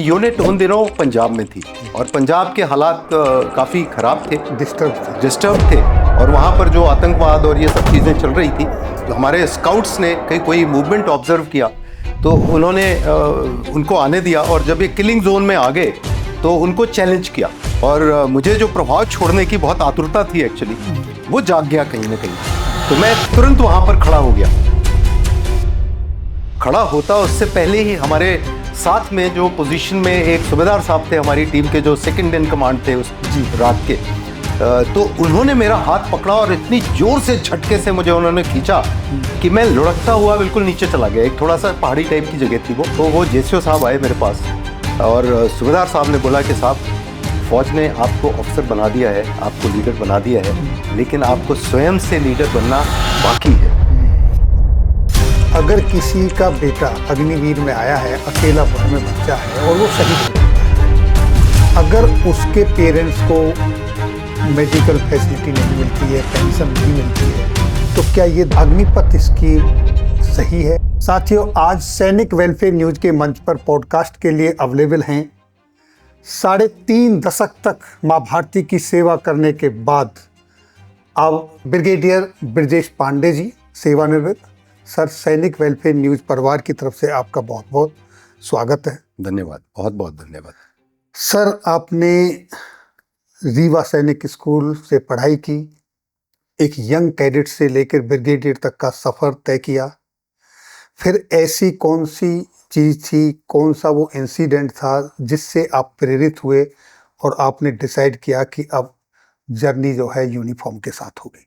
Unit उन दिनों पंजाब में थी और पंजाब के हालात काफ़ी ख़राब थे, डिस्टर्ब थे और वहाँ पर जो आतंकवाद और ये सब चीज़ें चल रही थी, तो हमारे स्काउट्स ने कहीं कोई मूवमेंट ऑब्जर्व किया तो उन्होंने उनको आने दिया और जब ये किलिंग जोन में आ गए तो उनको चैलेंज किया और मुझे जो प्रभाव छोड़ने की बहुत आतुरता थी एक्चुअली, वो जाग गया कहीं ना कहीं। तो मैं तुरंत वहाँ पर खड़ा हो गया। खड़ा होता उससे पहले ही हमारे साथ में जो पोजीशन में एक सूबेदार साहब थे हमारी टीम के, जो सेकंड इन कमांड थे उस रात के, तो उन्होंने मेरा हाथ पकड़ा और इतनी जोर से झटके से मुझे उन्होंने खींचा कि मैं लुढ़कता हुआ बिल्कुल नीचे चला गया। एक थोड़ा सा पहाड़ी टाइप की जगह थी वो। तो वो जेसीओ साहब आए मेरे पास और सूबेदार साहब ने बोला कि साहब, फौज ने आपको अफसर बना दिया है, आपको लीडर बना दिया है, लेकिन आपको स्वयं से लीडर बनना बाकी है। अगर किसी का बेटा अग्निवीर में आया है, अकेला घर में बच्चा है और वो शहीद हो जाता है, अगर उसके पेरेंट्स को मेडिकल फैसिलिटी नहीं मिलती है, पेंशन नहीं मिलती है, तो क्या ये अग्निपथ स्कीम सही है? साथियों, आज सैनिक वेलफेयर न्यूज के मंच पर पॉडकास्ट के लिए अवेलेबल हैं 3.5 दशक तक मां भारती की सेवा करने के बाद अब ब्रिगेडियर ब्रजेश पांडे जी, सेवानिवृत्त। सर, सैनिक वेलफेयर न्यूज परिवार की तरफ से आपका बहुत बहुत स्वागत है। धन्यवाद, बहुत बहुत धन्यवाद। सर, आपने रीवा सैनिक स्कूल से पढ़ाई की, एक यंग कैडेट से लेकर ब्रिगेडियर तक का सफ़र तय किया। फिर ऐसी कौन सी चीज़ थी, कौन सा वो इंसिडेंट था जिससे आप प्रेरित हुए और आपने डिसाइड किया कि अब जर्नी जो है यूनिफॉर्म के साथ होगी?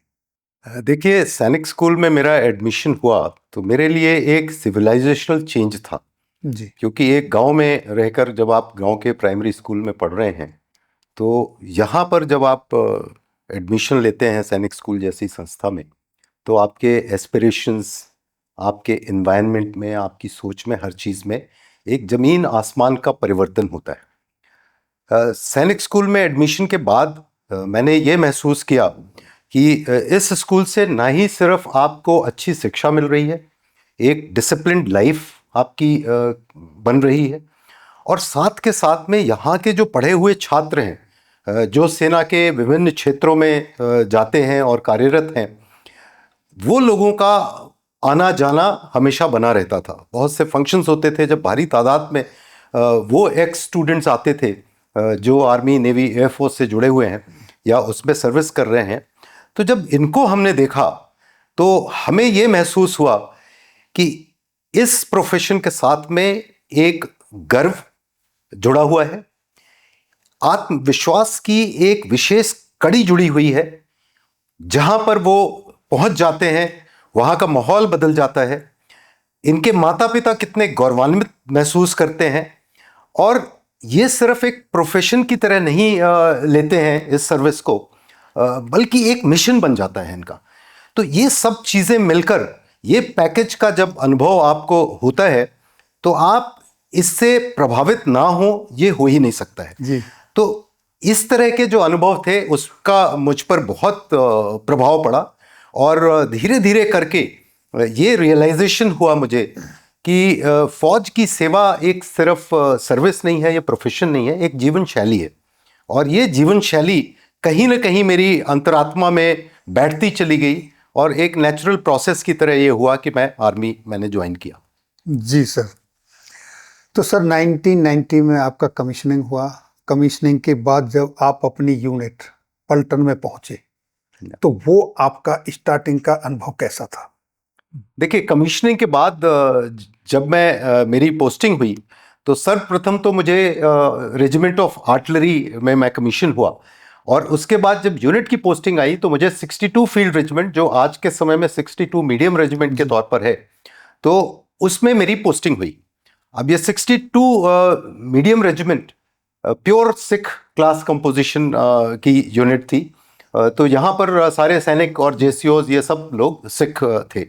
देखिए, सैनिक स्कूल में मेरा एडमिशन हुआ तो मेरे लिए एक सिविलाइजेशनल चेंज था जी। क्योंकि एक गांव में रहकर जब आप गांव के प्राइमरी स्कूल में पढ़ रहे हैं तो यहाँ पर जब आप एडमिशन लेते हैं सैनिक स्कूल जैसी संस्था में, तो आपके एस्पिरेशंस, आपके एनवायरनमेंट में, आपकी सोच में, हर चीज़ में एक ज़मीन आसमान का परिवर्तन होता है। सैनिक स्कूल में एडमिशन के बाद मैंने ये महसूस किया कि इस स्कूल से ना ही सिर्फ आपको अच्छी शिक्षा मिल रही है, एक डिसिप्लिन्ड लाइफ आपकी बन रही है, और साथ के साथ में यहाँ के जो पढ़े हुए छात्र हैं जो सेना के विभिन्न क्षेत्रों में जाते हैं और कार्यरत हैं, वो लोगों का आना जाना हमेशा बना रहता था। बहुत से फंक्शंस होते थे जब भारी तादाद में वो एक्स स्टूडेंट्स आते थे जो आर्मी, नेवी, एयरफोर्स से जुड़े हुए हैं या उसमें सर्विस कर रहे हैं। तो जब इनको हमने देखा तो हमें ये महसूस हुआ कि इस प्रोफेशन के साथ में एक गर्व जुड़ा हुआ है, आत्मविश्वास की एक विशेष कड़ी जुड़ी हुई है। जहां पर वो पहुंच जाते हैं वहां का माहौल बदल जाता है। इनके माता पिता कितने गौरवान्वित महसूस करते हैं और ये सिर्फ एक प्रोफेशन की तरह नहीं लेते हैं इस सर्विस को, बल्कि एक मिशन बन जाता है इनका। तो ये सब चीज़ें मिलकर ये पैकेज का जब अनुभव आपको होता है तो आप इससे प्रभावित ना हो, ये हो ही नहीं सकता है जी। तो इस तरह के जो अनुभव थे उसका मुझ पर बहुत प्रभाव पड़ा और धीरे धीरे करके ये रियलाइजेशन हुआ मुझे कि फौज की सेवा एक सिर्फ सर्विस नहीं है, ये प्रोफेशन नहीं है, एक जीवन शैली है। और ये जीवन शैली कहीं ना कहीं मेरी अंतरात्मा में बैठती चली गई और एक नेचुरल प्रोसेस की तरह ये हुआ कि मैंने ज्वाइन किया। जी सर। तो सर, 1990 में आपका कमीशनिंग हुआ। कमीशनिंग के बाद जब आप अपनी यूनिट पलटन में पहुंचे तो वो आपका स्टार्टिंग का अनुभव कैसा था? देखिए, कमीशनिंग के बाद जब मेरी पोस्टिंग हुई तो सर्वप्रथम तो मुझे रेजिमेंट ऑफ आर्टिलरी में मैं कमीशन हुआ और उसके बाद जब यूनिट की पोस्टिंग आई तो मुझे 62 फील्ड रेजिमेंट, जो आज के समय में 62 मीडियम रेजिमेंट के तौर पर है, तो उसमें मेरी पोस्टिंग हुई। अब ये 62 medium regiment pure Sikh class composition की यूनिट थी। तो यहाँ पर सारे सैनिक और जेसीओज ये सब लोग सिख थे।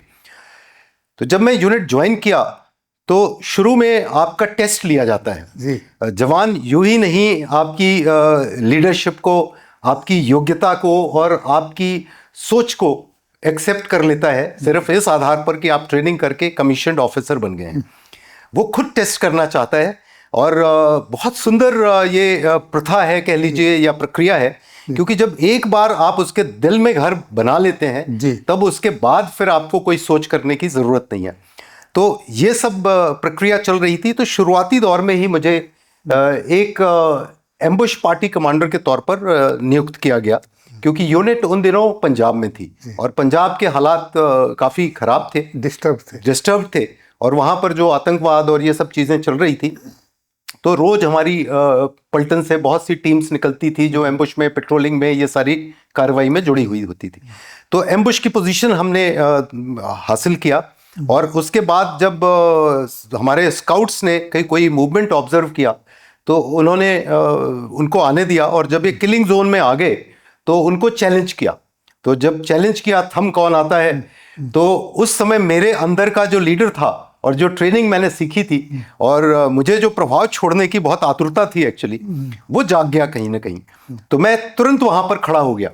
तो जब मैं यूनिट ज्वाइन किया तो शुरू में आपका टेस्ट लिया जाता है जी। जवान यूं ही नहीं आपकी लीडरशिप को, आपकी योग्यता को और आपकी सोच को एक्सेप्ट कर लेता है सिर्फ इस आधार पर कि आप ट्रेनिंग करके कमीशन्ड ऑफिसर बन गए हैं। वो खुद टेस्ट करना चाहता है और बहुत सुंदर ये प्रथा है कह लीजिए या प्रक्रिया है, क्योंकि जब एक बार आप उसके दिल में घर बना लेते हैं जी। तब उसके बाद फिर आपको कोई सोच करने की ज़रूरत नहीं है। तो ये सब प्रक्रिया चल रही थी। तो शुरुआती दौर में ही मुझे एक एम्बुश पार्टी कमांडर के तौर पर नियुक्त किया गया, क्योंकि यूनिट उन दिनों पंजाब में थी और पंजाब के हालात काफ़ी ख़राब थे, डिस्टर्ब थे और वहाँ पर जो आतंकवाद और ये सब चीज़ें चल रही थी, तो रोज़ हमारी पलटन से बहुत सी टीम्स निकलती थी जो एम्बुश में, पेट्रोलिंग में, ये सारी कार्रवाई में जुड़ी हुई होती थी। तो एम्बुश की पोजीशन हमने हासिल किया और उसके बाद जब हमारे स्काउट्स ने कहीं कोई मूवमेंट ऑब्जर्व किया तो उन्होंने उनको आने दिया और जब ये किलिंग जोन में आ गए तो उनको चैलेंज किया। तो जब चैलेंज किया थंब कौन आता है, तो उस समय मेरे अंदर का जो लीडर था और जो ट्रेनिंग मैंने सीखी थी और मुझे जो प्रभाव छोड़ने की बहुत आतुरता थी एक्चुअली, वो जाग गया कहीं ना कहीं। तो मैं तुरंत वहां पर खड़ा हो गया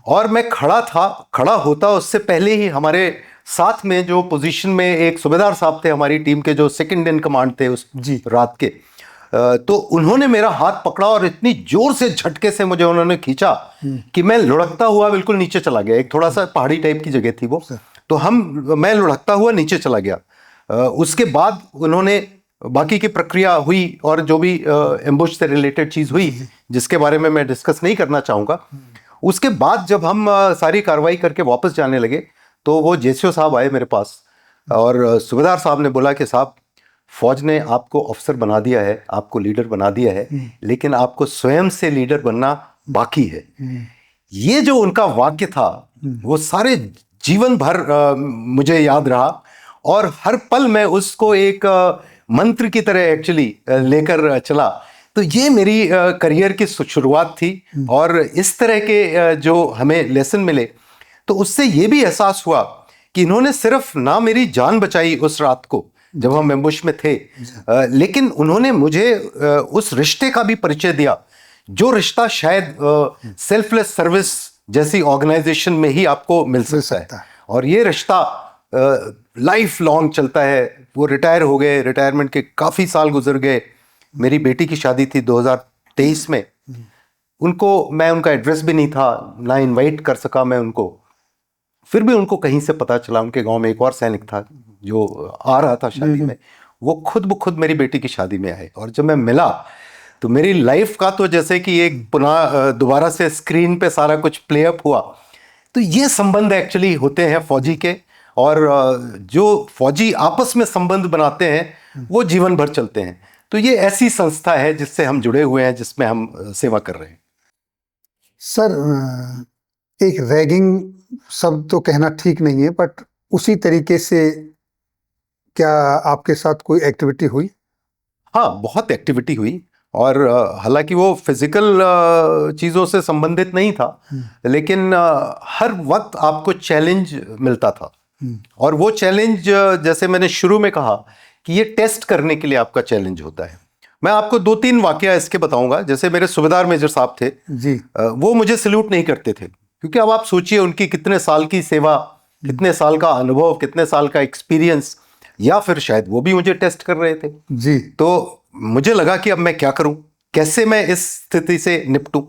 और मैं खड़ा होता उससे पहले ही हमारे साथ में जो पोजीशन में एक सूबेदार साहब थे, हमारी टीम के जो सेकंड इन कमांड थे उस रात के, तो उन्होंने मेरा हाथ पकड़ा और इतनी जोर से झटके से मुझे उन्होंने खींचा कि मैं लुढ़कता हुआ बिल्कुल नीचे चला गया। एक थोड़ा सा पहाड़ी टाइप की जगह थी वो, तो मैं लुढ़कता हुआ नीचे चला गया। उसके बाद उन्होंने बाकी की प्रक्रिया हुई और जो भी एम्बुश से रिलेटेड चीज़ हुई जिसके बारे में मैं डिस्कस नहीं करना चाहूँगा। उसके बाद जब हम सारी कार्रवाई करके वापस जाने लगे तो वो जेसीओ साहब आए मेरे पास और सूबेदार साहब ने बोला कि साहब, फौज ने आपको अफसर बना दिया है, आपको लीडर बना दिया है, लेकिन आपको स्वयं से लीडर बनना बाकी है। ये जो उनका वाक्य था वो सारे जीवन भर मुझे याद रहा और हर पल मैं उसको एक मंत्र की तरह एक्चुअली लेकर चला। तो ये मेरी करियर की शुरुआत थी और इस तरह के जो हमें लेसन मिले, तो उससे ये भी एहसास हुआ कि इन्होंने सिर्फ ना मेरी जान बचाई उस रात को जब हम एम्बुश में थे, लेकिन उन्होंने मुझे उस रिश्ते का भी परिचय दिया जो रिश्ता शायद सेल्फलेस सर्विस जैसी ऑर्गेनाइजेशन में ही आपको मिल सकता है। और ये रिश्ता लाइफ लॉन्ग चलता है। वो रिटायर हो गए, रिटायरमेंट के काफ़ी साल गुजर गए। मेरी बेटी की शादी थी 2023 में। मैं उनका एड्रेस भी नहीं था, ना इनवाइट कर सका मैं उनको। फिर भी उनको कहीं से पता चला, उनके गांव में एक और सैनिक था जो आ रहा था शादी में, वो खुद ब खुद मेरी बेटी की शादी में आए। और जब मैं मिला तो मेरी लाइफ का तो जैसे कि एक पुनः दोबारा से स्क्रीन पे सारा कुछ प्ले अप हुआ। तो ये संबंध एक्चुअली होते हैं फौजी के, और जो फौजी आपस में संबंध बनाते हैं वो जीवन भर चलते हैं। तो ये ऐसी संस्था है जिससे हम जुड़े हुए हैं, जिसमें हम सेवा कर रहे हैं। सर, एक रैगिंग शब्द तो कहना ठीक नहीं है, बट उसी तरीके से क्या आपके साथ कोई एक्टिविटी हुई? हाँ, बहुत एक्टिविटी हुई और हालांकि वो फिजिकल चीज़ों से संबंधित नहीं था, लेकिन हर वक्त आपको चैलेंज मिलता था। और वो चैलेंज, जैसे मैंने शुरू में कहा कि ये टेस्ट करने के लिए आपका चैलेंज होता है। मैं आपको 2-3 वाकया इसके बताऊंगा। जैसे मेरे सूबेदार मेजर साहब थे जी, वो मुझे सल्यूट नहीं करते थे, क्योंकि अब आप सोचिए उनकी कितने साल की सेवा, कितने साल का अनुभव, कितने साल का एक्सपीरियंस, या फिर शायद वो भी मुझे टेस्ट कर रहे थे जी। तो मुझे लगा कि अब मैं क्या करूं, कैसे मैं इस स्थिति से निपटूं।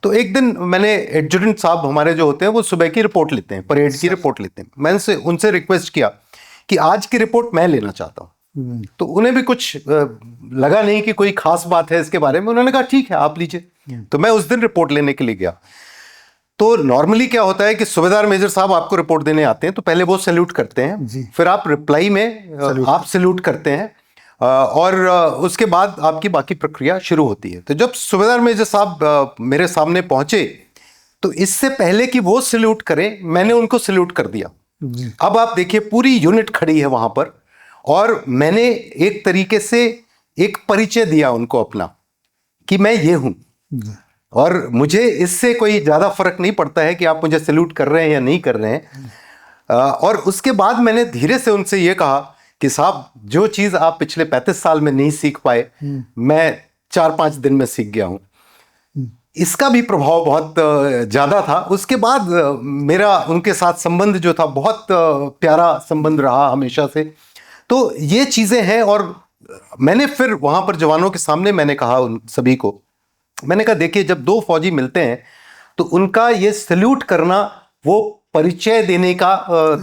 तो एक दिन मैंने एडजुटेंट साहब हमारे जो होते हैं वो सुबह की रिपोर्ट लेते हैं, परेड की रिपोर्ट लेते हैं। मैंने उनसे रिक्वेस्ट किया कि आज की रिपोर्ट मैं लेना चाहता हूँ। तो उन्हें भी कुछ लगा नहीं कि कोई खास बात है इसके बारे में। उन्होंने कहा ठीक है आप लीजिए। तो मैं उस दिन रिपोर्ट लेने के लिए गया। तो नॉर्मली क्या होता है कि सूबेदार मेजर साहब आपको रिपोर्ट देने आते हैं तो पहले वो सैल्यूट करते हैं, फिर आप रिप्लाई में आप सैल्यूट करते हैं और उसके बाद आपकी बाकी प्रक्रिया शुरू होती है। तो जब सूबेदार मेजर साहब मेरे सामने पहुंचे तो इससे पहले कि वो सैल्यूट करें मैंने उनको सैल्यूट कर दिया। अब आप देखिए पूरी यूनिट खड़ी है वहां पर और मैंने एक तरीके से एक परिचय दिया उनको अपना कि मैं ये हूं और मुझे इससे कोई ज़्यादा फर्क नहीं पड़ता है कि आप मुझे सैल्यूट कर रहे हैं या नहीं कर रहे हैं। और उसके बाद मैंने धीरे से उनसे ये कहा कि साहब जो चीज़ आप पिछले 35 साल में नहीं सीख पाए मैं 4-5 दिन में सीख गया हूँ। इसका भी प्रभाव बहुत ज़्यादा था। उसके बाद मेरा उनके साथ संबंध जो था बहुत प्यारा संबंध रहा हमेशा से। तो ये चीज़ें हैं और मैंने फिर वहां पर जवानों के सामने मैंने कहा उन सभी को, मैंने कहा देखिए जब दो फौजी मिलते हैं तो उनका ये सल्यूट करना वो परिचय देने का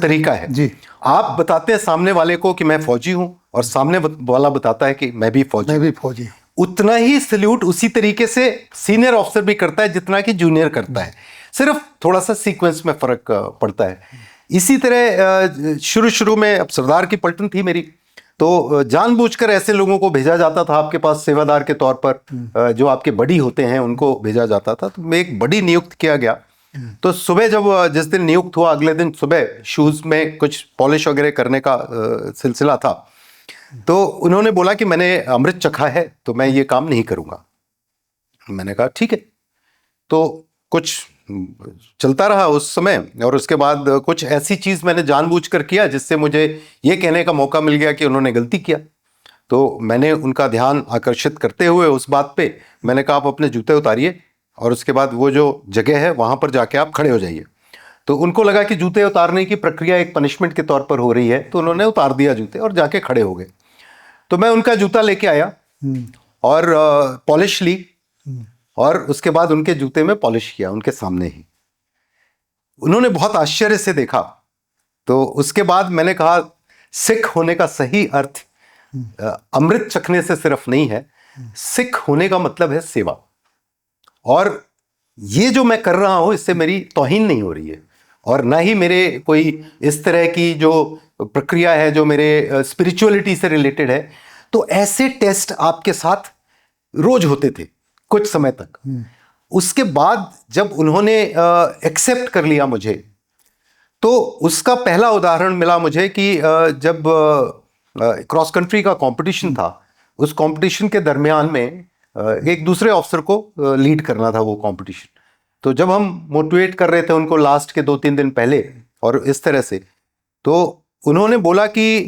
तरीका है। जी। आप बताते हैं सामने वाले को कि मैं फौजी हूं और सामने वाला बताता है कि मैं भी फौजी मैं भी फौजी हूं। उतना ही सल्यूट उसी तरीके से सीनियर ऑफिसर भी करता है जितना कि जूनियर करता है, सिर्फ थोड़ा सा सीक्वेंस में फर्क पड़ता है। इसी तरह शुरू शुरू में अब सरदार की पलटन थी मेरी, तो जानबूझकर ऐसे लोगों को भेजा जाता था आपके पास सेवादार के तौर पर, जो आपके बड़ी होते हैं उनको भेजा जाता था। तो मैं एक बड़ी नियुक्त किया गया। तो सुबह जब जिस दिन नियुक्त हुआ अगले दिन सुबह शूज में कुछ पॉलिश वगैरह करने का सिलसिला था, तो उन्होंने बोला कि मैंने अमृत चखा है तो मैं ये काम नहीं करूंगा। मैंने कहा ठीक है। तो कुछ चलता रहा उस समय, और उसके बाद कुछ ऐसी चीज मैंने जानबूझकर किया जिससे मुझे ये कहने का मौका मिल गया कि उन्होंने गलती किया। तो मैंने उनका ध्यान आकर्षित करते हुए उस बात पे मैंने कहा आप अपने जूते उतारिए और उसके बाद वो जो जगह है वहां पर जाके आप खड़े हो जाइए। तो उनको लगा कि जूते उतारने की प्रक्रिया एक पनिशमेंट के तौर पर हो रही है, तो उन्होंने उतार दिया जूते और जाके खड़े हो गए। तो मैं उनका जूता लेके आया और पॉलिश ली और उसके बाद उनके जूते में पॉलिश किया उनके सामने ही। उन्होंने बहुत आश्चर्य से देखा। तो उसके बाद मैंने कहा सिख होने का सही अर्थ अमृत चखने से सिर्फ नहीं है, सिख होने का मतलब है सेवा। और ये जो मैं कर रहा हूं इससे मेरी तौहीन नहीं हो रही है और ना ही मेरे कोई इस तरह की जो प्रक्रिया है जो मेरे स्पिरिचुअलिटी से रिलेटेड है। तो ऐसे टेस्ट आपके साथ रोज होते थे कुछ समय तक। उसके बाद जब उन्होंने एक्सेप्ट कर लिया मुझे, तो उसका पहला उदाहरण मिला मुझे कि जब क्रॉस कंट्री का कंपटीशन था, उस कंपटीशन के दरमियान में एक दूसरे ऑफिसर को लीड करना था वो कंपटीशन। तो जब हम मोटिवेट कर रहे थे उनको लास्ट के 2-3 दिन पहले और इस तरह से, तो उन्होंने बोला कि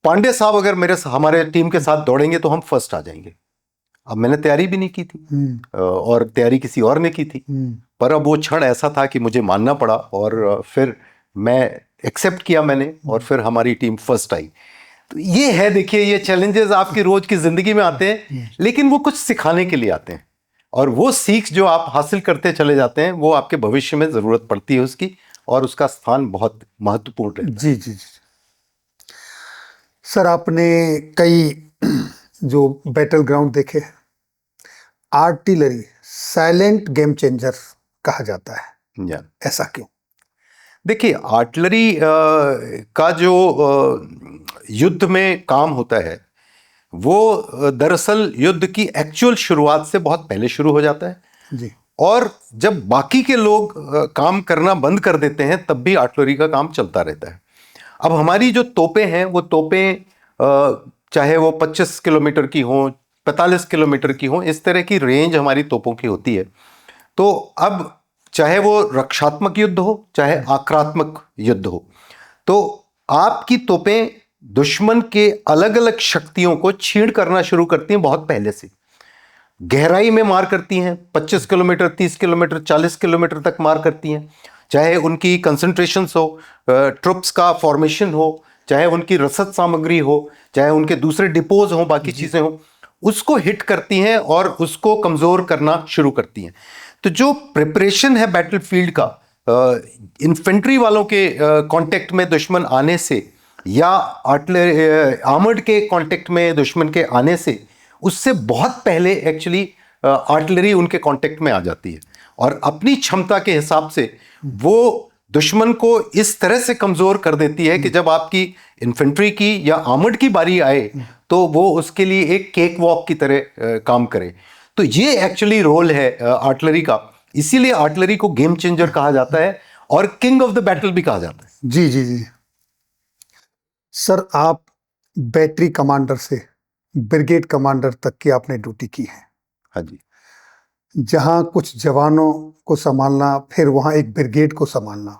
पांडे साहब अगर हमारे टीम के साथ दौड़ेंगे तो हम फर्स्ट आ जाएंगे। अब मैंने तैयारी भी नहीं की थी और तैयारी किसी और ने की थी, पर अब वो क्षण ऐसा था कि मुझे मानना पड़ा और फिर मैं एक्सेप्ट किया मैंने और फिर हमारी टीम फर्स्ट आई। तो ये है, देखिए ये चैलेंजेस आपकी रोज की जिंदगी में आते हैं, लेकिन वो कुछ सिखाने के लिए आते हैं और वो सीख जो आप हासिल करते चले जाते हैं वो आपके भविष्य में जरूरत पड़ती है उसकी, और उसका स्थान बहुत महत्वपूर्ण रहता है। जी जी जी। सर आपने कई जो बैटल ग्राउंड देखे, आर्टिलरी साइलेंट गेम चेंजर कहा जाता है, ऐसा क्यों? देखिए आर्टिलरी का जो युद्ध में काम होता है वो दरअसल युद्ध की एक्चुअल शुरुआत से बहुत पहले शुरू हो जाता है जी। और जब बाकी के लोग काम करना बंद कर देते हैं तब भी आर्टिलरी का काम चलता रहता है। अब हमारी जो तोपें हैं वो तोपें चाहे वो 25 किलोमीटर की हों, 45 किलोमीटर की हों, इस तरह की रेंज हमारी तोपों की होती है। तो अब चाहे वो रक्षात्मक युद्ध हो चाहे आक्रामक युद्ध हो, तो आपकी तोपें दुश्मन के अलग अलग शक्तियों को छीण करना शुरू करती हैं बहुत पहले से। गहराई में मार करती हैं, 25 किलोमीटर, 30 किलोमीटर, 40 किलोमीटर तक मार करती हैं। चाहे उनकी कंसंट्रेशन हो, ट्रुप्स का फॉर्मेशन हो, चाहे उनकी रसद सामग्री हो, चाहे उनके दूसरे डिपोज हो, बाकी चीजें हो, उसको हिट करती हैं और उसको कमजोर करना शुरू करती हैं। तो जो प्रिपरेशन है बैटलफील्ड का इन्फेंट्री वालों के कांटेक्ट में दुश्मन आने से या आर्मर्ड के कांटेक्ट में दुश्मन के आने से, उससे बहुत पहले एक्चुअली आर्टिलरी उनके कांटेक्ट में आ जाती है और अपनी क्षमता के हिसाब से वो दुश्मन को इस तरह से कमजोर कर देती है कि जब आपकी इन्फेंट्री की या आर्मर्ड की बारी आए तो वो उसके लिए एक केक वॉक की तरह काम करे। तो ये एक्चुअली रोल है आर्टिलरी का, इसीलिए आर्टिलरी को गेम चेंजर कहा जाता है और किंग ऑफ द बैटल भी कहा जाता है। जी जी जी। सर आप बैटरी कमांडर से ब्रिगेड कमांडर तक की आपने ड्यूटी की है। हाँ जी। जहां कुछ जवानों को संभालना, फिर वहां एक ब्रिगेड को संभालना,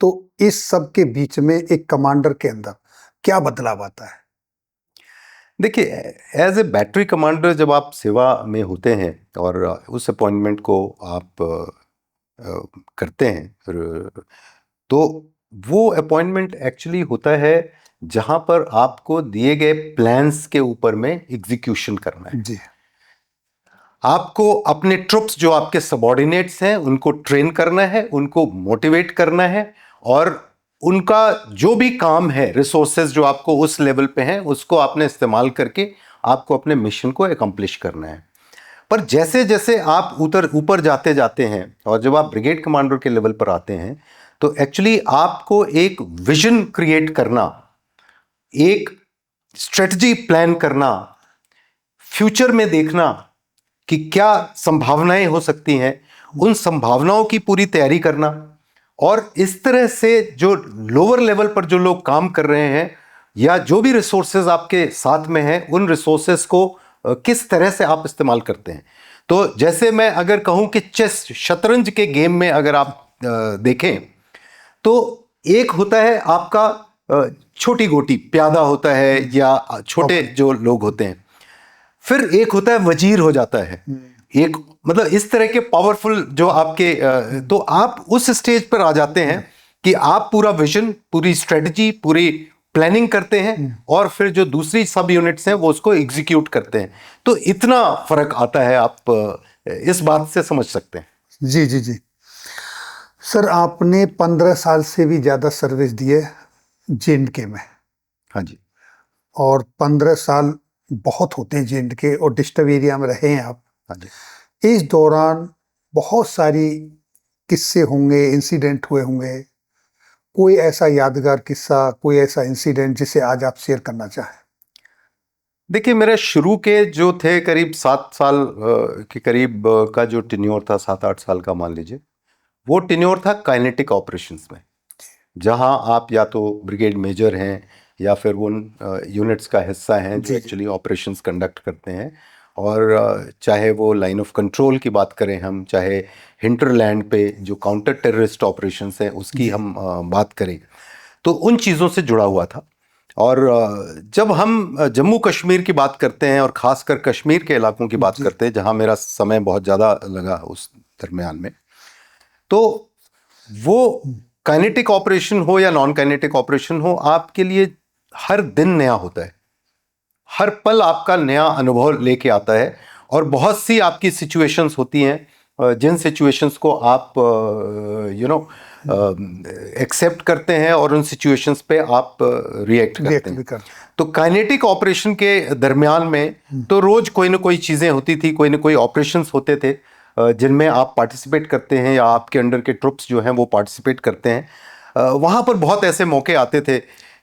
तो इस सब के बीच में एक कमांडर के अंदर क्या बदलाव आता है? देखिए एज ए बैटरी कमांडर जब आप सेवा में होते हैं और उस अपॉइंटमेंट को आप करते हैं, तो वो अपॉइंटमेंट एक्चुअली होता है जहां पर आपको दिए गए प्लान्स के ऊपर में एग्जीक्यूशन करना है। जी। आपको अपने ट्रुप्स जो आपके सबॉर्डिनेट्स हैं उनको ट्रेन करना है, उनको मोटिवेट करना है, और उनका जो भी काम है, रिसोर्सेज जो आपको उस लेवल पे हैं, उसको आपने इस्तेमाल करके आपको अपने मिशन को एकम्प्लिश करना है। पर जैसे जैसे आप ऊपर जाते जाते हैं और जब आप ब्रिगेड कमांडर के लेवल पर आते हैं, तो एक्चुअली आपको एक विजन क्रिएट करना, एक स्ट्रेटजी प्लान करना, फ्यूचर में देखना कि क्या संभावनाएं हो सकती हैं, उन संभावनाओं की पूरी तैयारी करना, और इस तरह से जो लोअर लेवल पर जो लोग काम कर रहे हैं या जो भी रिसोर्सेज आपके साथ में हैं, उन रिसोर्सेज को किस तरह से आप इस्तेमाल करते हैं। तो जैसे मैं अगर कहूं कि चेस, शतरंज के गेम में अगर आप देखें, तो एक होता है आपका छोटी गोटी प्यादा होता है या छोटे जो लोग होते हैं, फिर एक होता है वजीर हो जाता है, एक मतलब इस तरह के पावरफुल जो आपके तो आप उस स्टेज पर आ जाते हैं कि आप पूरा विजन, पूरी स्ट्रेटजी, पूरी प्लानिंग करते हैं, और फिर जो दूसरी सब यूनिट्स हैं वो उसको एग्जीक्यूट करते हैं। तो इतना फर्क आता है, आप इस बात से समझ सकते हैं। जी जी जी। सर, आपने 15 साल से भी ज़्यादा सर्विस दी है J&K में। हाँ जी। और 15 साल बहुत होते हैं J&K, और डिस्टर्ब एरिया में रहे हैं आप। हाँ जी। इस दौरान बहुत सारी किस्से होंगे, इंसिडेंट हुए होंगे। कोई ऐसा यादगार किस्सा, कोई ऐसा इंसिडेंट जिसे आज आप शेयर करना चाहें? देखिए, मेरे शुरू के जो थे करीब 7 साल के करीब का जो टेन्योर था, 7-8 साल का मान लीजिए, वो टेन्योर था काइनेटिक ऑपरेशंस में, जहां आप या तो ब्रिगेड मेजर हैं या फिर उन यूनिट्स का हिस्सा हैं जो एक्चुअली ऑपरेशंस कंडक्ट करते हैं। और चाहे वो लाइन ऑफ कंट्रोल की बात करें हम, चाहे हिंटरलैंड पे जो काउंटर टेररिस्ट ऑपरेशंस हैं उसकी हम बात करें, तो उन चीज़ों से जुड़ा हुआ था। और जब हम जम्मू कश्मीर की बात करते हैं और ख़ासकर कश्मीर के इलाकों की बात करते हैं, जहां मेरा समय बहुत ज़्यादा लगा उस दरमियान में, तो वो काइनेटिक ऑपरेशन हो या नॉन काइनेटिक ऑपरेशन हो, आपके लिए हर दिन नया होता है, हर पल आपका नया अनुभव लेके आता है। और बहुत सी आपकी सिचुएशंस होती हैं जिन सिचुएशंस को आप एक्सेप्ट करते हैं और उन सिचुएशंस पे आप रिएक्ट करते हैं। तो काइनेटिक ऑपरेशन के दरमियान में तो रोज कोई ना कोई चीज़ें होती थी, कोई ना कोई ऑपरेशंस होते थे जिनमें आप पार्टिसिपेट करते हैं या आपके अंडर के ट्रुप्स जो हैं वो पार्टिसिपेट करते हैं। वहाँ पर बहुत ऐसे मौके आते थे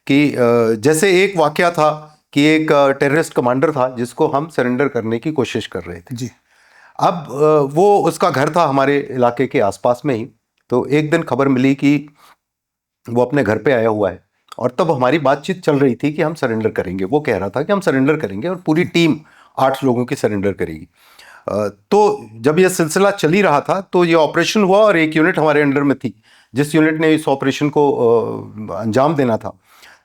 कि जैसे एक वाकया था कि एक टेररिस्ट कमांडर था जिसको हम सरेंडर करने की कोशिश कर रहे थे जी। अब वो उसका घर था हमारे इलाके के आसपास में ही। तो एक दिन खबर मिली कि वो अपने घर पे आया हुआ है, और तब हमारी बातचीत चल रही थी कि हम सरेंडर करेंगे। वो कह रहा था कि हम सरेंडर करेंगे और पूरी टीम 8 लोगों की सरेंडर करेगी। तो जब यह सिलसिला चल ही रहा था तो ये ऑपरेशन हुआ, और एक यूनिट हमारे अंडर में थी जिस यूनिट ने इस ऑपरेशन को अंजाम देना था।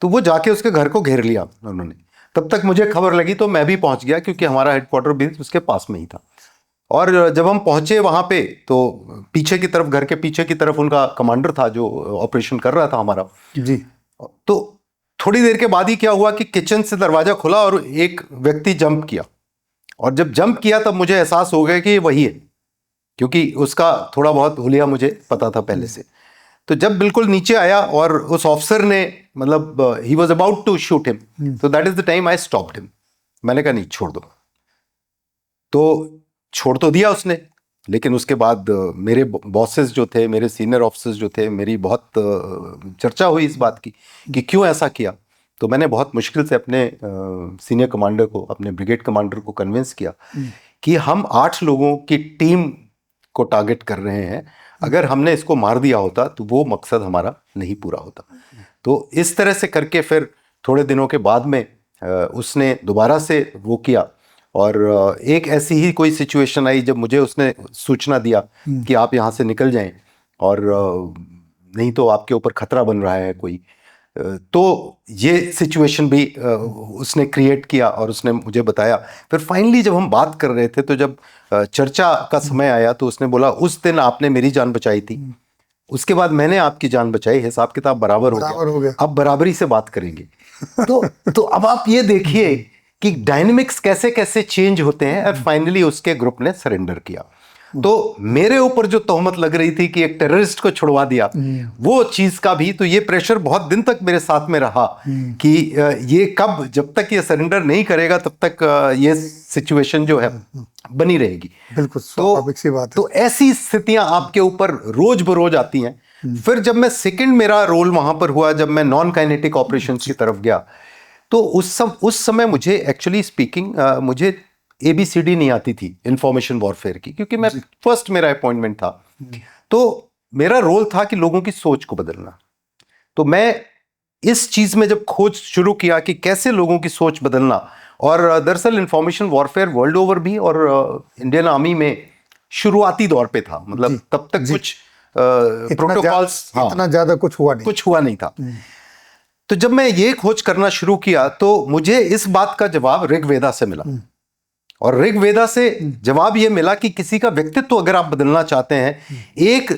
तो वो जाके उसके घर को घेर लिया उन्होंने। तब तक मुझे खबर लगी तो मैं भी पहुंच गया, क्योंकि हमारा हेडक्वार्टर भी उसके पास में ही था। और जब हम पहुंचे वहां पे, तो पीछे की तरफ, घर के पीछे की तरफ उनका कमांडर था जो ऑपरेशन कर रहा था हमारा जी। तो थोड़ी देर के बाद ही क्या हुआ कि किचन से दरवाजा खुला और एक व्यक्ति जंप किया, और जब जंप किया तब मुझे एहसास हो गया कि ये वही है, क्योंकि उसका थोड़ा बहुत हुलिया मुझे पता था पहले से। तो जब बिल्कुल नीचे आया और उस ऑफिसर ने, मतलब he was about to shoot him, तो that is the time I stopped him. मैंने कहा नहीं, छोड़ दो। तो छोड़ तो दिया उसने, लेकिन उसके बाद मेरे बॉसेस जो थे, मेरे सीनियर ऑफिसर्स जो थे, मेरी बहुत चर्चा हुई इस बात की कि क्यों ऐसा किया। तो मैंने बहुत मुश्किल से अपने सीनियर कमांडर को, अपने ब्रिगेड कमांडर को कन्विंस किया कि हम 8 लोगों की टीम को टारगेट कर रहे हैं, अगर हमने इसको मार दिया होता तो वो मकसद हमारा नहीं पूरा होता। तो इस तरह से करके फिर थोड़े दिनों के बाद में उसने दोबारा से वो किया, और एक ऐसी ही कोई सिचुएशन आई जब मुझे उसने सूचना दिया कि आप यहाँ से निकल जाएं, और नहीं तो आपके ऊपर खतरा बन रहा है कोई। तो ये सिचुएशन भी उसने क्रिएट किया और उसने मुझे बताया। फिर फाइनली जब हम बात कर रहे थे, तो जब चर्चा का समय आया, तो उसने बोला उस दिन आपने मेरी जान बचाई थी, उसके बाद मैंने आपकी जान बचाई, हिसाब किताब बराबर हो गया, अब बराबरी से बात करेंगे। तो अब आप ये देखिए कि डायनेमिक्स कैसे कैसे चेंज होते हैं, और फाइनली उसके ग्रुप ने सरेंडर किया। तो मेरे ऊपर जो तोहमत लग रही थी कि एक टेररिस्ट को छुड़वा दिया, वो चीज का भी तो ये प्रेशर बहुत दिन तक मेरे साथ में रहा कि ये कब, जब तक ये सरेंडर नहीं करेगा तब तक ये सिचुएशन जो है बनी रहेगी। बिल्कुल स्वाभाविक सी बात है। तो ऐसी स्थितियां आपके ऊपर रोज बरोज आती हैं। फिर जब मैं सेकंड मेरा रोल वहां पर हुआ, जब मैं नॉन काइनेटिक ऑपरेशंस की तरफ गया, तो उस समय मुझे एक्चुअली स्पीकिंग मुझे ABCD नहीं आती थी इंफॉर्मेशन वॉरफेयर की, क्योंकि मैं फर्स्ट मेरा अपॉइंटमेंट था। तो मेरा रोल था कि लोगों की सोच को बदलना। तो मैं इस चीज में जब खोज शुरू किया कि कैसे लोगों की सोच बदलना, और दरअसल इंफॉर्मेशन वॉरफेयर वर्ल्ड ओवर भी और इंडियन आर्मी में शुरुआती दौर पे था, मतलब तब तक कुछ प्रोटोकॉल्स इतना ज्यादा कुछ हुआ नहीं था। तो जब मैं ये खोज करना शुरू किया तो मुझे इस बात का जवाब ऋग्वेदा से मिला, और ऋग्वेदा से जवाब ये मिला कि किसी का व्यक्तित्व अगर आप बदलना चाहते हैं, एक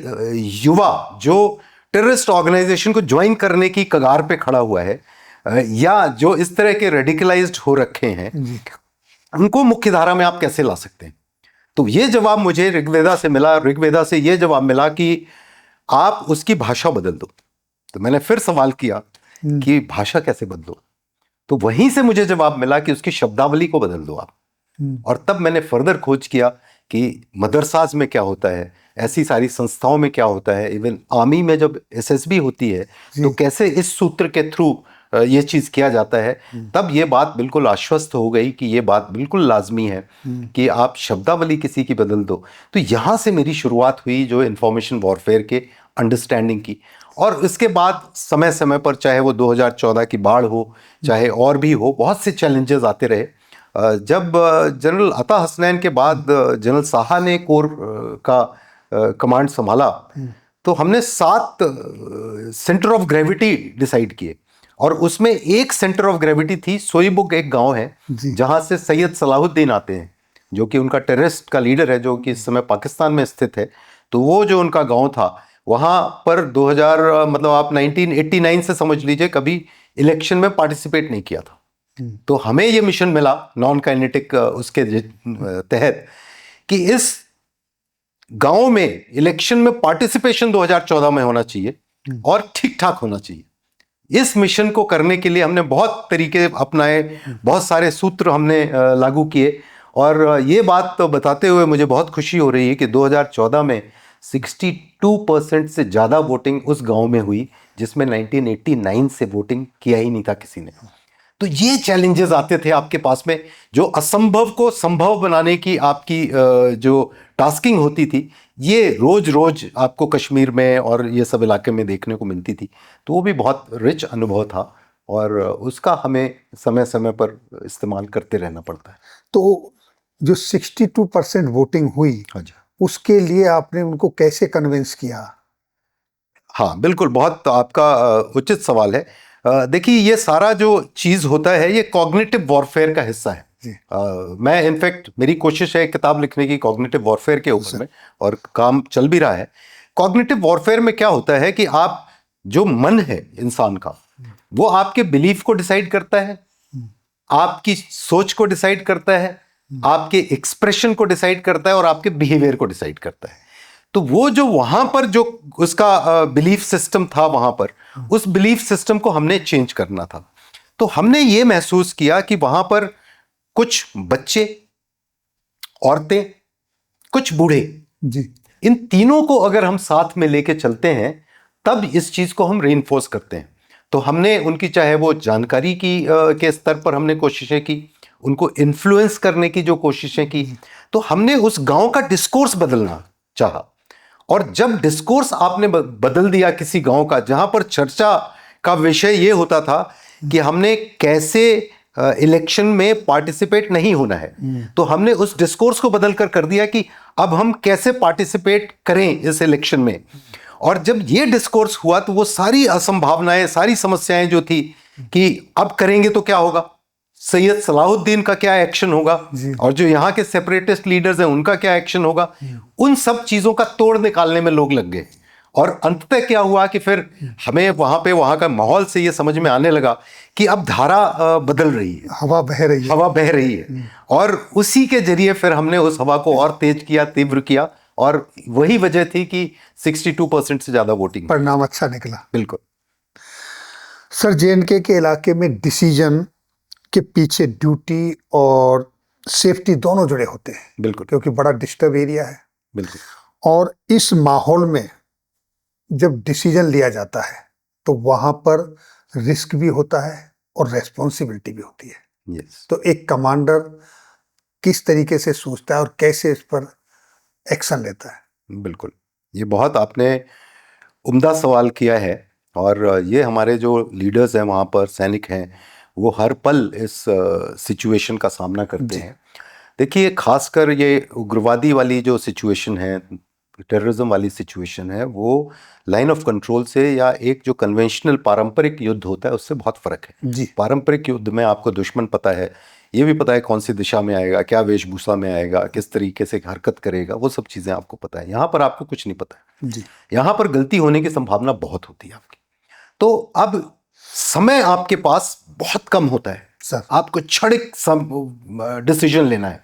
युवा जो टेररिस्ट ऑर्गेनाइजेशन को ज्वाइन करने की कगार पे खड़ा हुआ है, या जो इस तरह के रेडिकलाइज्ड हो रखे हैं, उनको मुख्य धारा में आप कैसे ला सकते हैं। तो ये जवाब मुझे ऋग्वेदा से मिला। ऋग्वेदा से ये जवाब मिला कि आप उसकी भाषा बदल दो। तो मैंने फिर सवाल किया कि भाषा कैसे बदलो, तो वहीं से मुझे जवाब मिला कि उसकी शब्दावली को बदल दो आप। और तब मैंने फर्दर खोज किया कि मदरसाज में क्या होता है, ऐसी सारी संस्थाओं में क्या होता है, इवन आर्मी में जब SSB होती है तो कैसे इस सूत्र के थ्रू ये चीज किया जाता है। तब ये बात बिल्कुल आश्वस्त हो गई कि ये बात बिल्कुल लाजमी है कि आप शब्दावली किसी की बदल दो। तो यहाँ से मेरी शुरुआत हुई जो इंफॉर्मेशन वॉरफेयर के अंडरस्टैंडिंग की। और इसके बाद समय समय पर, चाहे वो 2014 की बाढ़ हो, चाहे और भी हो, बहुत से चैलेंजेस आते रहे। जब जनरल अता हसनैन के बाद जनरल साहा ने कोर का कमांड संभाला, तो हमने 7 सेंटर ऑफ ग्रेविटी डिसाइड किए, और उसमें एक सेंटर ऑफ ग्रेविटी थी सोईबुग, एक गांव है जहां से सैयद सलाहुद्दीन आते हैं, जो कि उनका टेररिस्ट का लीडर है, जो कि इस समय पाकिस्तान में स्थित है। तो वो जो उनका गांव था, वहां पर 2000 मतलब आप 1989 से समझ लीजिए कभी इलेक्शन में पार्टिसिपेट नहीं किया था। तो हमें ये मिशन मिला नॉन काइनेटिक उसके तहत कि इस गांव में इलेक्शन में पार्टिसिपेशन 2014 में होना चाहिए और ठीक ठाक होना चाहिए। इस मिशन को करने के लिए हमने बहुत तरीके अपनाए, बहुत सारे सूत्र हमने लागू किए। और ये बात तो बताते हुए मुझे बहुत खुशी हो रही है कि 2014 में 62% से ज़्यादा वोटिंग उस गांव में हुई, जिसमें 1989 से वोटिंग किया ही नहीं था किसी ने। तो ये चैलेंजेस आते थे आपके पास में, जो असंभव को संभव बनाने की आपकी जो टास्किंग होती थी, ये रोज रोज आपको कश्मीर में और ये सब इलाके में देखने को मिलती थी। तो वो भी बहुत रिच अनुभव था, और उसका हमें समय समय पर इस्तेमाल करते रहना पड़ता है। तो जो 62% वोटिंग हुई, हाँ जी, उसके लिए आपने उनको कैसे कन्विंस किया? हाँ बिल्कुल, बहुत आपका उचित सवाल है। देखिए, ये सारा जो चीज़ होता है ये कॉग्निटिव वॉरफेयर का हिस्सा है। मैं इनफैक्ट मेरी कोशिश है किताब लिखने की कॉग्निटिव वॉरफेयर के ऊपर में, और काम चल भी रहा है। कॉग्निटिव वॉरफेयर में क्या होता है कि आप जो मन है इंसान का, वो आपके बिलीफ को डिसाइड करता है, आपकी सोच को डिसाइड करता है, आपके एक्सप्रेशन को डिसाइड करता है, और आपके बिहेवियर को डिसाइड करता है। तो वो जो वहां पर जो उसका बिलीफ सिस्टम था, वहां पर उस बिलीफ सिस्टम को हमने चेंज करना था। तो हमने ये महसूस किया कि वहां पर कुछ बच्चे, औरतें, कुछ बूढ़े जी, इन तीनों को अगर हम साथ में लेके चलते हैं तब इस चीज को हम रीइंफोर्स करते हैं। तो हमने उनकी, चाहे वो जानकारी की के स्तर पर हमने कोशिशें की, उनको इन्फ्लुएंस करने की जो कोशिशें की, तो हमने उस गांव का डिस्कोर्स बदलना चाहा। और जब डिस्कोर्स आपने बदल दिया किसी गांव का, जहां पर चर्चा का विषय ये होता था कि हमने कैसे इलेक्शन में पार्टिसिपेट नहीं होना है, तो हमने उस डिस्कोर्स को बदल कर दिया कि अब हम कैसे पार्टिसिपेट करें इस इलेक्शन में। और जब ये डिस्कोर्स हुआ तो वो सारी असंभावनाएं, सारी समस्याएं जो थी कि अब करेंगे तो क्या होगा, सैयद सलाहुद्दीन का क्या एक्शन होगा, और जो यहाँ के सेपरेटिस्ट लीडर्स हैं उनका क्या एक्शन होगा, उन सब चीजों का तोड़ निकालने में लोग लग गए। और अंततः क्या हुआ कि फिर हमें वहां का माहौल से ये समझ में आने लगा कि अब धारा बदल रही है, हवा बह रही है। हवा बह रही है, और उसी के जरिए फिर हमने उस हवा को और तेज किया, तीव्र किया, और वही वजह थी कि 62% से ज्यादा वोटिंग। परिणाम अच्छा निकला। बिल्कुल सर, जेएनके के इलाके में डिसीजन के पीछे ड्यूटी और सेफ्टी दोनों जुड़े होते हैं, बिल्कुल क्योंकि बड़ा डिस्टर्ब एरिया है। बिल्कुल। और इस माहौल में जब डिसीजन लिया जाता है तो वहां पर रिस्क भी होता है और रेस्पॉन्सिबिलिटी भी होती है। यस। तो एक कमांडर किस तरीके से सोचता है और कैसे इस पर एक्शन लेता है? बिल्कुल, ये बहुत आपने उम्दा सवाल किया है, और ये हमारे जो लीडर्स हैं वहाँ पर, सैनिक हैं, वो हर पल इस सिचुएशन का सामना करते जी। हैं। देखिए, खासकर ये उग्रवादी वाली जो सिचुएशन है, टेररिज्म वाली सिचुएशन है, वो लाइन ऑफ कंट्रोल से या एक जो कन्वेंशनल पारंपरिक युद्ध होता है उससे बहुत फ़र्क है। जी। पारंपरिक युद्ध में आपको दुश्मन पता है, ये भी पता है कौन सी दिशा में आएगा, क्या वेशभूषा में आएगा, किस तरीके से हरकत करेगा, वो सब चीज़ें आपको पता है। यहाँ पर आपको कुछ नहीं पता है। जी। यहाँ पर गलती होने की संभावना बहुत होती है आपकी। तो अब समय आपके पास बहुत कम होता है सर। आपको क्षणिक डिसीजन लेना है।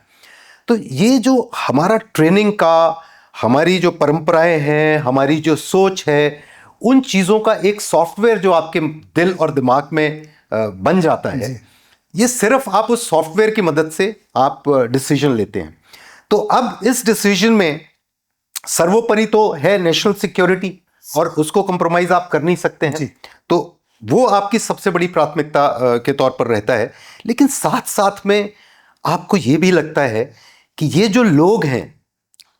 तो ये जो हमारा ट्रेनिंग का, हमारी जो परंपराएं हैं, हमारी जो सोच है, उन चीज़ों का एक सॉफ्टवेयर जो आपके दिल और दिमाग में बन जाता है, जी। ये सिर्फ आप उस सॉफ्टवेयर की मदद से आप डिसीजन लेते हैं। तो अब इस डिसीजन में सर्वोपरि तो है नेशनल सिक्योरिटी, और उसको कंप्रोमाइज आप कर नहीं सकते हैं। जी। तो वो आपकी सबसे बड़ी प्राथमिकता के तौर पर रहता है। लेकिन साथ साथ में आपको ये भी लगता है कि ये जो लोग हैं,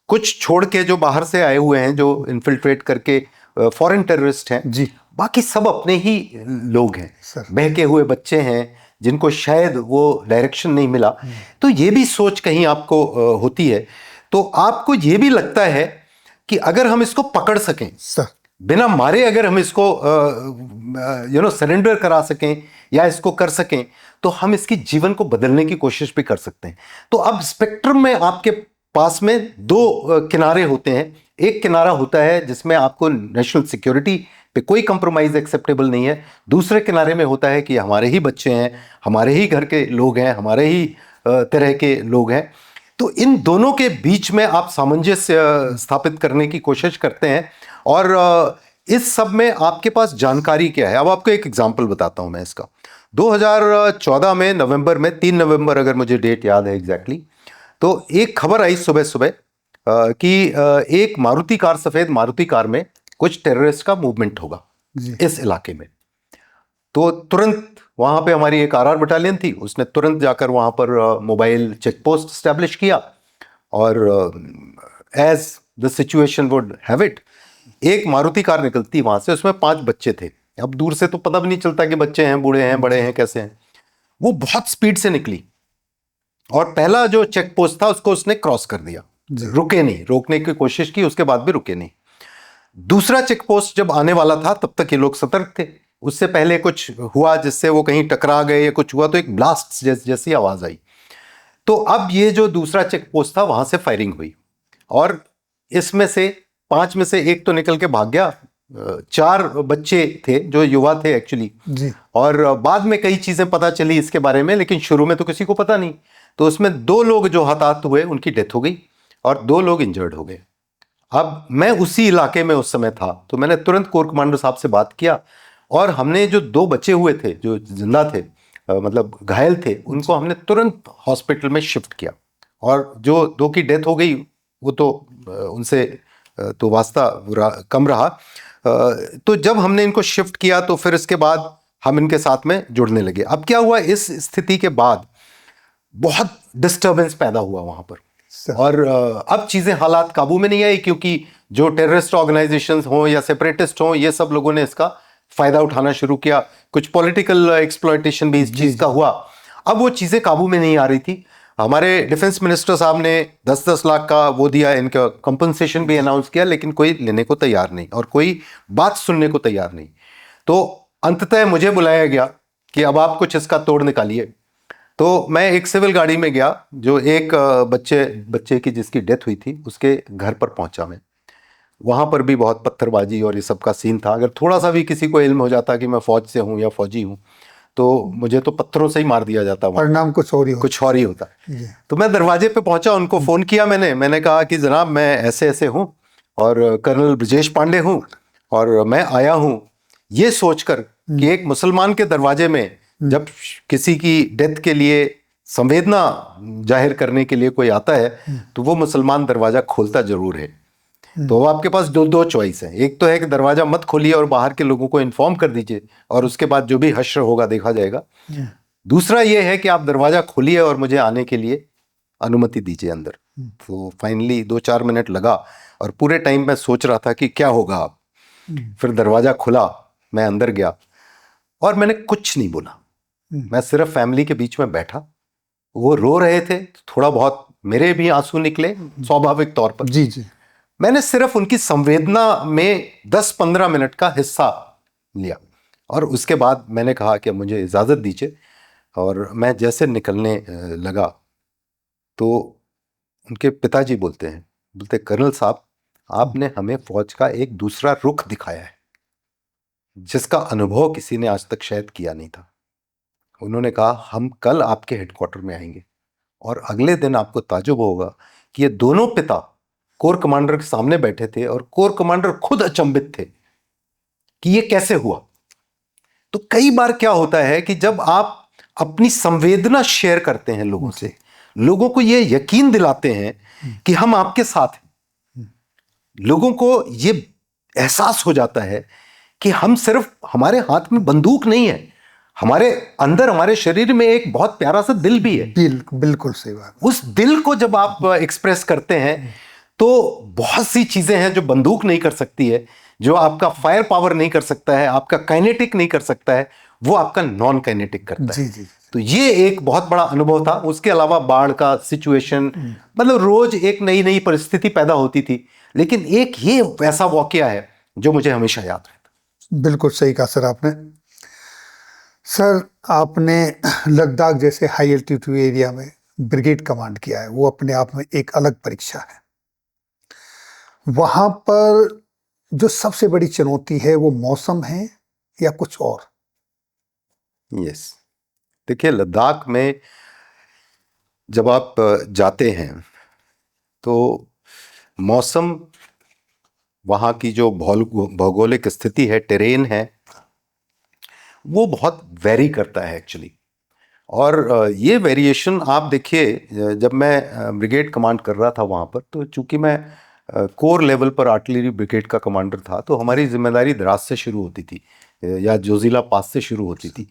कुछ छोड़ के जो बाहर से आए हुए हैं, जो इन्फिल्ट्रेट करके फॉरेन टेररिस्ट हैं, जी। बाकी सब अपने ही लोग हैं, सर। बहके हुए बच्चे हैं जिनको शायद वो डायरेक्शन नहीं मिला। तो ये भी सोच कहीं आपको होती है। तो आपको ये भी लगता है कि अगर हम इसको पकड़ सकें, सर, बिना मारे अगर हम इसको सरेंडर करा सकें या इसको कर सकें, तो हम इसकी जीवन को बदलने की कोशिश भी कर सकते हैं। तो अब स्पेक्ट्रम में आपके पास में दो किनारे होते हैं। एक किनारा होता है जिसमें आपको नेशनल सिक्योरिटी पे कोई कंप्रोमाइज एक्सेप्टेबल नहीं है। दूसरे किनारे में होता है कि हमारे ही बच्चे हैं, हमारे ही घर के लोग हैं, हमारे ही तरह के लोग हैं। तो इन दोनों के बीच में आप सामंजस्य स्थापित करने की कोशिश करते हैं। और इस सब में आपके पास जानकारी क्या है? अब आपको एक एग्जांपल बताता हूं मैं इसका। 2014 में नवंबर में, 3 नवंबर अगर मुझे डेट याद है एग्जैक्टली, तो एक खबर आई सुबह सुबह कि एक मारुति कार, सफेद मारुति कार में कुछ टेररिस्ट का मूवमेंट होगा इस इलाके में। तो तुरंत वहां पे हमारी एक आरआर बटालियन थी, उसने तुरंत जाकर वहां पर मोबाइल चेक पोस्ट स्टैब्लिश किया, और as the situation would have it, एक मारुति कार निकलती वहां से, उसमें 5 बच्चे थे। अब दूर से तो पता भी नहीं चलता कि बच्चे हैं, बूढ़े हैं, बड़े हैं, कैसे हैं। वो बहुत स्पीड से निकली, और पहला जो चेक पोस्ट था उसको उसने क्रॉस कर दिया, रुके नहीं, रोकने की कोशिश की, उसके बाद भी रुके नहीं। दूसरा चेक पोस्ट जब आने वाला था तब तक ये लोग सतर्क थे। उससे पहले कुछ हुआ जिससे वो कहीं टकरा गए या कुछ हुआ, तो एक ब्लास्ट जैसी आवाज आई। तो अब ये जो दूसरा चेक पोस्ट था, वहां से फायरिंग हुई, और इसमें से 5 में से एक तो निकल के भाग गया। 4 बच्चे थे जो युवा थे एक्चुअली, और बाद में कई चीजें पता चली इसके बारे में, लेकिन शुरू में तो किसी को पता नहीं। तो उसमें 2 लोग जो हताहत हुए, उनकी डेथ हो गई, और 2 लोग इंजर्ड हो गए। अब मैं उसी इलाके में उस समय था, तो मैंने तुरंत कोर कमांडर साहब से बात किया, और हमने जो 2 बचे हुए थे, जो जिंदा थे, मतलब घायल थे, उनको हमने तुरंत हॉस्पिटल में शिफ्ट किया। और जो 2 की डेथ हो गई, वो तो उनसे तो वास्ता कम रहा। तो जब हमने इनको शिफ्ट किया, तो फिर इसके बाद हम इनके साथ में जुड़ने लगे। अब क्या हुआ, इस स्थिति के बाद बहुत डिस्टर्बेंस पैदा हुआ वहां पर, और अब चीजें, हालात काबू में नहीं आई, क्योंकि जो टेररिस्ट ऑर्गेनाइजेशंस हों या सेपरेटिस्ट हों, ये सब लोगों ने इसका फायदा उठाना शुरू किया। कुछ पॉलिटिकल एक्सप्लॉयटेशन भी इस चीज का हुआ। अब वो चीजें काबू में नहीं आ रही थी। हमारे डिफेंस मिनिस्टर साहब ने 10-10 लाख का वो दिया, इनका कंपनसेशन भी अनाउंस किया, लेकिन कोई लेने को तैयार नहीं, और कोई बात सुनने को तैयार नहीं। तो अंततः मुझे बुलाया गया कि अब आप कुछ इसका तोड़ निकालिए। तो मैं एक सिविल गाड़ी में गया, जो एक बच्चे की जिसकी डेथ हुई थी, उसके घर पर पहुंचा मैं। वहां पर भी बहुत पत्थरबाजी और ये सब का सीन था। अगर थोड़ा सा भी किसी को इल्म हो जाता कि मैं फौज से हूं या फौजी हूं, तो मुझे तो पत्थरों से ही मार दिया जाता वहाँ, परिणाम कुछ और ही होता कुछ और ही होता। जी। तो मैं दरवाजे पे पहुंचा, उनको फ़ोन किया मैंने कहा कि जनाब मैं ऐसे ऐसे हूँ और कर्नल ब्रजेश पांडे हूँ और मैं आया हूँ ये सोचकर कि एक मुसलमान के दरवाजे में जब किसी की डेथ के लिए संवेदना जाहिर करने के लिए कोई आता है तो वो मुसलमान दरवाज़ा खोलता ज़रूर है। तो आपके पास दो चॉइस है, एक तो है कि दरवाज़ा मत खोलिए और बाहर के लोगों को इन्फॉर्म कर दीजिए और उसके बाद जो भी हश्र होगा देखा जाएगा। दूसरा ये है कि आप दरवाज़ा खोलिए और मुझे आने के लिए अनुमति दीजिए अंदर। तो फाइनली 2-4 मिनट लगा और पूरे टाइम मैं सोच रहा था कि क्या होगा अब। फिर दरवाज़ा खुला, मैं अंदर गया और मैंने कुछ नहीं बोला। मैं सिर्फ फैमिली के बीच में बैठा, वो रो रहे थे, थोड़ा बहुत मेरे भी आंसू निकले स्वाभाविक तौर पर। जी जी। मैंने सिर्फ उनकी संवेदना में 10-15 मिनट का हिस्सा लिया और उसके बाद मैंने कहा कि मुझे इजाज़त दीजिए। और मैं जैसे निकलने लगा तो उनके पिताजी बोलते कर्नल साहब, आपने हमें फौज का एक दूसरा रुख दिखाया है जिसका अनुभव किसी ने आज तक शायद किया नहीं था। उन्होंने कहा हम कल आपके हेडक्वार्टर में आएंगे और अगले दिन आपको ताज्जुब होगा कि ये दोनों पिता कोर कमांडर के सामने बैठे थे और कोर कमांडर खुद अचंभित थे कि ये कैसे हुआ। तो कई बार क्या होता है कि जब आप अपनी संवेदना शेयर करते हैं लोगों से, लोगों को ये यकीन दिलाते हैं कि हम आपके साथ हैं, लोगों को ये एहसास हो जाता है कि हम सिर्फ, हमारे हाथ में बंदूक नहीं है, हमारे अंदर, हमारे शरीर में एक बहुत प्यारा सा दिल भी है। बिल्कुल सही बात। उस दिल को जब आप एक्सप्रेस करते हैं तो बहुत सी चीजें हैं जो बंदूक नहीं कर सकती है, जो आपका फायर पावर नहीं कर सकता है, आपका काइनेटिक नहीं कर सकता है, वो आपका नॉन काइनेटिक करता है। जी। तो ये एक बहुत बड़ा अनुभव था। उसके अलावा बाढ़ का सिचुएशन, मतलब रोज एक नई नई परिस्थिति पैदा होती थी, लेकिन एक ये वैसा वाकया है जो मुझे हमेशा याद रहता। बिल्कुल सही कहा सर आपने। सर आपने लद्दाख जैसे हाई एल्टीट्यूड एरिया में ब्रिगेड कमांड किया है, वो अपने आप में एक अलग परीक्षा है। वहां पर जो सबसे बड़ी चुनौती है वो मौसम है या कुछ और? यस, देखिए लद्दाख में जब आप जाते हैं तो मौसम, वहाँ की जो भौगोलिक स्थिति है, टेरेन है, वो बहुत वेरी करता है एक्चुअली। और ये वेरिएशन आप देखिए, जब मैं ब्रिगेड कमांड कर रहा था वहाँ पर, तो चूंकि मैं कोर लेवल पर आर्टिलरी ब्रिगेड का कमांडर था, तो हमारी जिम्मेदारी द्रास से शुरू होती थी या जोजिला पास से शुरू होती थी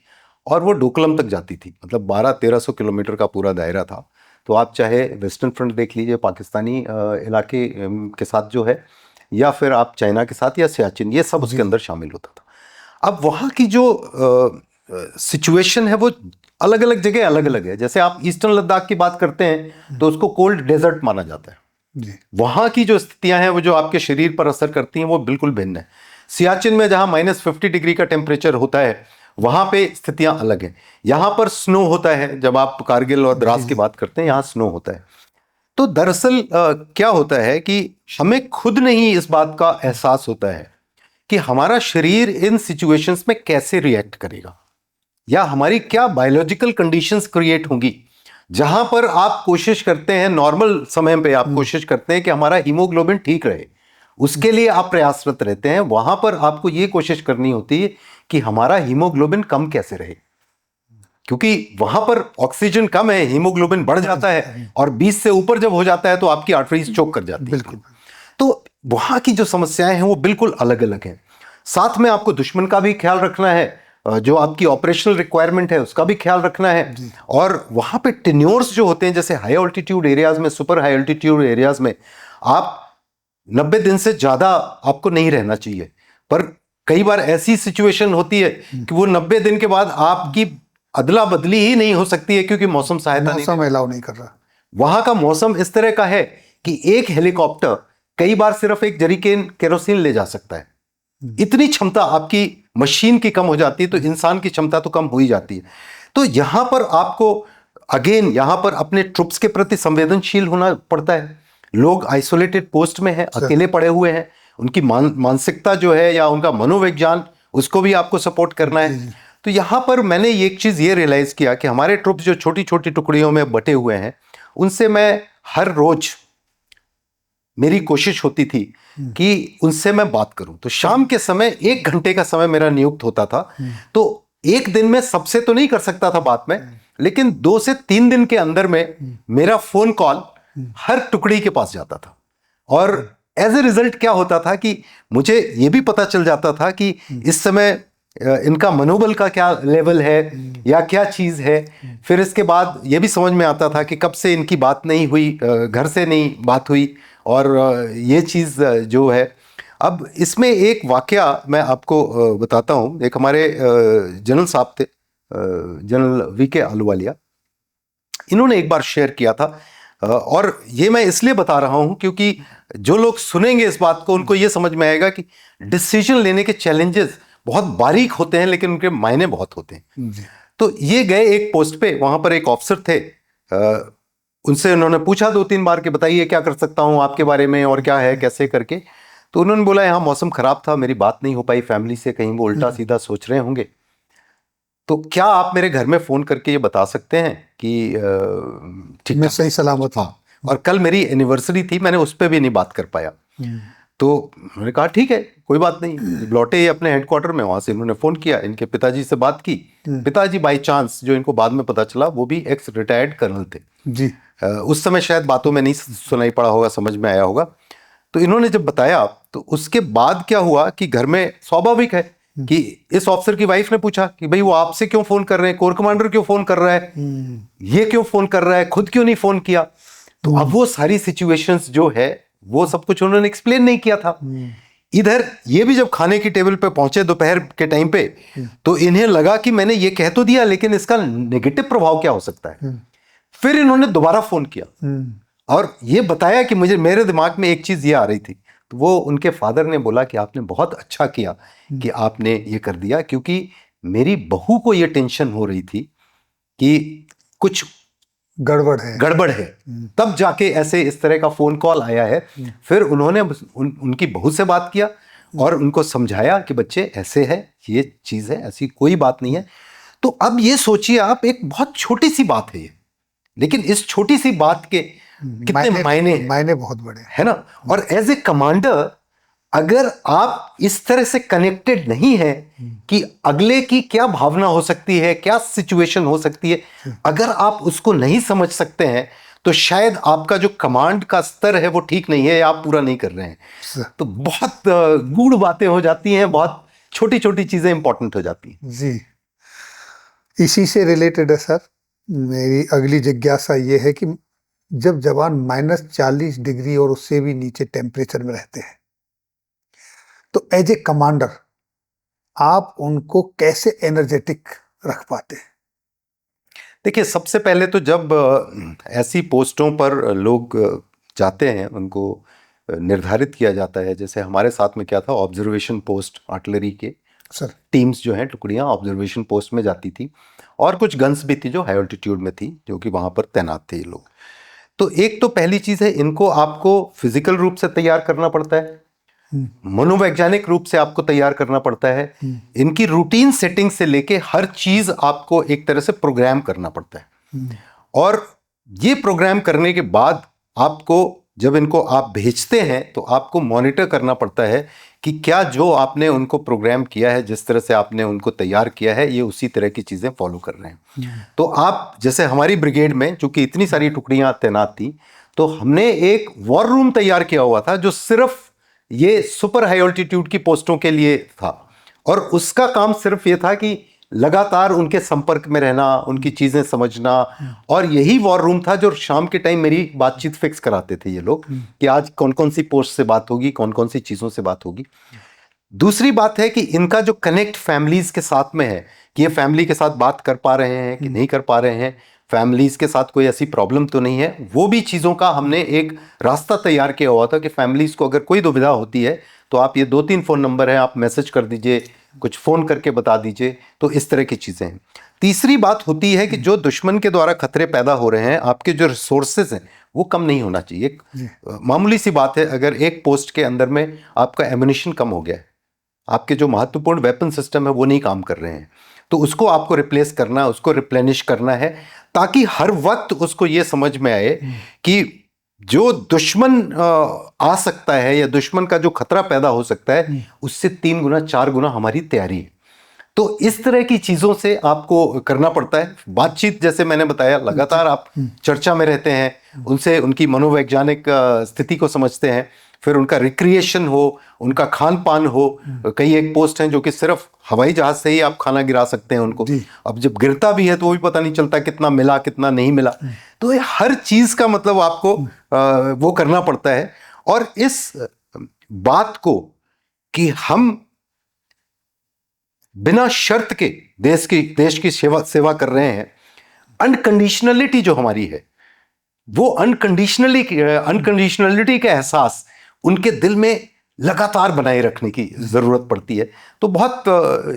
और वो डोकलम तक जाती थी। मतलब 1200-1300 किलोमीटर का पूरा दायरा था। तो आप चाहे वेस्टर्न फ्रंट देख लीजिए पाकिस्तानी इलाके के साथ जो है, या फिर आप चाइना के साथ, या सियाचिन, ये सब उसके अंदर शामिल होता था। अब वहाँ की जो सिचुएशन है वो अलग अलग जगह अलग अलग है। जैसे आप ईस्टर्न लद्दाख की बात करते हैं तो उसको कोल्ड डेजर्ट माना जाता है। वहाँ की जो स्थितियां हैं वो जो आपके शरीर पर असर करती हैं वो बिल्कुल भिन्न है। सियाचिन में जहाँ -50 डिग्री का टेम्परेचर होता है वहाँ पे स्थितियां अलग हैं। यहाँ पर स्नो होता है, जब आप कारगिल और द्रास की बात करते हैं यहाँ स्नो होता है। तो दरअसल क्या होता है कि हमें खुद नहीं इस बात का एहसास होता है कि हमारा शरीर इन सिचुएशंस में कैसे रिएक्ट करेगा, या हमारी क्या बायोलॉजिकल कंडीशंस क्रिएट होंगी। जहां पर आप कोशिश करते हैं, नॉर्मल समय पे आप कोशिश करते हैं कि हमारा हीमोग्लोबिन ठीक रहे, उसके लिए आप प्रयासरत रहते हैं, वहां पर आपको यह कोशिश करनी होती है कि हमारा हीमोग्लोबिन कम कैसे रहे, क्योंकि वहां पर ऑक्सीजन कम है, हीमोग्लोबिन बढ़ जाता है और 20 से ऊपर जब हो जाता है तो आपकी आर्टरीज चोक कर जाती है। बिल्कुल। तो वहां की जो समस्याएं हैं वो बिल्कुल अलग अलग हैं। साथ में आपको दुश्मन का भी ख्याल रखना है, जो आपकी ऑपरेशनल रिक्वायरमेंट है उसका भी ख्याल रखना है। और वहां पे टेन्योर्स जो होते हैं, जैसे हाई ऑल्टीट्यूड एरियाज में, सुपर हाई ऑल्टीट्यूड एरियाज में आप 90 दिन से ज्यादा आपको नहीं रहना चाहिए, पर कई बार ऐसी सिचुएशन होती है कि वो 90 दिन के बाद आपकी अदला बदली ही नहीं हो सकती है, क्योंकि मौसम सहायता मौसम अलाउ नहीं कर रहा। वहां का मौसम इस तरह का है कि एक हेलीकॉप्टर कई बार सिर्फ एक जरीकेन केरोसिन ले जा सकता है। इतनी क्षमता आपकी मशीन की कम हो जाती है, तो इंसान की क्षमता तो कम हो ही जाती है। तो यहां पर आपको अगेन यहां पर अपने ट्रुप्स के प्रति संवेदनशील होना पड़ता है। लोग आइसोलेटेड पोस्ट में हैं, अकेले पड़े हुए हैं, उनकी मानसिकता जो है या उनका मनोविज्ञान, उसको भी आपको सपोर्ट करना है। तो यहाँ पर मैंने एक चीज़ ये रियलाइज़ किया कि हमारे ट्रुप्स जो छोटी छोटी टुकड़ियों में बटे हुए हैं, उनसे मैं हर रोज मेरी कोशिश होती थी कि उनसे मैं बात करूं। तो शाम के समय 1 घंटे का समय मेरा नियुक्त होता था। तो एक दिन में सबसे तो नहीं कर सकता था बात में, लेकिन 2 से 3 दिन के अंदर में मेरा फोन कॉल हर टुकड़ी के पास जाता था। और एज ए रिजल्ट क्या होता था कि मुझे ये भी पता चल जाता था कि इस समय इनका मनोबल का क्या लेवल है या क्या चीज़ है। फिर इसके बाद ये भी समझ में आता था कि कब से इनकी बात नहीं हुई, घर से नहीं बात हुई, और ये चीज़ जो है। अब इसमें एक वाकया मैं आपको बताता हूँ। एक हमारे जनरल साहब थे, जनरल वीके आलूवालिया, इन्होंने एक बार शेयर किया था। और ये मैं इसलिए बता रहा हूँ क्योंकि जो लोग सुनेंगे इस बात को उनको ये समझ में आएगा कि डिसीजन लेने के चैलेंजेस बहुत बारीक होते हैं, लेकिन उनके मायने बहुत होते हैं। तो ये गए एक पोस्ट पे, वहां पर एक ऑफिसर थे, उनसे उन्होंने पूछा 2-3 बार कि बताइए क्या कर सकता हूँ आपके बारे में और क्या है कैसे करके। तो उन्होंने बोला यहाँ मौसम खराब था, मेरी बात नहीं हो पाई फैमिली से, कहीं वो उल्टा सीधा सोच रहे होंगे, तो क्या आप मेरे घर में फोन करके ये बता सकते हैं कि ठीक मैं सही सलामत हूँ। और कल मेरी एनिवर्सरी थी, मैंने उस पर भी नहीं बात कर पाया। तो उन्होंने कहा ठीक है कोई बात नहीं। लौटे ये अपने हेडक्वार्टर में, वहां से इन्होंने फोन किया, इनके पिताजी से बात की। पिताजी बाय चांस, जो इनको बाद में पता चला, वो भी एक्स रिटायर्ड कर्नल थे जी। उस समय शायद बातों में नहीं सुनाई पड़ा होगा, समझ में आया होगा। तो इन्होंने जब बताया तो उसके बाद क्या हुआ कि घर में स्वाभाविक है कि इस ऑफिसर की वाइफ ने पूछा कि भाई वो आपसे क्यों फोन कर रहे हैं, कोर कमांडर क्यों फोन कर रहा है, ये क्यों फोन कर रहा है, खुद क्यों नहीं फोन किया। तो अब वो सारी सिचुएशंस जो है वो सब कुछ उन्होंने एक्सप्लेन नहीं किया था। इधर ये भी जब खाने की टेबल पे पहुंचे दोपहर के टाइम पे, तो इन्हें लगा कि मैंने ये कह तो दिया, लेकिन इसका नेगेटिव प्रभाव क्या हो सकता है। फिर इन्होंने दोबारा फोन किया और ये बताया कि मेरे दिमाग में एक चीज ये आ रही थी। तो वो उनके फादर ने बोला कि आपने बहुत अच्छा किया कि आपने ये कर दिया, क्योंकि मेरी बहू को ये टेंशन हो रही थी कि कुछ गड़बड़ है। तब जाके ऐसे इस तरह का फोन कॉल आया है। फिर उन्होंने उनकी बहू से बात किया और उनको समझाया कि बच्चे ऐसे है, ये चीज है, ऐसी कोई बात नहीं है। तो अब ये सोचिए आप, एक बहुत छोटी सी बात है ये, लेकिन इस छोटी सी बात के कितने मायने बहुत बड़े है ना। और एज ए कमांडर अगर आप इस तरह से कनेक्टेड नहीं है कि अगले की क्या भावना हो सकती है, क्या सिचुएशन हो सकती है, अगर आप उसको नहीं समझ सकते हैं, तो शायद आपका जो कमांड का स्तर है वो ठीक नहीं है, आप पूरा नहीं कर रहे हैं। तो बहुत गूढ़ बातें हो जाती हैं, बहुत छोटी छोटी चीजें इंपॉर्टेंट हो जाती हैं। जी, इसी से रिलेटेड है सर मेरी अगली जिज्ञासा ये है कि जब जवान -40 डिग्री और उससे भी नीचे टेम्परेचर में रहते हैं, तो एज ए कमांडर आप उनको कैसे एनर्जेटिक रख पाते हैं? देखिए, सबसे पहले तो जब ऐसी पोस्टों पर लोग जाते हैं, उनको निर्धारित किया जाता है, जैसे हमारे साथ में क्या था, ऑब्जर्वेशन पोस्ट, आर्टिलरी के सर टीम्स जो हैं, टुकड़ियां ऑब्जर्वेशन पोस्ट में जाती थी, और कुछ गन्स भी थी जो हाई ऑल्टीट्यूड में थी, जो कि वहां पर तैनात थे ये लोग। तो एक तो पहली चीज है, इनको आपको फिजिकल रूप से तैयार करना पड़ता है, मनोवैज्ञानिक रूप से आपको तैयार करना पड़ता है, इनकी रूटीन सेटिंग से लेके हर चीज आपको एक तरह से प्रोग्राम करना पड़ता है। और ये प्रोग्राम करने के बाद आपको, जब इनको आप भेजते हैं, तो आपको मॉनिटर करना पड़ता है कि क्या जो आपने उनको प्रोग्राम किया है, जिस तरह से आपने उनको तैयार किया है, ये उसी तरह की चीजें फॉलो कर रहे हैं। तो आप, जैसे हमारी ब्रिगेड में चूंकि इतनी सारी टुकड़ियां तैनात थी, तो हमने एक वॉर रूम तैयार किया हुआ था जो सिर्फ ये सुपर हाई ऑल्टीट्यूड की पोस्टों के लिए था, और उसका काम सिर्फ ये था कि लगातार उनके संपर्क में रहना, उनकी चीजें समझना। और यही वॉर रूम था जो शाम के टाइम मेरी बातचीत फिक्स कराते थे ये लोग कि आज कौन कौन सी पोस्ट से बात होगी, कौन कौन सी चीजों से बात होगी। दूसरी बात है कि इनका जो कनेक्ट फैमिलीज के साथ में है, कि ये फैमिली के साथ बात कर पा रहे हैं कि नहीं कर पा रहे हैं, फैमिलीज के साथ कोई ऐसी प्रॉब्लम तो नहीं है, वो भी चीज़ों का हमने एक रास्ता तैयार किया हुआ था कि फैमिलीज को अगर कोई दुविधा होती है तो आप, ये 2-3 फ़ोन नंबर है, आप मैसेज कर दीजिए, कुछ फ़ोन करके बता दीजिए। तो इस तरह की चीज़ें हैं। तीसरी बात होती है कि जो दुश्मन के द्वारा खतरे पैदा हो रहे हैं, आपके जो रिसोर्सेज हैं वो कम नहीं होना चाहिए। एक मामूली सी बात है, अगर एक पोस्ट के अंदर में आपका एम्युनिशन कम हो गया है, आपके जो महत्वपूर्ण वेपन सिस्टम है वो नहीं काम कर रहे हैं, तो उसको आपको रिप्लेस करना, उसको रिप्लेनिश करना है, ताकि हर वक्त उसको ये समझ में आए कि जो दुश्मन आ सकता है या दुश्मन का जो खतरा पैदा हो सकता है, उससे 3 गुना 4 गुना हमारी तैयारी है। तो इस तरह की चीजों से आपको करना पड़ता है। बातचीत, जैसे मैंने बताया, लगातार आप चर्चा में रहते हैं, उनसे उनकी मनोवैज्ञानिक स्थिति को समझते हैं, फिर उनका रिक्रिएशन हो, उनका खान पान हो। कई एक पोस्ट हैं जो कि सिर्फ हवाई जहाज से ही आप खाना गिरा सकते हैं उनको। अब जब गिरता भी है तो वो भी पता नहीं चलता कितना मिला कितना नहीं मिला। तो ये हर चीज का मतलब आपको वो करना पड़ता है। और इस बात को कि हम बिना शर्त के देश की सेवा कर रहे हैं, अनकंडीशनलिटी जो हमारी है, वो अनकंडीशनलिटी का एहसास उनके दिल में लगातार बनाए रखने की जरूरत पड़ती है। तो बहुत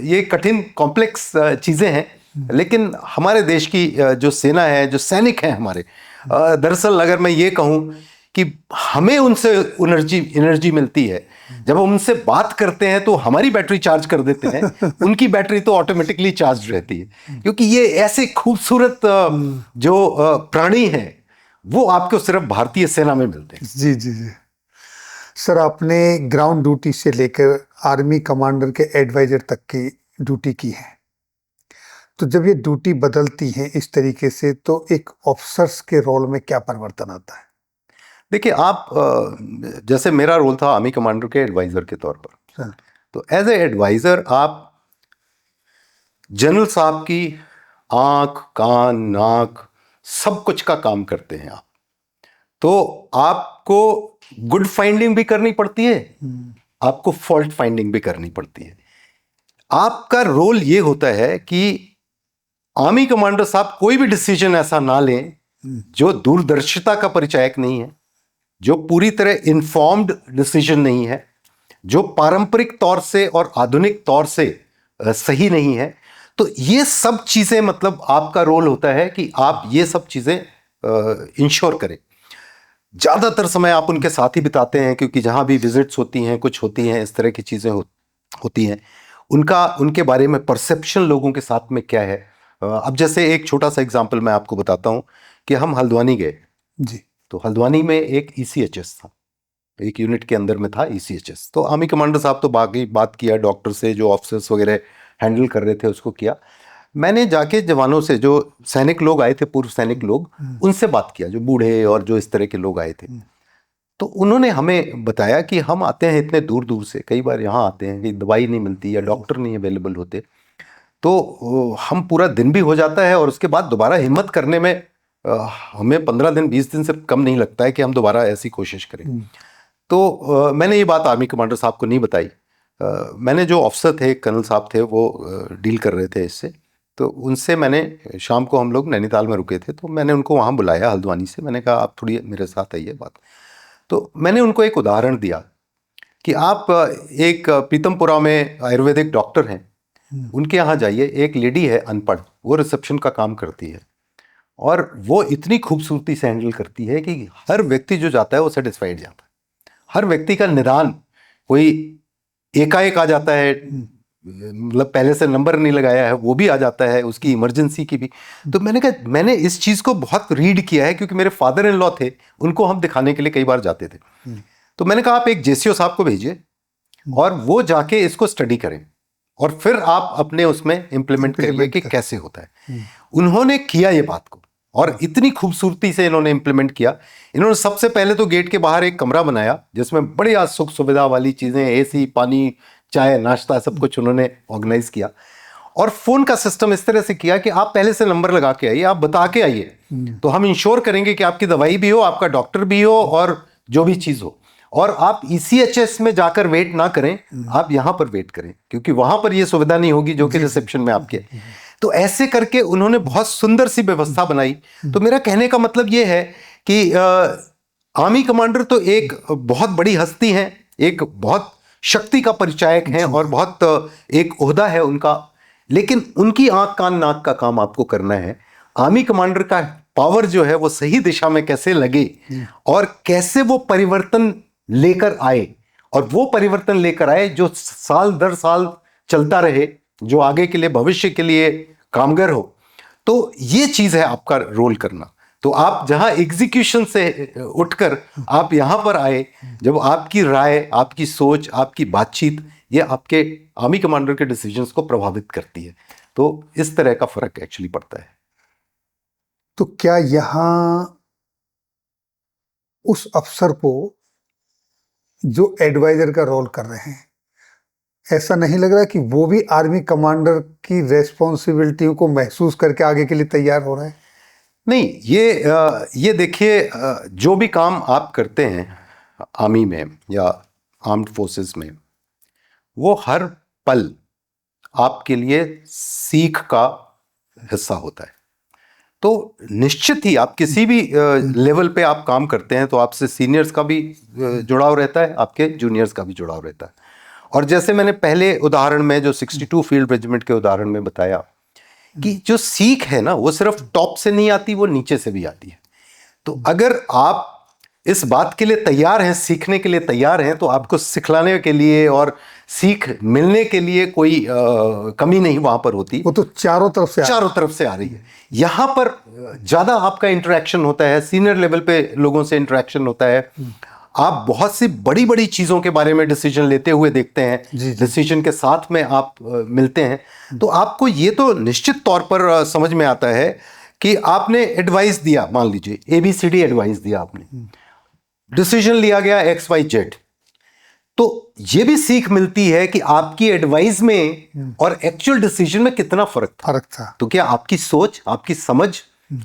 ये कठिन कॉम्प्लेक्स चीजें हैं, लेकिन हमारे देश की जो सेना है, जो सैनिक हैं हमारे, दरअसल अगर मैं ये कहूं कि हमें उनसे एनर्जी मिलती है। जब हम उनसे बात करते हैं तो हमारी बैटरी चार्ज कर देते हैं, उनकी बैटरी तो ऑटोमेटिकली चार्ज रहती है, क्योंकि ये ऐसे खूबसूरत जो प्राणी हैं वो आपको सिर्फ भारतीय सेना में मिलते हैं। जी जी जी सर, आपने ग्राउंड ड्यूटी से लेकर आर्मी कमांडर के एडवाइजर तक की ड्यूटी की है, तो जब ये ड्यूटी बदलती है इस तरीके से, तो एक ऑफिसर्स के रोल में क्या परिवर्तन आता है? देखिए, आप जैसे मेरा रोल था आर्मी कमांडर के एडवाइजर के तौर पर, तो एज ए एडवाइजर आप जनरल साहब की आंख कान नाक सब कुछ का काम करते हैं आप। तो आपको गुड फाइंडिंग भी करनी पड़ती है, आपको फॉल्ट फाइंडिंग भी करनी पड़ती है। आपका रोल ये होता है कि आर्मी कमांडर साहब कोई भी डिसीजन ऐसा ना लें जो दूरदर्शिता का परिचायक नहीं है, जो पूरी तरह इन्फॉर्म्ड डिसीजन नहीं है, जो पारंपरिक तौर से और आधुनिक तौर से सही नहीं है। तो ये सब चीजें, मतलब आपका रोल होता है कि आप ये सब चीजें इंश्योर करें। ज्यादातर समय आप उनके साथ ही बिताते हैं, क्योंकि जहां भी विजिट्स होती हैं, कुछ होती हैं, इस तरह की चीजें होती हैं, उनके बारे में परसेप्शन लोगों के साथ में क्या है। अब जैसे एक छोटा सा एग्जांपल मैं आपको बताता हूं कि हम हल्द्वानी गए जी, तो हल्द्वानी में एक ECHS था, एक यूनिट के अंदर में था ECHS। तो आर्मी कमांडर साहब तो बाकी बात किया, डॉक्टर से, जो ऑफिसर्स वगैरह हैंडल कर रहे थे उसको किया। मैंने जाके जवानों से, जो सैनिक लोग आए थे, पूर्व सैनिक लोग, उनसे बात किया, जो बूढ़े और जो इस तरह के लोग आए थे। तो उन्होंने हमें बताया कि हम आते हैं इतने दूर दूर से, कई बार यहाँ आते हैं कि दवाई नहीं मिलती या डॉक्टर नहीं अवेलेबल होते, तो हम पूरा दिन भी हो जाता है और उसके बाद दोबारा हिम्मत करने में हमें 15 दिन 20 दिन से कम नहीं लगता है कि हम दोबारा ऐसी कोशिश करें। तो मैंने ये बात आर्मी कमांडर साहब को नहीं बताई। मैंने, जो ऑफिसर थे, कर्नल साहब थे, वो डील कर रहे थे इससे, तो उनसे मैंने, शाम को हम लोग नैनीताल में रुके थे, तो मैंने उनको वहाँ बुलाया हल्द्वानी से। मैंने कहा आप थोड़ी मेरे साथ आइए बात। तो मैंने उनको एक उदाहरण दिया कि आप एक पीतमपुरा में आयुर्वेदिक डॉक्टर हैं, उनके यहाँ जाइए, एक लेडी है अनपढ़, वो रिसेप्शन का काम करती है और वो इतनी खूबसूरती से हैंडल करती है कि हर व्यक्ति जो जाता है वो सेटिस्फाइड जाता है। हर व्यक्ति का निदान, कोई एकाएक आ जाता है, मतलब पहले से नंबर नहीं लगाया है, वो भी आ जाता है, उसकी इमरजेंसी की भी। तो मैंने कहा, मैंने इस चीज़ को बहुत रीड किया है, क्योंकि मेरे फादर इन लॉ थे, उनको हम दिखाने के लिए कई बार जाते थे। तो मैंने कहा आप एक JCO साहब को भेजिए और वो जाके इसको स्टडी करें और फिर आप अपने उसमें इम्प्लीमेंट करिए कि कैसे होता है। उन्होंने किया ये बात को, और इतनी खूबसूरती से इन्होंने इम्प्लीमेंट किया। इन्होंने सबसे पहले तो गेट के बाहर एक कमरा बनाया जिसमें बढ़िया सुख सुविधा वाली चीज़ें, AC, पानी, चाय, नाश्ता, सब कुछ उन्होंने ऑर्गेनाइज किया। और फ़ोन का सिस्टम इस तरह से किया कि आप पहले से नंबर लगा के आइए, आप बता के आइए, तो हम इंश्योर करेंगे कि आपकी दवाई भी हो, आपका डॉक्टर भी हो और जो भी चीज़ हो। और आप ECHS में जाकर वेट ना करें, आप यहाँ पर वेट करें, क्योंकि वहाँ पर ये सुविधा नहीं होगी जो कि रिसेप्शन में आपके। तो ऐसे करके उन्होंने बहुत सुंदर सी व्यवस्था बनाई। तो मेरा कहने का मतलब ये है कि आर्मी कमांडर तो एक बहुत बड़ी हस्ती हैं, एक बहुत शक्ति का परिचायक हैं और बहुत एक ओहदा है उनका, लेकिन उनकी आंख कान नाक का काम आपको करना है। आर्मी कमांडर का पावर जो है वो सही दिशा में कैसे लगे और कैसे वो परिवर्तन लेकर आए, और वो परिवर्तन लेकर आए जो साल दर साल चलता रहे, जो आगे के लिए, भविष्य के लिए कामगर हो। तो ये चीज है आपका रोल करना। तो आप जहां एग्जीक्यूशन से उठकर आप यहां पर आए, जब आपकी राय, आपकी सोच, आपकी बातचीत ये आपके आर्मी कमांडर के डिसीजंस को प्रभावित करती है। तो इस तरह का फर्क एक्चुअली पड़ता है। तो क्या यहाँ उस अफसर को जो एडवाइजर का रोल कर रहे हैं, ऐसा नहीं लग रहा कि वो भी आर्मी कमांडर की रेस्पॉन्सिबिलिटियों को महसूस करके आगे के लिए तैयार हो रहा है? नहीं, ये देखिए, जो भी काम आप करते हैं आर्मी में या आर्म्ड फोर्सेस में, वो हर पल आपके लिए सीख का हिस्सा होता है। तो निश्चित ही आप किसी भी लेवल पे आप काम करते हैं तो आपसे सीनियर्स का भी जुड़ाव रहता है, आपके जूनियर्स का भी जुड़ाव रहता है। और जैसे मैंने पहले उदाहरण में जो 62 फील्ड रेजिमेंट के उदाहरण में बताया कि जो सीख है ना, वो सिर्फ टॉप से नहीं आती, वो नीचे से भी आती है। तो अगर आप इस बात के लिए तैयार हैं, सीखने के लिए तैयार हैं, तो आपको सिखलाने के लिए और सीख मिलने के लिए कोई कमी नहीं वहां पर होती। वो तो चारों तरफ से आ रही है। यहां पर ज्यादा आपका इंटरेक्शन होता है, सीनियर लेवल पे लोगों से इंटरेक्शन होता है। आप बहुत सी बड़ी बड़ी चीजों के बारे में डिसीजन लेते हुए देखते हैं, डिसीजन के साथ में आप मिलते हैं। तो आपको ये तो निश्चित तौर पर समझ में आता है कि आपने एडवाइस दिया, मान लीजिए ABCD एडवाइस दिया आपने, डिसीजन लिया गया XYZ, तो ये भी सीख मिलती है कि आपकी एडवाइस में और एक्चुअल डिसीजन में कितना फर्क था। तो क्या आपकी सोच, आपकी समझ,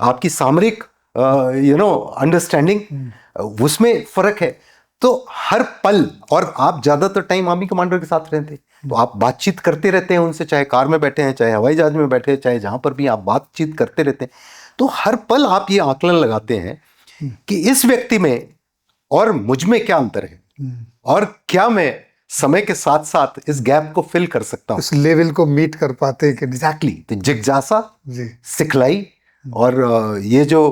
आपकी सामरिक अंडरस्टैंडिंग, उसमें फर्क है। तो हर पल, और आप ज्यादातर टाइम आर्मी कमांडर के साथ रहते हैं, तो आप बातचीत करते रहते हैं उनसे, चाहे कार में बैठे हैं, चाहे हवाई जहाज में बैठे हैं, चाहे जहां पर भी आप बातचीत करते रहते हैं। तो हर पल आप ये आकलन लगाते हैं कि इस व्यक्ति में और मुझ में क्या अंतर है, और क्या मैं समय के साथ साथ इस गैप को फिल कर सकता हूं, इस लेवल को मीट कर पाते हैं कि नहीं। एग्जैक्टली। तो जिज्ञासा, सिखलाई और ये जो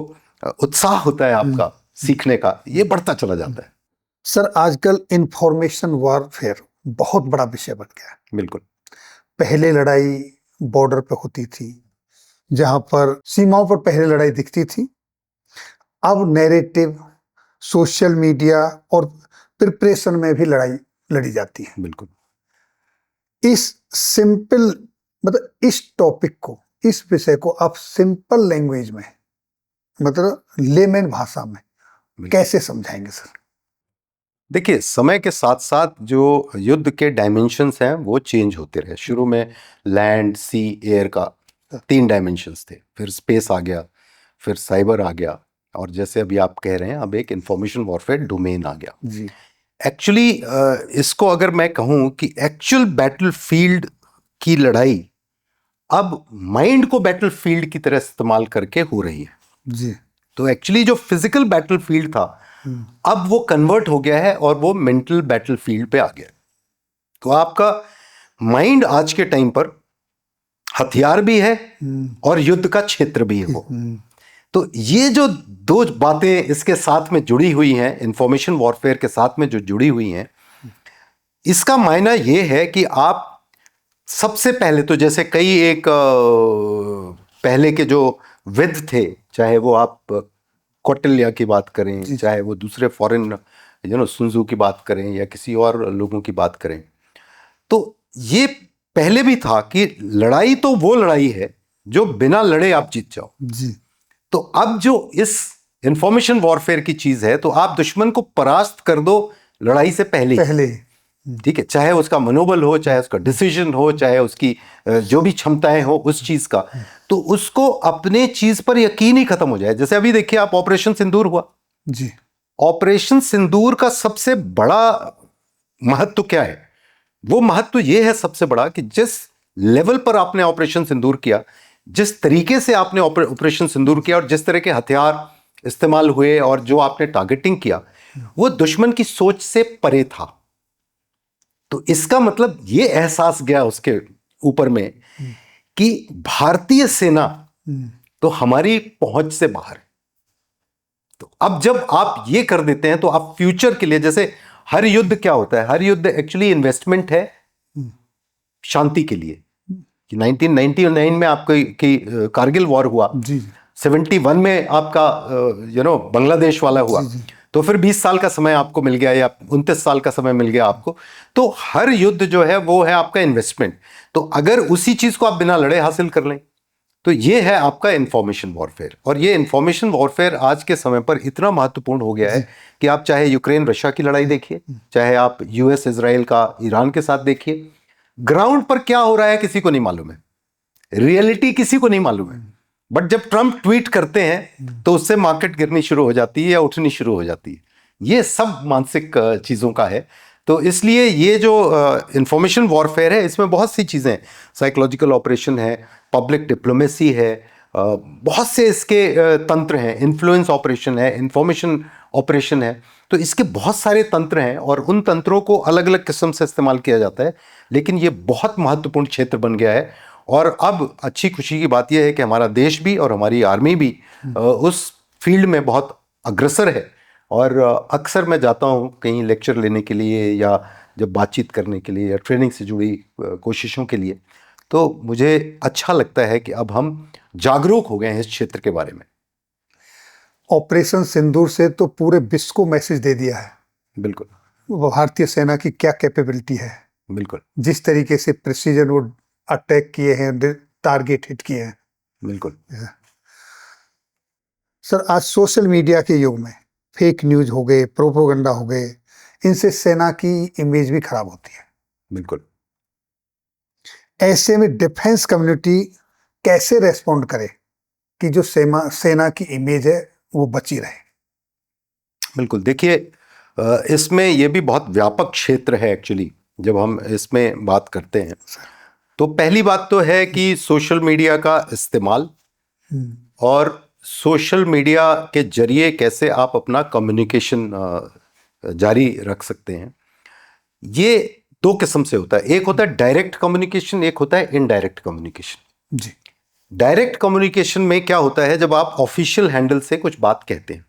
उत्साह होता है आपका सीखने का, ये बढ़ता चला जाता है। सर, आजकल इंफॉर्मेशन वॉरफेयर बहुत बड़ा विषय बन गया है। बिल्कुल। पहले लड़ाई बॉर्डर पे होती थी, जहां पर सीमाओं पर पहले लड़ाई दिखती थी। अब नैरेटिव, सोशल मीडिया और प्रिपरेशन में भी लड़ाई लड़ी जाती है। बिल्कुल। इस सिंपल, मतलब इस टॉपिक को, इस विषय को आप सिंपल लैंग्वेज में, मतलब लेमैन भाषा में कैसे समझाएंगे सर? देखिए, समय के साथ साथ जो युद्ध के डायमेंशंस हैं वो चेंज होते रहे। शुरू में लैंड, सी, एयर का 3 डायमेंशंस थे, फिर स्पेस आ गया, फिर साइबर आ गया, और जैसे अभी आप कह रहे हैं अब एक इंफॉर्मेशन वॉरफेयर डोमेन आ गया जी। एक्चुअली इसको अगर मैं कहूं कि एक्चुअल बैटलफील्ड की लड़ाई अब माइंड को बैटलफील्ड की तरह इस्तेमाल करके हो रही है जी। तो एक्चुअली जो फिजिकल बैटलफील्ड था अब वो कन्वर्ट हो गया है और वो मेंटल बैटलफील्ड पे आ गया। तो आपका माइंड आज के टाइम पर हथियार भी है और युद्ध का क्षेत्र भी है वो। तो ये जो 2 बातें इसके साथ में जुड़ी हुई हैं, इंफॉर्मेशन वॉरफेयर के साथ में जो जुड़ी हुई हैं, इसका मायना ये है कि आप सबसे पहले तो जैसे कई एक पहले के जो विद थे, चाहे वो आप कौटिल्य की बात करें, चाहे वो दूसरे फॉरेन सुनजू की बात करें या किसी और लोगों की बात करें, तो ये पहले भी था कि लड़ाई तो वो लड़ाई है जो बिना लड़े आप जीत जाओ जी। तो अब जो इस इंफॉर्मेशन वॉरफेयर की चीज है, तो आप दुश्मन को परास्त कर दो लड़ाई से पहले। ठीक है, चाहे उसका मनोबल हो, चाहे उसका डिसीजन हो, चाहे उसकी जो भी क्षमताएं हो उस चीज का, तो उसको अपने चीज पर यकीन ही खत्म हो जाए। जैसे अभी देखिए आप, ऑपरेशन सिंदूर हुआ जी। ऑपरेशन सिंदूर का सबसे बड़ा महत्व क्या है? वो महत्व ये है सबसे बड़ा कि जिस लेवल पर आपने ऑपरेशन सिंदूर किया, जिस तरीके से आपने ऑपरेशन सिंदूर किया और जिस तरह के हथियार इस्तेमाल हुए और जो आपने टारगेटिंग किया, वो दुश्मन की सोच से परे था। तो इसका मतलब ये एहसास गया उसके ऊपर में कि भारतीय सेना तो हमारी पहुंच से बाहर है। तो अब जब आप ये कर देते हैं तो आप फ्यूचर के लिए, जैसे हर युद्ध क्या होता है, हर युद्ध एक्चुअली इन्वेस्टमेंट है शांति के लिए, कि 1999 में आपको की कारगिल वॉर हुआ, जी 71 में आपका बांग्लादेश वाला हुआ, तो फिर 20 साल का समय आपको मिल गया या 29 साल का समय मिल गया आपको। तो हर युद्ध जो है वो है आपका इन्वेस्टमेंट। तो अगर उसी चीज को आप बिना लड़े हासिल कर लें तो ये है आपका इंफॉर्मेशन वॉरफेयर। और ये इंफॉर्मेशन वॉरफेयर आज के समय पर इतना महत्वपूर्ण हो गया है कि आप चाहे यूक्रेन रशिया की लड़ाई देखिए, चाहे आप यूएस इजराइल का ईरान के साथ देखिए, ग्राउंड पर क्या हो रहा है किसी को नहीं मालूम है, रियलिटी किसी को नहीं मालूम है। बट जब ट्रंप ट्वीट करते हैं तो उससे मार्केट गिरनी शुरू हो जाती है या उठनी शुरू हो जाती है। ये सब मानसिक चीज़ों का है। तो इसलिए ये जो इंफॉर्मेशन वॉरफेयर है इसमें बहुत सी चीज़ें हैं, साइकोलॉजिकल ऑपरेशन है, पब्लिक डिप्लोमेसी है, बहुत से इसके तंत्र हैं, इन्फ्लुएंस ऑपरेशन है, इंफॉर्मेशन ऑपरेशन है। तो इसके बहुत सारे तंत्र हैं और उन तंत्रों को अलग अलग किस्म से इस्तेमाल किया जाता है, लेकिन ये बहुत महत्वपूर्ण क्षेत्र बन गया है। और अब अच्छी खुशी की बात यह है कि हमारा देश भी और हमारी आर्मी भी उस फील्ड में बहुत अग्रसर है। और अक्सर मैं जाता हूँ कहीं लेक्चर लेने के लिए या जब बातचीत करने के लिए या ट्रेनिंग से जुड़ी कोशिशों के लिए, तो मुझे अच्छा लगता है कि अब हम जागरूक हो गए हैं इस क्षेत्र के बारे में। ऑपरेशन सिंदूर से तो पूरे विश्व को मैसेज दे दिया है बिल्कुल, भारतीय सेना की क्या कैपेबिलिटी है। बिल्कुल, जिस तरीके से प्रिसीजन वो अटैक किए हैं, टारगेट हिट किए हैं। बिल्कुल। सर, आज सोशल मीडिया के युग में फेक न्यूज हो गए, प्रोपोगंडा हो गए, इनसे सेना की इमेज भी खराब होती है। बिल्कुल। ऐसे में डिफेंस कम्युनिटी कैसे रेस्पॉन्ड करे कि जो सेना की इमेज है वो बची रहे? बिल्कुल, देखिए इसमें ये भी बहुत व्यापक क्षेत्र है एक्चुअली। जब हम इसमें बात करते हैं तो पहली बात तो है कि सोशल मीडिया का इस्तेमाल और सोशल मीडिया के जरिए कैसे आप अपना कम्युनिकेशन जारी रख सकते हैं। ये दो किस्म से होता है, एक होता है डायरेक्ट कम्युनिकेशन, एक होता है इनडायरेक्ट कम्युनिकेशन। जी। डायरेक्ट कम्युनिकेशन में क्या होता है, जब आप ऑफिशियल हैंडल से कुछ बात कहते हैं,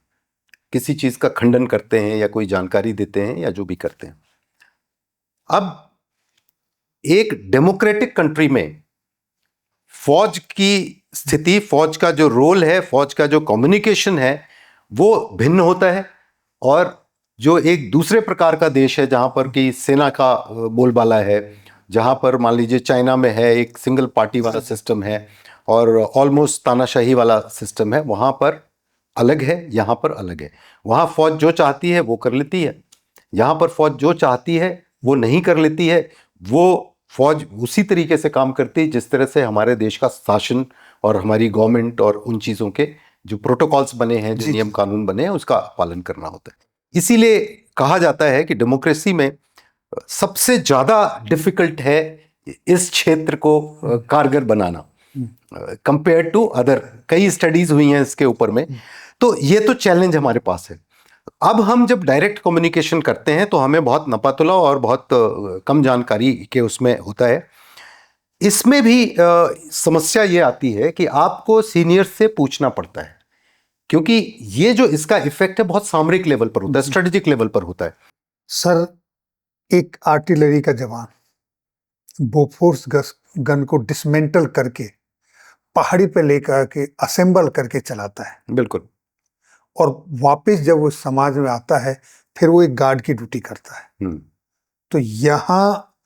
किसी चीज का खंडन करते हैं या कोई जानकारी देते हैं या जो भी करते हैं। अब एक डेमोक्रेटिक कंट्री में फौज की स्थिति, फौज का जो रोल है, फौज का जो कम्युनिकेशन है वो भिन्न होता है। और जो एक दूसरे प्रकार का देश है जहां पर कि सेना का बोलबाला है, जहां पर मान लीजिए चाइना में है एक सिंगल पार्टी वाला सिस्टम है और ऑलमोस्ट तानाशाही वाला सिस्टम है, वहां पर अलग है, यहां पर अलग है। वहां फौज जो चाहती है वो कर लेती है, यहां पर फौज जो चाहती है वो नहीं कर लेती है। वो फौज उसी तरीके से काम करती है जिस तरह से हमारे देश का शासन और हमारी गवर्नमेंट और उन चीज़ों के जो प्रोटोकॉल्स बने हैं, जो नियम कानून बने हैं, उसका पालन करना होता है। इसीलिए कहा जाता है कि डेमोक्रेसी में सबसे ज़्यादा डिफिकल्ट है इस क्षेत्र को कारगर बनाना कंपेयर टू अदर। कई स्टडीज हुई हैं इसके ऊपर में। तो ये तो चैलेंज हमारे पास है। अब हम जब डायरेक्ट कम्युनिकेशन करते हैं तो हमें बहुत नपातुला और बहुत कम जानकारी के उसमें होता है। इसमें भी समस्या ये आती है कि आपको सीनियर से पूछना पड़ता है, क्योंकि ये जो इसका इफेक्ट है बहुत सामरिक लेवल पर होता है, स्ट्रेटेजिक लेवल पर होता है। सर, एक आर्टिलरी का जवान बोफोर्स गन को डिसमेंटल करके पहाड़ी पे लेकर के असेंबल करके चलाता है। बिल्कुल। और वापस जब वो समाज में आता है फिर वो एक गार्ड की ड्यूटी करता है। तो यहाँ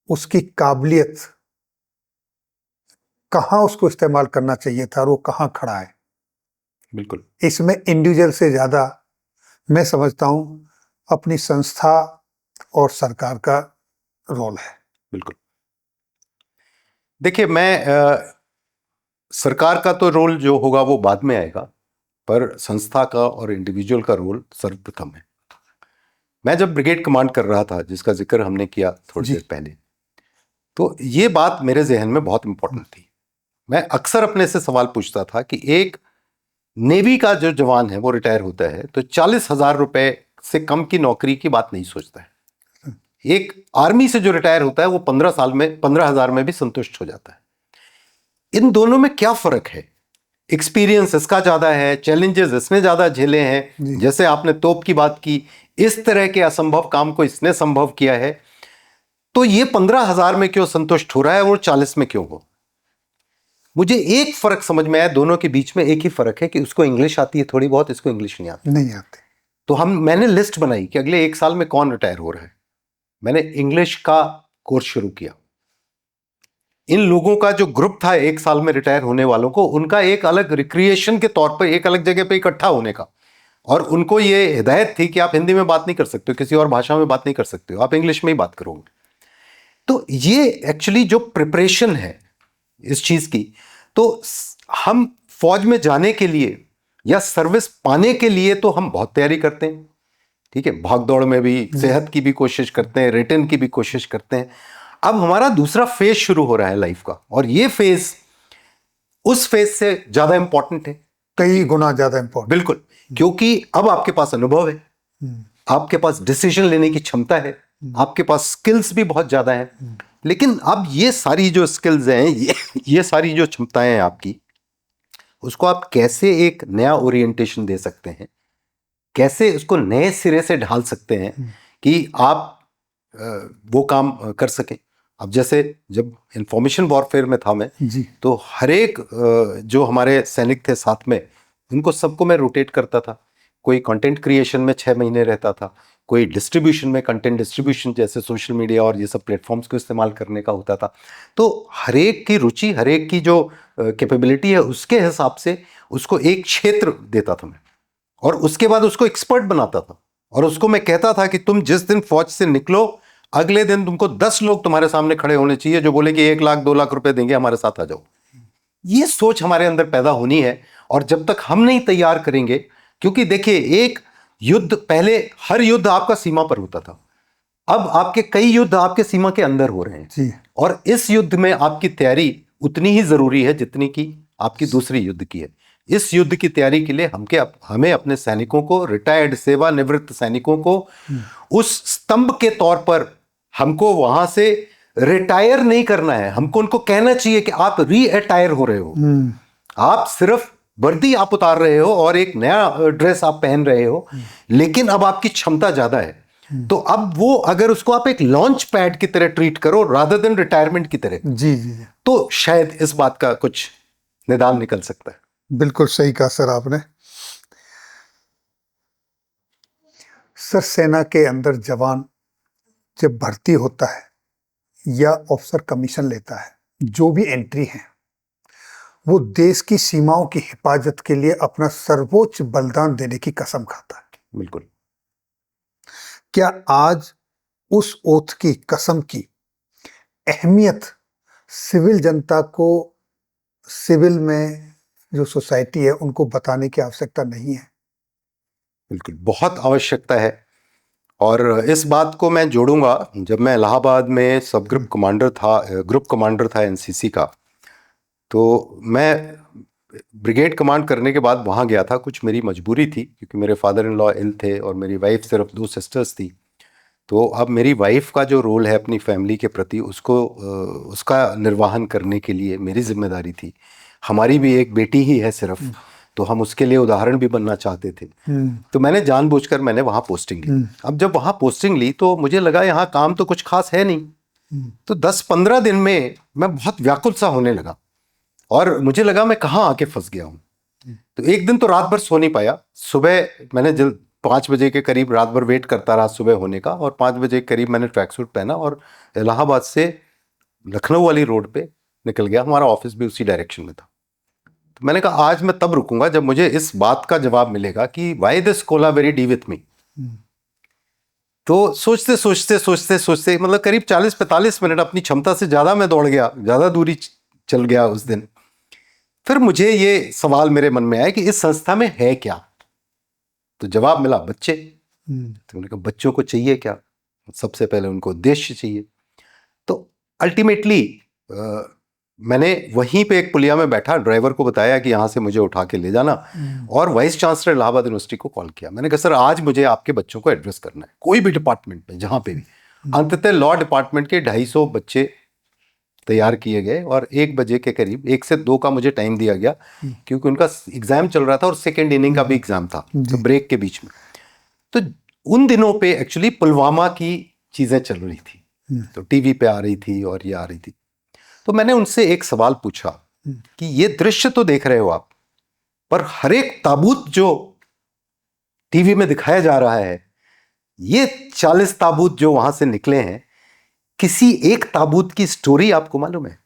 उसकी काबिलियत कहाँ उसको इस्तेमाल करना चाहिए था और वो कहाँ खड़ा है। बिल्कुल। इसमें इंडिविजुअल से ज्यादा मैं समझता हूँ अपनी संस्था और सरकार का रोल है। बिल्कुल। देखिए, मैं सरकार का तो रोल जो होगा वो बाद में आएगा, पर संस्था का और इंडिविजुअल का रोल सर्वप्रथम है। मैं जब ब्रिगेड कमांड कर रहा था, जिसका जिक्र हमने किया थोड़ी देर पहले, तो ये बात मेरे जहन में बहुत इंपॉर्टेंट थी। मैं अक्सर अपने से सवाल पूछता था कि एक नेवी का जो जवान है वो रिटायर होता है तो 40,000 रुपए से कम की नौकरी की बात नहीं सोचता है। एक आर्मी से जो रिटायर होता है वो 15,000 में भी संतुष्ट हो जाता है। इन दोनों में क्या फर्क है? एक्सपीरियंस इसका ज्यादा है, चैलेंजेस इसने ज्यादा झेले हैं। जैसे आपने तोप की बात की, इस तरह के असंभव काम को इसने संभव किया है। तो ये 15,000 में क्यों संतुष्ट हो रहा है, वो 40 में क्यों हो? मुझे एक फर्क समझ में आया, दोनों के बीच में एक ही फर्क है कि उसको इंग्लिश आती है थोड़ी बहुत, इसको इंग्लिश नहीं आती। नहीं आते। तो मैंने लिस्ट बनाई कि अगले 1 साल में कौन रिटायर हो रहा है। मैंने इंग्लिश का कोर्स शुरू किया। इन लोगों का जो ग्रुप था 1 साल में रिटायर होने वालों को, उनका एक अलग रिक्रिएशन के तौर पर एक अलग जगह पे इकट्ठा होने का, और उनको ये हिदायत थी कि आप हिंदी में बात नहीं कर सकते हो, किसी और भाषा में बात नहीं कर सकते हो, आप इंग्लिश में ही बात करोगे। तो ये एक्चुअली जो प्रिपरेशन है इस चीज की, तो हम फौज में जाने के लिए या सर्विस पाने के लिए तो हम बहुत तैयारी करते हैं, ठीक है, भाग दौड़ में भी, सेहत की भी कोशिश करते हैं, रिटर्न की भी कोशिश करते हैं। अब हमारा दूसरा फेज शुरू हो रहा है लाइफ का, और ये फेज उस फेज से ज्यादा इंपॉर्टेंट है, कई गुना ज्यादा इंपॉर्टेंट। बिल्कुल, क्योंकि अब आपके पास अनुभव है, आपके पास डिसीजन लेने की क्षमता है, आपके पास स्किल्स भी बहुत ज्यादा है। लेकिन अब ये सारी जो स्किल्स हैं, ये सारी जो क्षमताएं हैं आपकी, उसको आप कैसे एक नया ओरिएंटेशन दे सकते हैं, कैसे उसको नए सिरे से ढाल सकते हैं कि आप वो काम कर सकें। अब जैसे जब इंफॉर्मेशन वॉरफेयर में था मैं जी, तो हर एक जो हमारे सैनिक थे साथ में, उनको सबको मैं रोटेट करता था। कोई कंटेंट क्रिएशन में 6 महीने रहता था, कोई डिस्ट्रीब्यूशन में, कंटेंट डिस्ट्रीब्यूशन जैसे सोशल मीडिया और ये सब प्लेटफॉर्म्स को इस्तेमाल करने का होता था। तो हर एक की रुचि, हर एक की जो कैपेबिलिटी है, उसके हिसाब से उसको एक क्षेत्र देता था मैं, और उसके बाद उसको एक्सपर्ट बनाता था। और उसको मैं कहता था कि तुम जिस दिन फौज से निकलो, अगले दिन तुमको 10 लोग तुम्हारे सामने खड़े होने चाहिए जो बोले कि 1 लाख 2 लाख रुपए देंगे, हमारे साथ आ जाओ। ये सोच हमारे अंदर पैदा होनी है, और जब तक हम नहीं तैयार करेंगे, क्योंकि देखिए, एक युद्ध, पहले हर युद्ध आपका सीमा पर होता था, अब आपके कई युद्ध आपके सीमा के अंदर हो रहे हैं जी। और इस युद्ध में आपकी तैयारी उतनी ही जरूरी है जितनी कि आपकी दूसरी युद्ध की है। इस युद्ध की तैयारी के लिए हमें अपने सैनिकों को, रिटायर्ड सेवानिवृत्त सैनिकों को, उस स्तंभ के तौर पर हमको वहां से रिटायर नहीं करना है। हमको उनको कहना चाहिए कि आप री-अटायर हो रहे हो, आप सिर्फ वर्दी आप उतार रहे हो और एक नया ड्रेस आप पहन रहे हो, लेकिन अब आपकी क्षमता ज्यादा है। तो अब वो, अगर उसको आप एक लॉन्च पैड की तरह ट्रीट करो रादर देन रिटायरमेंट की तरह, जी जी जी, तो शायद इस बात का कुछ निदान निकल सकता है। बिल्कुल सही कहा सर आपने। सर, सेना के अंदर जवान जब भर्ती होता है या ऑफिसर कमीशन लेता है, जो भी एंट्री है, वो देश की सीमाओं की हिफाजत के लिए अपना सर्वोच्च बलिदान देने की कसम खाता है। बिल्कुल। क्या आज उस ओथ की, कसम की अहमियत सिविल जनता को, सिविल में जो सोसाइटी है, उनको बताने की आवश्यकता नहीं है? बिल्कुल, बहुत आवश्यकता है। और इस बात को मैं जोड़ूंगा, जब मैं इलाहाबाद में सब ग्रुप कमांडर था एनसीसी का, तो मैं ब्रिगेड कमांड करने के बाद वहाँ गया था। कुछ मेरी मजबूरी थी, क्योंकि मेरे फादर इन लॉ इल थे और मेरी वाइफ, सिर्फ 2 सिस्टर्स थी। तो अब मेरी वाइफ का जो रोल है अपनी फैमिली के प्रति, उसका निर्वहन करने के लिए मेरी जिम्मेदारी थी। हमारी भी एक बेटी ही है सिर्फ, तो हम उसके लिए उदाहरण भी बनना चाहते थे। तो मैंने वहाँ पोस्टिंग ली। अब जब वहाँ पोस्टिंग ली तो मुझे लगा यहाँ काम तो कुछ खास है नहीं। तो 10-15 दिन में मैं बहुत व्याकुल सा होने लगा और मुझे लगा मैं कहाँ आके फंस गया हूँ। तो एक दिन तो रात भर सो नहीं पाया। सुबह मैंने 5 बजे के करीब रात भर वेट करता रहा सुबह होने का, और 5 बजे के करीब मैंने ट्रैक सूट पहना और इलाहाबाद से लखनऊ वाली रोड पे निकल गया। हमारा ऑफिस भी उसी डायरेक्शन में था। तो मैंने कहा आज मैं तब रुकूंगा जब मुझे इस बात का जवाब मिलेगा कि why this Kolaveri D with me. तो सोचते मतलब करीब 40-45 मिनट अपनी क्षमता से ज्यादा मैं दौड़ गया, ज्यादा दूरी चल गया उस दिन। फिर मुझे ये सवाल मेरे मन में आया कि इस संस्था में है क्या। तो जवाब मिला बच्चे। तो मैंने कहा बच्चों को चाहिए क्या? सबसे पहले उनको उद्देश्य चाहिए। तो अल्टीमेटली मैंने वहीं पे एक पुलिया में बैठा, ड्राइवर को बताया कि यहाँ से मुझे उठा के ले जाना, और वाइस चांसलर इलाहाबाद यूनिवर्सिटी को कॉल किया। मैंने कहा सर आज मुझे आपके बच्चों को एड्रेस करना है, कोई भी डिपार्टमेंट में, जहाँ पे भी। अंततः लॉ डिपार्टमेंट के 250 बच्चे तैयार किए गए और 1 बजे के करीब 1 से 2 का मुझे टाइम दिया गया, क्योंकि उनका एग्जाम चल रहा था और सेकेंड इनिंग का भी एग्जाम था, तो ब्रेक के बीच में। तो उन दिनों पे एक्चुअली पुलवामा की चीजें चल रही थी। तो टीवी पे आ रही थी और ये आ रही थी। तो मैंने उनसे एक सवाल पूछा कि ये दृश्य तो देख रहे हो आप, पर हर एक ताबूत जो टीवी में दिखाया जा रहा है, ये 40 ताबूत जो वहां से निकले हैं, किसी एक ताबूत की स्टोरी आपको मालूम है?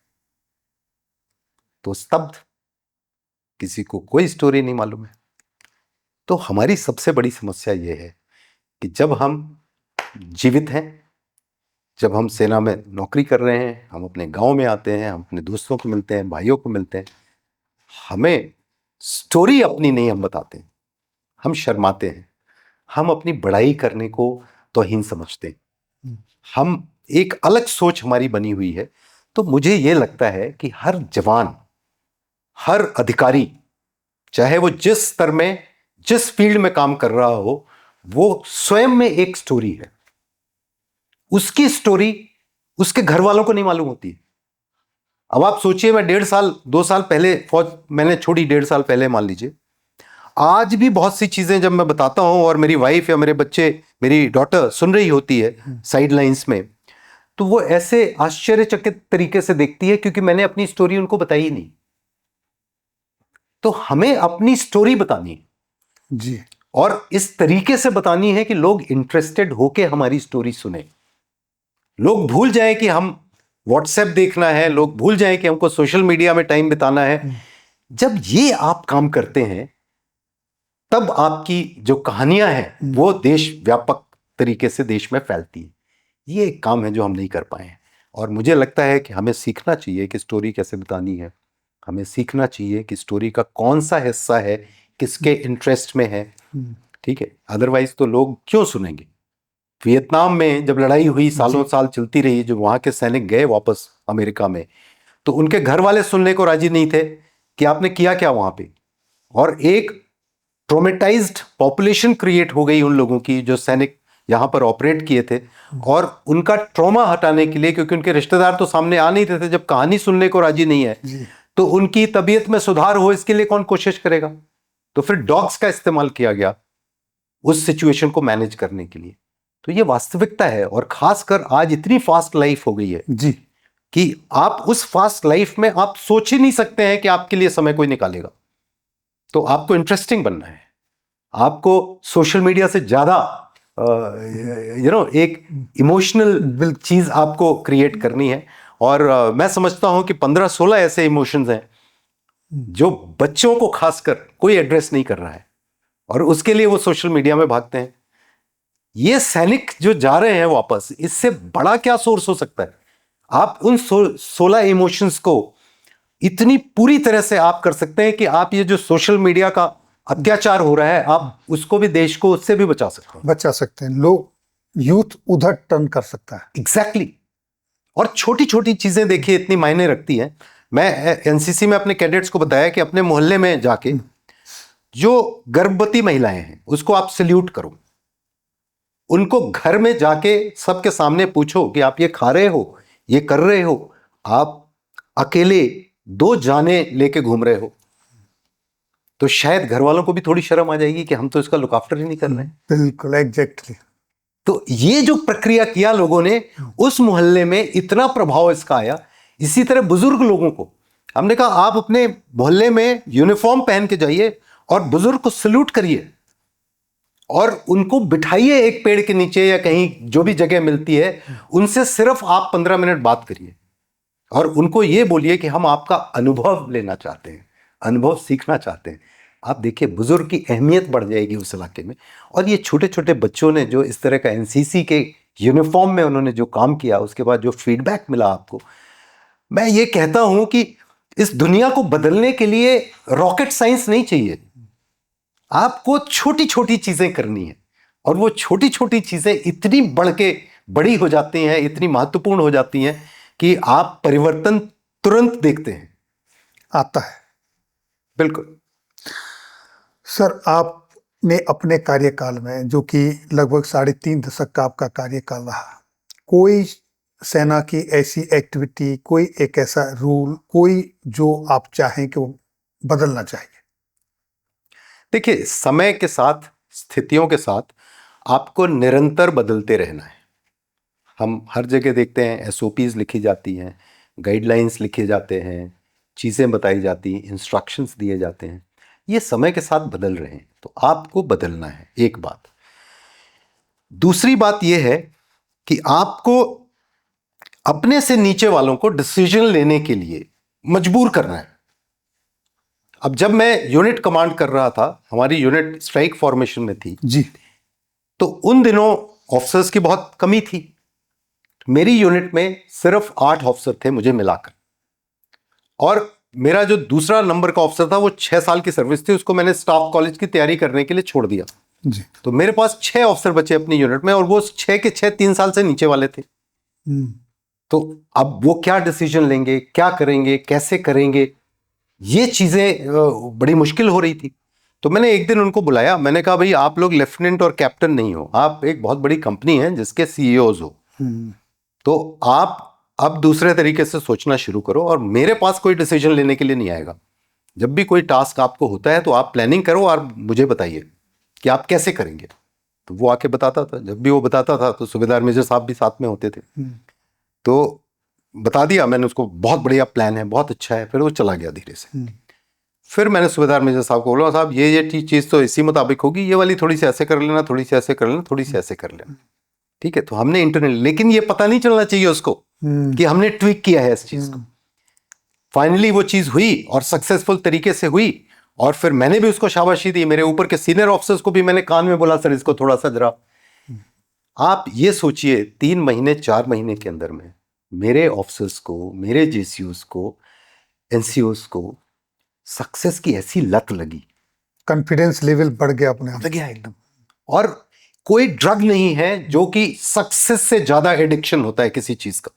तो स्तब्ध, किसी को कोई स्टोरी नहीं मालूम है। तो हमारी सबसे बड़ी समस्या यह है कि जब हम जीवित हैं, जब हम सेना में नौकरी कर रहे हैं, हम अपने गांव में आते हैं, हम अपने दोस्तों को मिलते हैं, भाइयों को मिलते हैं, हमें स्टोरी अपनी नहीं हम बताते हैं, हम शर्माते हैं, हम अपनी बड़ाई करने को तौहीन समझते हैं, हम एक अलग सोच हमारी बनी हुई है। तो मुझे यह लगता है कि हर जवान, हर अधिकारी, चाहे वो जिस स्तर में, जिस फील्ड में काम कर रहा हो, वो स्वयं में एक स्टोरी है। उसकी स्टोरी उसके घर वालों को नहीं मालूम होती है। अब आप सोचिए, मैं 1.5 साल 2 साल पहले फौज मैंने छोड़ी, 1.5 साल पहले मान लीजिए, आज भी बहुत सी चीजें जब मैं बताता हूं और मेरी वाइफ या मेरे बच्चे, मेरी डॉटर सुन रही होती है साइड लाइंस में, तो वो ऐसे आश्चर्यचकित तरीके से देखती है, क्योंकि मैंने अपनी स्टोरी उनको बताई ही नहीं। तो हमें अपनी स्टोरी बतानी है जी, और इस तरीके से बतानी है कि लोग इंटरेस्टेड होके हमारी स्टोरी सुने। लोग भूल जाएं कि हम व्हाट्सएप देखना है, लोग भूल जाएं कि हमको सोशल मीडिया में टाइम बिताना है। जब ये आप काम करते हैं, तब आपकी जो कहानियां हैं वो देश व्यापक तरीके से देश में फैलती है। ये एक काम है जो हम नहीं कर पाए हैं, और मुझे लगता है कि हमें सीखना चाहिए कि स्टोरी कैसे बतानी है। हमें सीखना चाहिए कि स्टोरी का कौन सा हिस्सा है किसके इंटरेस्ट में है, ठीक है? अदरवाइज तो लोग क्यों सुनेंगे? वियतनाम में जब लड़ाई हुई, सालों साल चलती रही, जब वहां के सैनिक गए वापस अमेरिका में, तो उनके घर वाले सुनने को राजी नहीं थे कि आपने किया क्या वहां पे। और एक ट्रोमेटाइज्ड पॉपुलेशन क्रिएट हो गई उन लोगों की जो सैनिक यहां पर ऑपरेट किए थे, और उनका ट्रॉमा हटाने के लिए, क्योंकि उनके रिश्तेदार तो सामने आ नहीं थे, जब कहानी सुनने को राजी नहीं है, तो उनकी तबीयत में सुधार हो इसके लिए कौन कोशिश करेगा? तो फिर डॉग्स का इस्तेमाल किया गया उस सिचुएशन को मैनेज करने के लिए। तो ये वास्तविकता है, और खासकर आज इतनी फास्ट लाइफ हो गई है जी, कि आप उस फास्ट लाइफ में आप सोच ही नहीं सकते हैं कि आपके लिए समय कोई निकालेगा। तो आपको इंटरेस्टिंग बनना है, आपको सोशल मीडिया से ज्यादा एक इमोशनल चीज आपको क्रिएट करनी है। और मैं समझता हूं कि 15-16 ऐसे इमोशंस हैं जो बच्चों को खासकर कोई एड्रेस नहीं कर रहा है, और उसके लिए वो सोशल मीडिया में भागते हैं। ये सैनिक जो जा रहे हैं वापस, इससे बड़ा क्या सोर्स हो सकता है? आप उन 16 इमोशंस को इतनी पूरी तरह से आप कर सकते हैं कि आप ये जो सोशल मीडिया का अत्याचार हो रहा है, आप उसको भी, देश को उससे भी बचा सकते हैं। बचा सकते हैं लोग, यूथ उधर टर्न कर सकता है। एग्जैक्टली। और छोटी छोटी चीजें देखिए इतनी मायने रखती हैं। मैं एनसीसी में अपने कैडेट्स को बताया कि अपने मोहल्ले में जाके जो गर्भवती महिलाएं हैं उसको आप सल्यूट करो, उनको घर में जाके सबके सामने पूछो कि आप ये खा रहे हो, ये कर रहे हो, आप अकेले 2 जाने लेके घूम रहे हो, तो शायद घर वालों को भी थोड़ी शर्म आ जाएगी कि हम तो इसका लुक आफ्टर ही नहीं कर रहे हैं। बिल्कुल, एग्जैक्टली। तो ये जो प्रक्रिया किया लोगों ने, उस मोहल्ले में इतना प्रभाव इसका आया। इसी तरह बुजुर्ग लोगों को हमने कहा आप अपने मोहल्ले में यूनिफॉर्म पहन के जाइए और बुजुर्ग को सल्यूट करिए, और उनको बिठाइए एक पेड़ के नीचे या कहीं जो भी जगह मिलती है, उनसे सिर्फ आप 15 मिनट बात करिए और उनको ये बोलिए कि हम आपका अनुभव लेना चाहते हैं, अनुभव सीखना चाहते हैं। आप देखिए बुजुर्ग की अहमियत बढ़ जाएगी उस इलाके में। और ये छोटे छोटे बच्चों ने जो इस तरह का एनसीसी के यूनिफॉर्म में उन्होंने जो काम किया, उसके बाद जो फीडबैक मिला आपको, मैं ये कहता हूं कि इस दुनिया को बदलने के लिए रॉकेट साइंस नहीं चाहिए, आपको छोटी छोटी चीजें करनी है, और वो छोटी छोटी चीजें इतनी बड़ी हो जाती हैं, इतनी महत्वपूर्ण हो जाती हैं कि आप परिवर्तन तुरंत देखते हैं। आता है। बिल्कुल। सर, आपने अपने कार्यकाल में, जो कि लगभग 3.5 दशक का आपका कार्यकाल रहा, कोई सेना की ऐसी एक्टिविटी, कोई एक ऐसा रूल, कोई जो आप चाहें कि वो बदलना चाहिए? देखिए, समय के साथ, स्थितियों के साथ आपको निरंतर बदलते रहना है। हम हर जगह देखते हैं एसओपीज लिखी जाती हैं, गाइडलाइंस लिखे जाते हैं, चीज़ें बताई जाती हैं, इंस्ट्रक्शंस दिए जाते हैं। ये समय के साथ बदल रहे हैं, तो आपको बदलना है, एक बात। दूसरी बात यह है कि आपको अपने से नीचे वालों को डिसीजन लेने के लिए मजबूर करना है। अब जब मैं यूनिट कमांड कर रहा था, हमारी यूनिट स्ट्राइक फॉर्मेशन में थी जी, तो उन दिनों ऑफिसर्स की बहुत कमी थी। मेरी यूनिट में सिर्फ 8 ऑफिसर थे मुझे मिलाकर, और मेरा जो दूसरा नंबर का ऑफिसर था वो 6 साल की सर्विस थी, उसको मैंने स्टाफ कॉलेज की तैयारी करने के लिए छोड़ दिया। जी। तो मेरे पास 6 ऑफिसर बचे अपनी यूनिट में, और वो 6 के 6 3 साल से नीचे वाले थे। तो अब वो क्या डिसीजन लेंगे, क्या करेंगे, कैसे करेंगे, ये चीजें बड़ी मुश्किल हो रही थी। तो मैंने एक दिन उनको बुलाया, मैंने कहा भाई आप लोग लेफ्टिनेंट और कैप्टन नहीं हो, आप एक बहुत बड़ी कंपनी है जिसके सीईओज हो, तो आप अब दूसरे तरीके से सोचना शुरू करो, और मेरे पास कोई डिसीजन लेने के लिए नहीं आएगा। जब भी कोई टास्क आपको होता है तो आप प्लानिंग करो और मुझे बताइए कि आप कैसे करेंगे। तो वो आके बताता था, जब भी वो बताता था तो सूबेदार मेजर साहब भी साथ में होते थे। तो बता दिया मैंने उसको, बहुत बढ़िया प्लान है, बहुत अच्छा है, फिर वो चला गया धीरे से। फिर मैंने सूबेदार मेजर साहब को बोला, साहब ये चीज़ तो इसी मुताबिक होगी, ये वाली थोड़ी सी ऐसे कर लेना, थोड़ी सी ऐसे कर लेना, थोड़ी सी ऐसे कर लेना, ठीक है। तो हमने इंटरनल, लेकिन ये पता नहीं चलना चाहिए उसको कि हमने ट्विक किया है इस चीज़ को। फाइनली वो चीज़ हुई और सक्सेसफुल तरीके से हुई, और फिर मैंने भी उसको शाबाशी दी। मेरे ऊपर के सीनियर ऑफिसर्स को भी मैंने कान में बोला, सर इसको थोड़ा सा जरा। आप ये सोचिए 3 महीने 4 महीने के अंदर में मेरे ऑफिसर्स को, मेरे जेसीओस को, एनसीओस को सक्सेस की ऐसी लत लगी, कॉन्फिडेंस लेवल बढ़ गया अपने आप। लग गया एकदम। और कोई ड्रग नहीं है जो कि सक्सेस से ज्यादा एडिक्शन होता है किसी चीज का।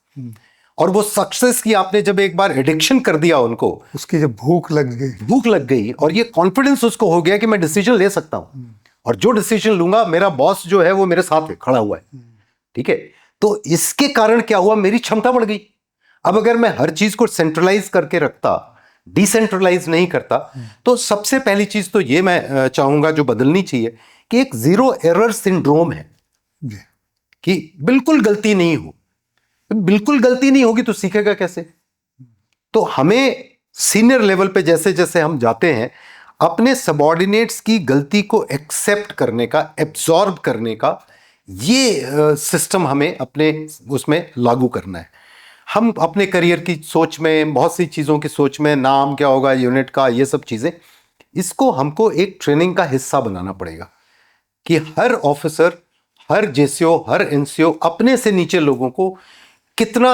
और वो सक्सेस की आपने जब एक बार एडिक्शन कर दिया उनको, उसकी जब भूख लग गई और ये कॉन्फिडेंस उसको हो गया कि मैं डिसीजन ले सकता हूं, और जो डिसीजन लूंगा मेरा बॉस जो है वो मेरे साथ है, खड़ा हुआ है, ठीक है। तो इसके कारण क्या हुआ, मेरी क्षमता बढ़ गई। अब अगर मैं हर चीज को सेंट्रलाइज करके रखता, डिसेंट्रलाइज नहीं करता, तो सबसे पहली चीज तो ये मैं चाहूंगा जो बदलनी चाहिए कि एक जीरो एरर सिंड्रोम है जी। कि बिल्कुल गलती नहीं हो। बिल्कुल गलती नहीं होगी तो सीखेगा कैसे? तो हमें सीनियर लेवल पे जैसे जैसे हम जाते हैं, अपने सबॉर्डिनेट्स की गलती को एक्सेप्ट करने का, एब्जॉर्ब करने का, ये सिस्टम हमें अपने उसमें लागू करना है। हम अपने करियर की सोच में, बहुत सी चीज़ों की सोच में, नाम क्या होगा यूनिट का, ये सब चीज़ें, इसको हमको एक ट्रेनिंग का हिस्सा बनाना पड़ेगा कि हर ऑफिसर, हर जेसीओ, हर एनसीओ अपने से नीचे लोगों को कितना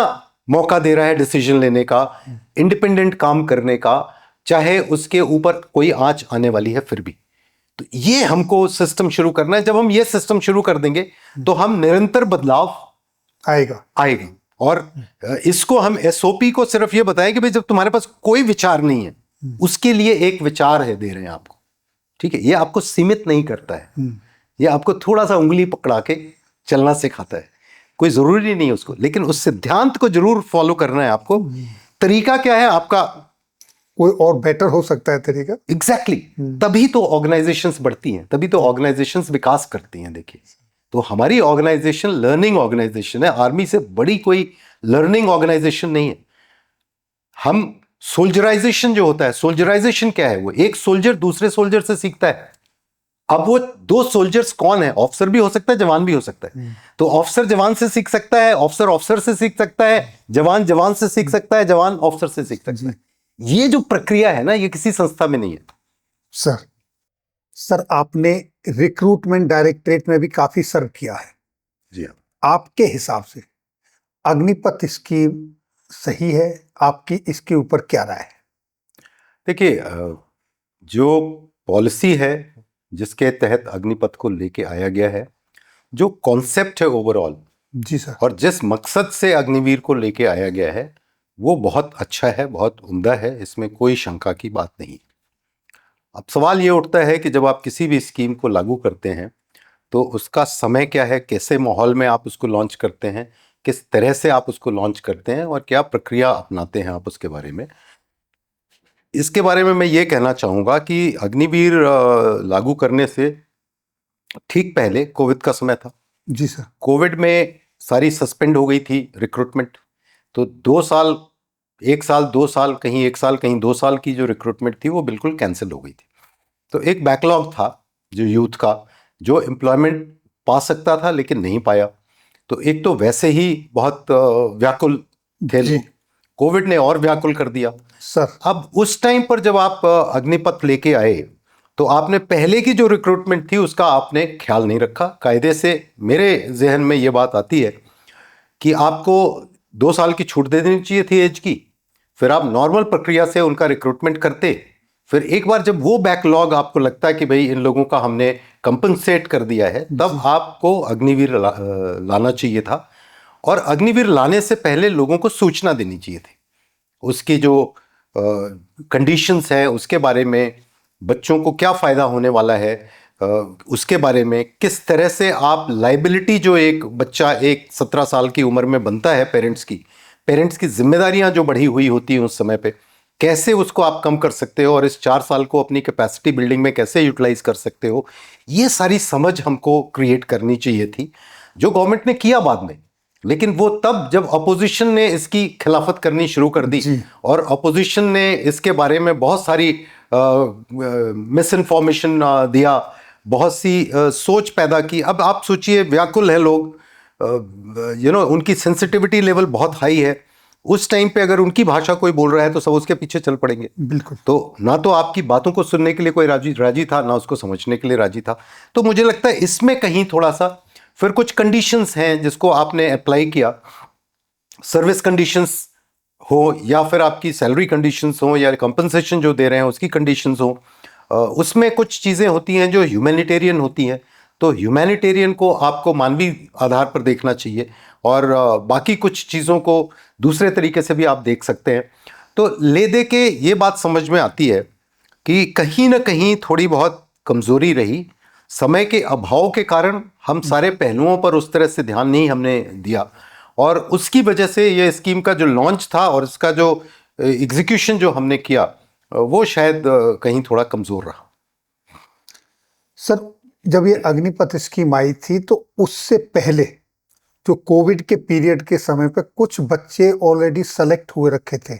मौका दे रहा है डिसीजन लेने का, इंडिपेंडेंट काम करने का, चाहे उसके ऊपर कोई आंच आने वाली है फिर भी। तो ये हमको सिस्टम शुरू करना है। जब हम ये सिस्टम शुरू कर देंगे तो हम निरंतर बदलाव आएगा। और इसको हम एसओपी को सिर्फ ये बताएं कि भाई जब तुम्हारे पास कोई विचार नहीं है, उसके लिए एक विचार है, दे रहे हैं आपको, ठीक है। ये आपको सीमित नहीं करता है, ये आपको थोड़ा सा उंगली पकड़ा के चलना सिखाता है। कोई जरूरी नहीं उसको, लेकिन उस सिद्धांत को जरूर फॉलो करना है आपको। तरीका क्या है आपका, कोई और बेटर हो सकता है तरीका। एग्जैक्टली तभी तो ऑर्गेनाइजेशंस बढ़ती हैं, तभी तो ऑर्गेनाइजेशंस विकास करती हैं। देखिए, तो हमारी ऑर्गेनाइजेशन लर्निंग ऑर्गेनाइजेशन है, आर्मी से बड़ी कोई लर्निंग ऑर्गेनाइजेशन नहीं है। हम सोल्जराइजेशन जो होता है, सोल्जराइजेशन क्या है, वो एक सोल्जर दूसरे सोल्जर से सीखता है। अब वो 2 सोल्जर्स कौन है, ऑफिसर भी हो सकता है, जवान भी हो सकता है। तो ऑफिसर जवान से सीख सकता है, ऑफिसर ऑफिसर से सीख सकता है, जवान जवान से सीख सकता है, जवान ऑफिसर से सीख सकता है। ये जो प्रक्रिया है ना, ये किसी संस्था में नहीं है। सर आपने रिक्रूटमेंट डायरेक्टरेट में भी काफी सर्व किया है। जी हाँ। आपके हिसाब से अग्निपथ स्कीम सही है? आपकी इसके ऊपर क्या राय है? देखिए, जो पॉलिसी है जिसके तहत अग्निपथ को लेके आया गया है, जो कॉन्सेप्ट है ओवरऑल, जी सर, और जिस मकसद से अग्निवीर को लेके आया गया है, वो बहुत अच्छा है, बहुत उम्दा है, इसमें कोई शंका की बात नहीं। अब सवाल ये उठता है कि जब आप किसी भी स्कीम को लागू करते हैं तो उसका समय क्या है, कैसे माहौल में आप उसको लॉन्च करते हैं, किस तरह से आप उसको लॉन्च करते हैं, और क्या प्रक्रिया अपनाते हैं आप उसके बारे में। इसके बारे में मैं ये कहना चाहूँगा कि अग्निवीर लागू करने से ठीक पहले कोविड का समय था। जी सर। कोविड में सारी सस्पेंड हो गई थी रिक्रूटमेंट। तो 2 साल, 1 साल 2 साल, कहीं 1 साल कहीं 2 साल की जो रिक्रूटमेंट थी वो बिल्कुल कैंसिल हो गई थी। तो एक बैकलॉग था जो यूथ का, जो एम्प्लॉयमेंट पा सकता था लेकिन नहीं पाया। तो एक तो वैसे ही बहुत व्याकुल थे जी लोग, कोविड ने और व्याकुल कर दिया। सर। अब उस टाइम पर जब आप अग्निपथ लेके आए तो आपने पहले की जो रिक्रूटमेंट थी उसका आपने ख्याल नहीं रखा कायदे से। मेरे जहन में ये बात आती है कि आपको 2 साल की छूट दे देनी चाहिए थी एज की, फिर आप नॉर्मल प्रक्रिया से उनका रिक्रूटमेंट करते। फिर एक बार जब वो बैकलॉग आपको लगता है कि भाई इन लोगों का हमने कंपनसेट कर दिया है, तब आपको अग्निवीर लाना चाहिए था। और अग्निवीर लाने से पहले लोगों को सूचना देनी चाहिए थी, उसकी जो कंडीशंस हैं उसके बारे में, बच्चों को क्या फ़ायदा होने वाला है उसके बारे में, किस तरह से आप लाइबिलिटी जो एक बच्चा एक 17 साल की उम्र में बनता है पेरेंट्स की जिम्मेदारियां जो बढ़ी हुई होती हैं उस समय पे, कैसे उसको आप कम कर सकते हो और इस 4 साल को अपनी कैपेसिटी बिल्डिंग में कैसे यूटिलाइज कर सकते हो, ये सारी समझ हमको क्रिएट करनी चाहिए थी, जो गवर्नमेंट ने किया बाद में। लेकिन वो तब जब अपोजिशन ने इसकी खिलाफत करनी शुरू कर दी और अपोजिशन ने इसके बारे में बहुत सारी मिस इन्फॉर्मेशन दिया, बहुत सी सोच पैदा की। अब आप सोचिए, व्याकुल है लोग, उनकी सेंसिटिविटी लेवल बहुत हाई है। उस टाइम पे अगर उनकी भाषा कोई बोल रहा है तो सब उसके पीछे चल पड़ेंगे। बिल्कुल। तो ना तो आपकी बातों को सुनने के लिए कोई राजी था, ना उसको समझने के लिए राजी था। तो मुझे लगता है इसमें कहीं थोड़ा सा फिर कुछ कंडीशंस हैं जिसको आपने अप्लाई किया, सर्विस कंडीशंस हो या फिर आपकी सैलरी कंडीशंस हो या कंपनसेशन जो दे रहे हैं उसकी कंडीशंस हो, उसमें कुछ चीज़ें होती हैं जो ह्यूमैनिटेरियन होती हैं। तो ह्यूमैनिटेरियन को आपको मानवीय आधार पर देखना चाहिए और बाकी कुछ चीज़ों को दूसरे तरीके से भी आप देख सकते हैं। तो ले दे के ये बात समझ में आती है कि कहीं ना कहीं थोड़ी बहुत कमज़ोरी रही, समय के अभाव के कारण हम सारे पहलुओं पर उस तरह से ध्यान नहीं हमने दिया, और उसकी वजह से ये स्कीम का जो लॉन्च था और इसका जो एग्जीक्यूशन जो हमने किया वो शायद कहीं थोड़ा कमज़ोर रहा। सर, जब ये अग्निपथ स्कीम आई थी तो उससे पहले जो कोविड के पीरियड के समय पे कुछ बच्चे ऑलरेडी सेलेक्ट हुए रखे थे,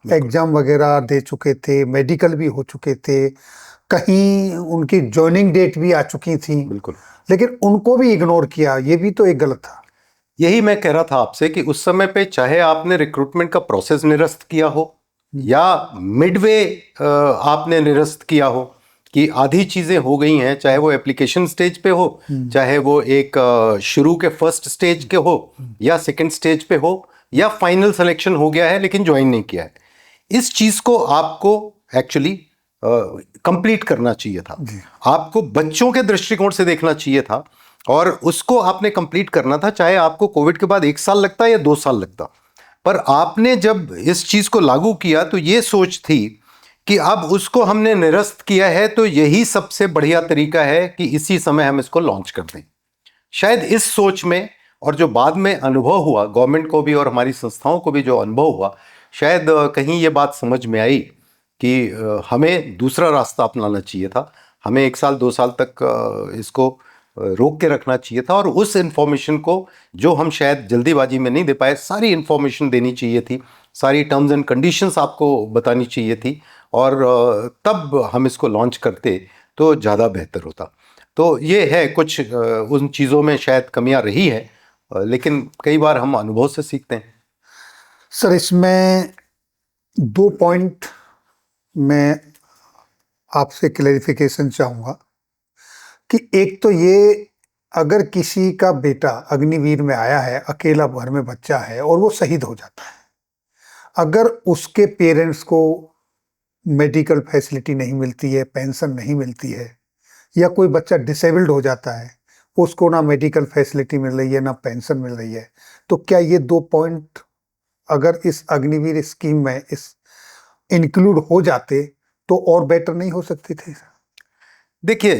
एग्जाम वगैरह दे चुके थे, मेडिकल भी हो चुके थे, कहीं उनकी ज्वाइनिंग डेट भी आ चुकी थी, बिल्कुल, लेकिन उनको भी इग्नोर किया। ये भी तो एक गलत था। यही मैं कह रहा था आपसे कि उस समय पे चाहे आपने रिक्रूटमेंट का प्रोसेस निरस्त किया हो या मिडवे आपने निरस्त किया हो कि आधी चीज़ें हो गई हैं, चाहे वो एप्लीकेशन स्टेज पे हो, चाहे वो एक शुरू के फर्स्ट स्टेज के हो या सेकंड स्टेज पे हो या फाइनल सिलेक्शन हो गया है लेकिन ज्वाइन नहीं किया है, इस चीज़ को आपको एक्चुअली कंप्लीट करना चाहिए था। आपको बच्चों के दृष्टिकोण से देखना चाहिए था और उसको आपने कंप्लीट करना था, चाहे आपको कोविड के बाद 1 साल लगता या 2 साल लगता। पर आपने जब इस चीज़ को लागू किया तो ये सोच थी कि अब उसको हमने निरस्त किया है तो यही सबसे बढ़िया तरीका है कि इसी समय हम इसको लॉन्च कर दें। शायद इस सोच में, और जो बाद में अनुभव हुआ गवर्नमेंट को भी और हमारी संस्थाओं को भी जो अनुभव हुआ, शायद कहीं ये बात समझ में आई कि हमें दूसरा रास्ता अपनाना चाहिए था। हमें 1 साल 2 साल तक इसको रोक के रखना चाहिए था और उस इंफॉर्मेशन को जो हम शायद जल्दीबाजी में नहीं दे पाए, सारी इंफॉर्मेशन देनी चाहिए थी, सारी टर्म्स एंड कंडीशंस आपको बतानी चाहिए थी और तब हम इसको लॉन्च करते तो ज़्यादा बेहतर होता। तो ये है कुछ उन चीज़ों में शायद कमियां रही है, लेकिन कई बार हम अनुभव से सीखते हैं। सर, इसमें 2 पॉइंट मैं आपसे क्लैरिफिकेशन चाहूँगा कि एक तो ये, अगर किसी का बेटा अग्निवीर में आया है, अकेला घर में बच्चा है और वो शहीद हो जाता है, अगर उसके पेरेंट्स को मेडिकल फैसिलिटी नहीं मिलती है, पेंशन नहीं मिलती है, या कोई बच्चा डिसेबल्ड हो जाता है, उसको ना मेडिकल फैसिलिटी मिल रही है ना पेंशन मिल रही है, तो क्या ये 2 पॉइंट अगर इस अग्निवीर स्कीम में इस इंक्लूड हो जाते तो और बेटर नहीं हो सकते थे? देखिए,